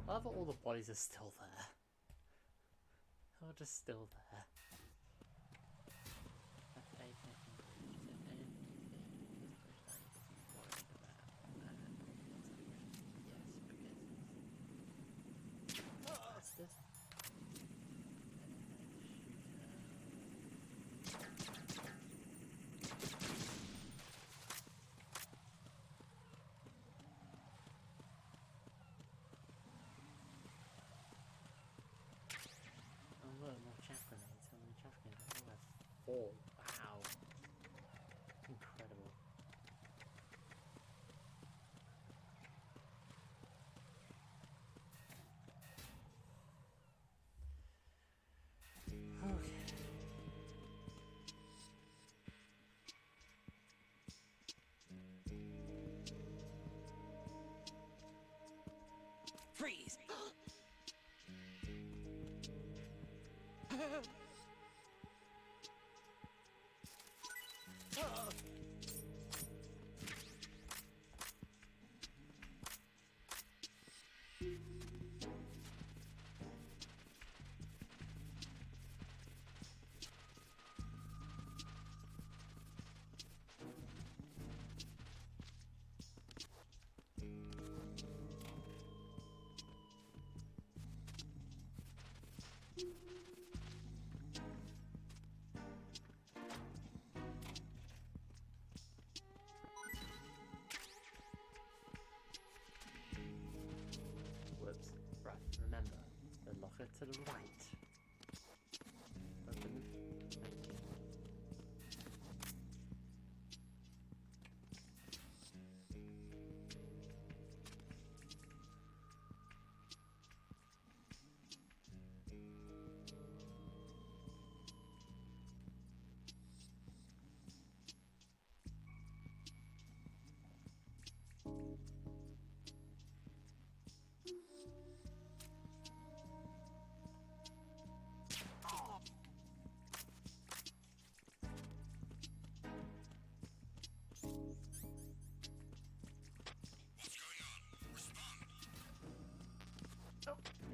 I love that all the bodies are still there. They're just still there. Oh, wow. Incredible. Okay. Freeze! Whoops. Right, remember, the locker to the right.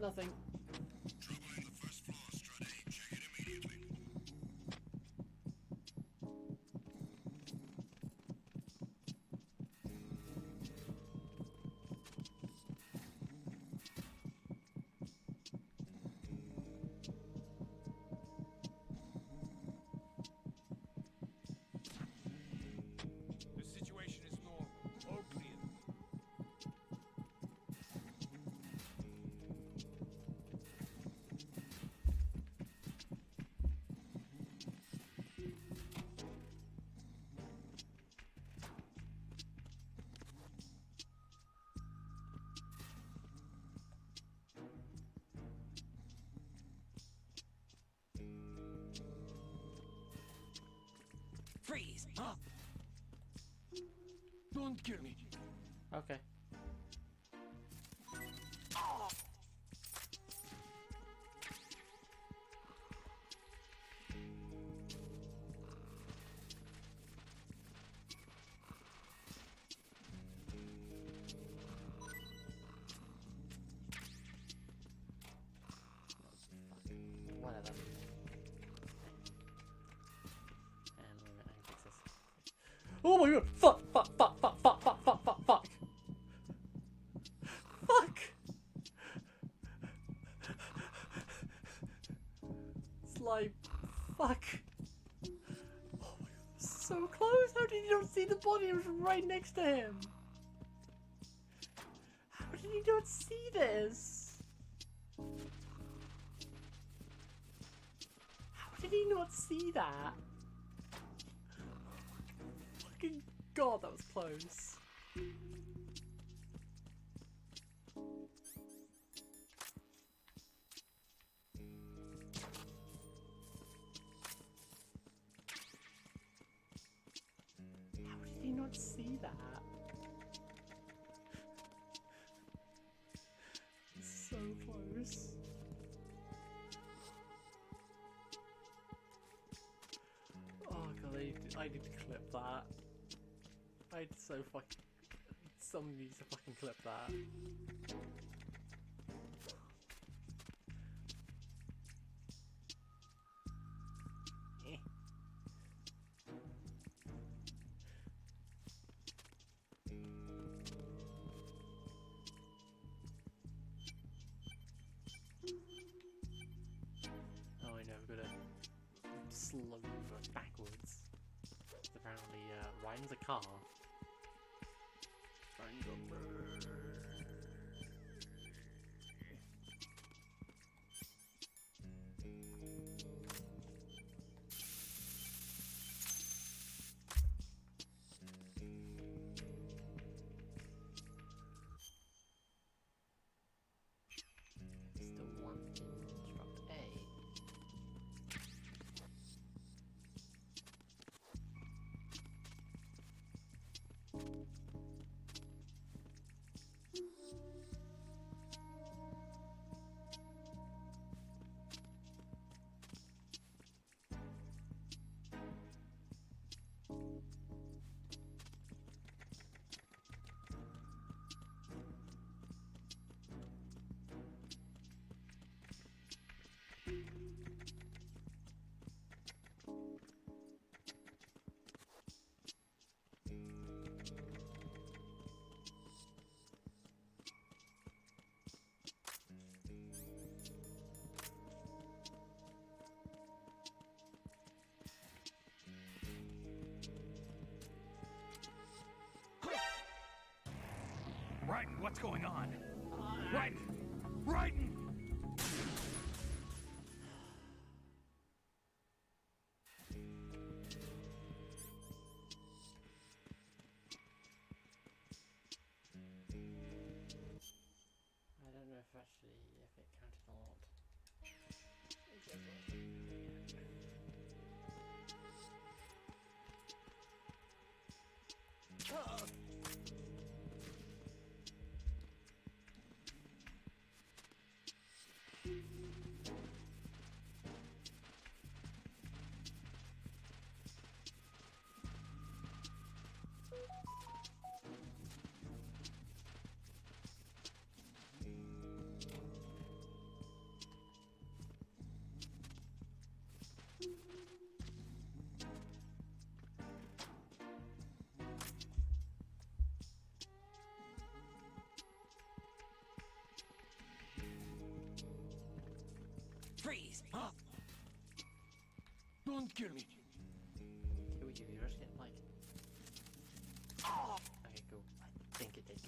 Nothing. The situation is normal. All clear. Freeze! Huh? Don't kill me. Okay. Whatever. And we're gonna fix this. Oh my god! Fuck! Fuck! Fuck! Fuck! Fuck! Fuck! Fuck! Fuck! Fuck! Fuck! It's like, fuck! Oh my god! So close! How did you not see the body? It was right next to him. How did you not see this? How did he not see that? Fucking god, that was close. How did he not see that? So close. Oh god, I need to clip that. I need to so fucking... Someone needs to fucking clip that. Eh. Oh, I know, I've got to slow backwards. Apparently, riding's a car. Riding's a bird. Still one instruct A. Raiden, what's going on? Raiden! Raiden! I don't know if actually if it counted or not. Huh? Don't kill me. Here we go. You're just getting like. Okay, cool. I think it did.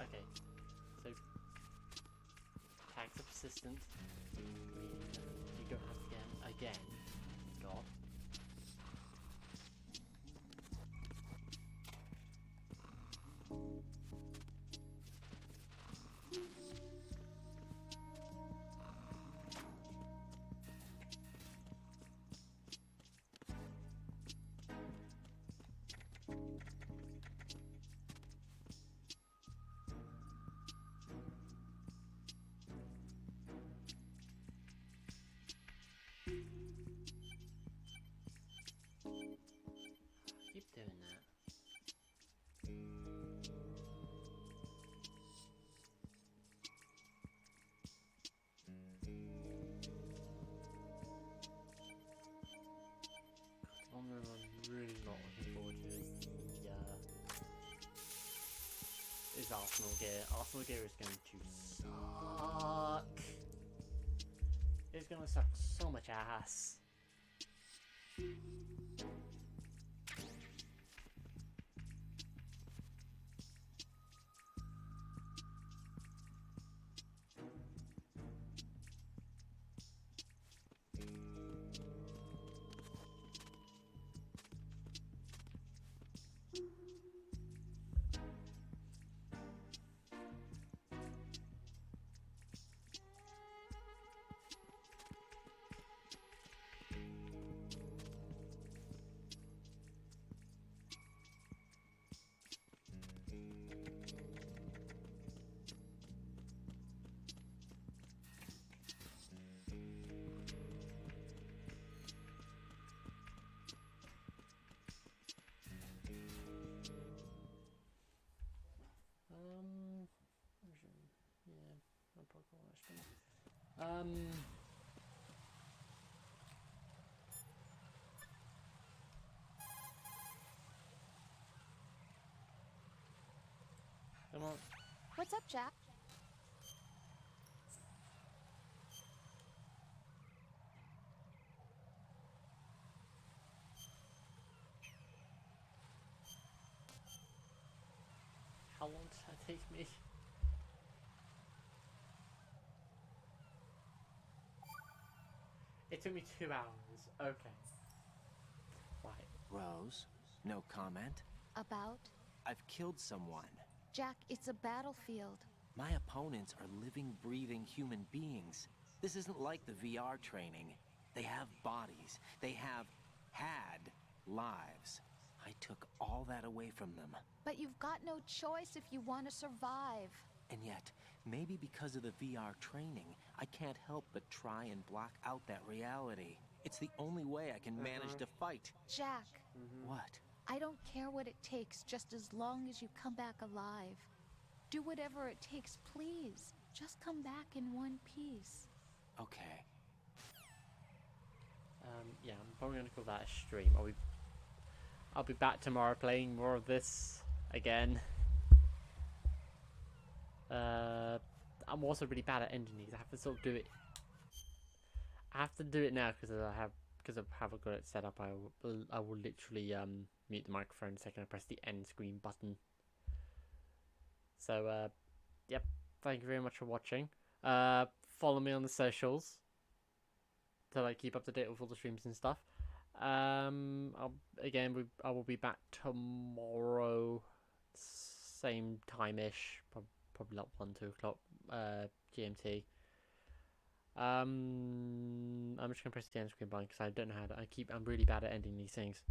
Okay, so tags are persistent. You go have again. God. Keep doing that. One room I'm really not looking forward to is Arsenal gear. Arsenal gear is going to suck. It's going to suck so much ass. Come on. What's up, Jack? How long did that take me? It took me 2 hours. Okay. Right. Rose, no comment? About? I've killed someone. Jack, it's a battlefield. My opponents are living, breathing human beings. This isn't like the VR training. They have bodies. They have had lives. I took all that away from them. But you've got no choice if you want to survive. And yet, maybe because of the VR training, I can't help but try and block out that reality. It's the only way I can manage to fight. Jack. What? I don't care what it takes, just as long as you come back alive. Do whatever it takes, please. Just come back in one piece. Okay. Yeah, I'm probably gonna call that a stream. I'll be back tomorrow playing more of this again. I'm also really bad at ending these. I have to sort of do it. I have to do it now because I haven't got it set up. I will literally mute the microphone the second I press the end screen button. So yep. Thank you very much for watching. Follow me on the socials to like keep up to date with all the streams and stuff. I will be back tomorrow, same time-ish, probably like 1-2 o'clock GMT. I'm just gonna press the end screen button because I don't know how to. I'm really bad at ending these things.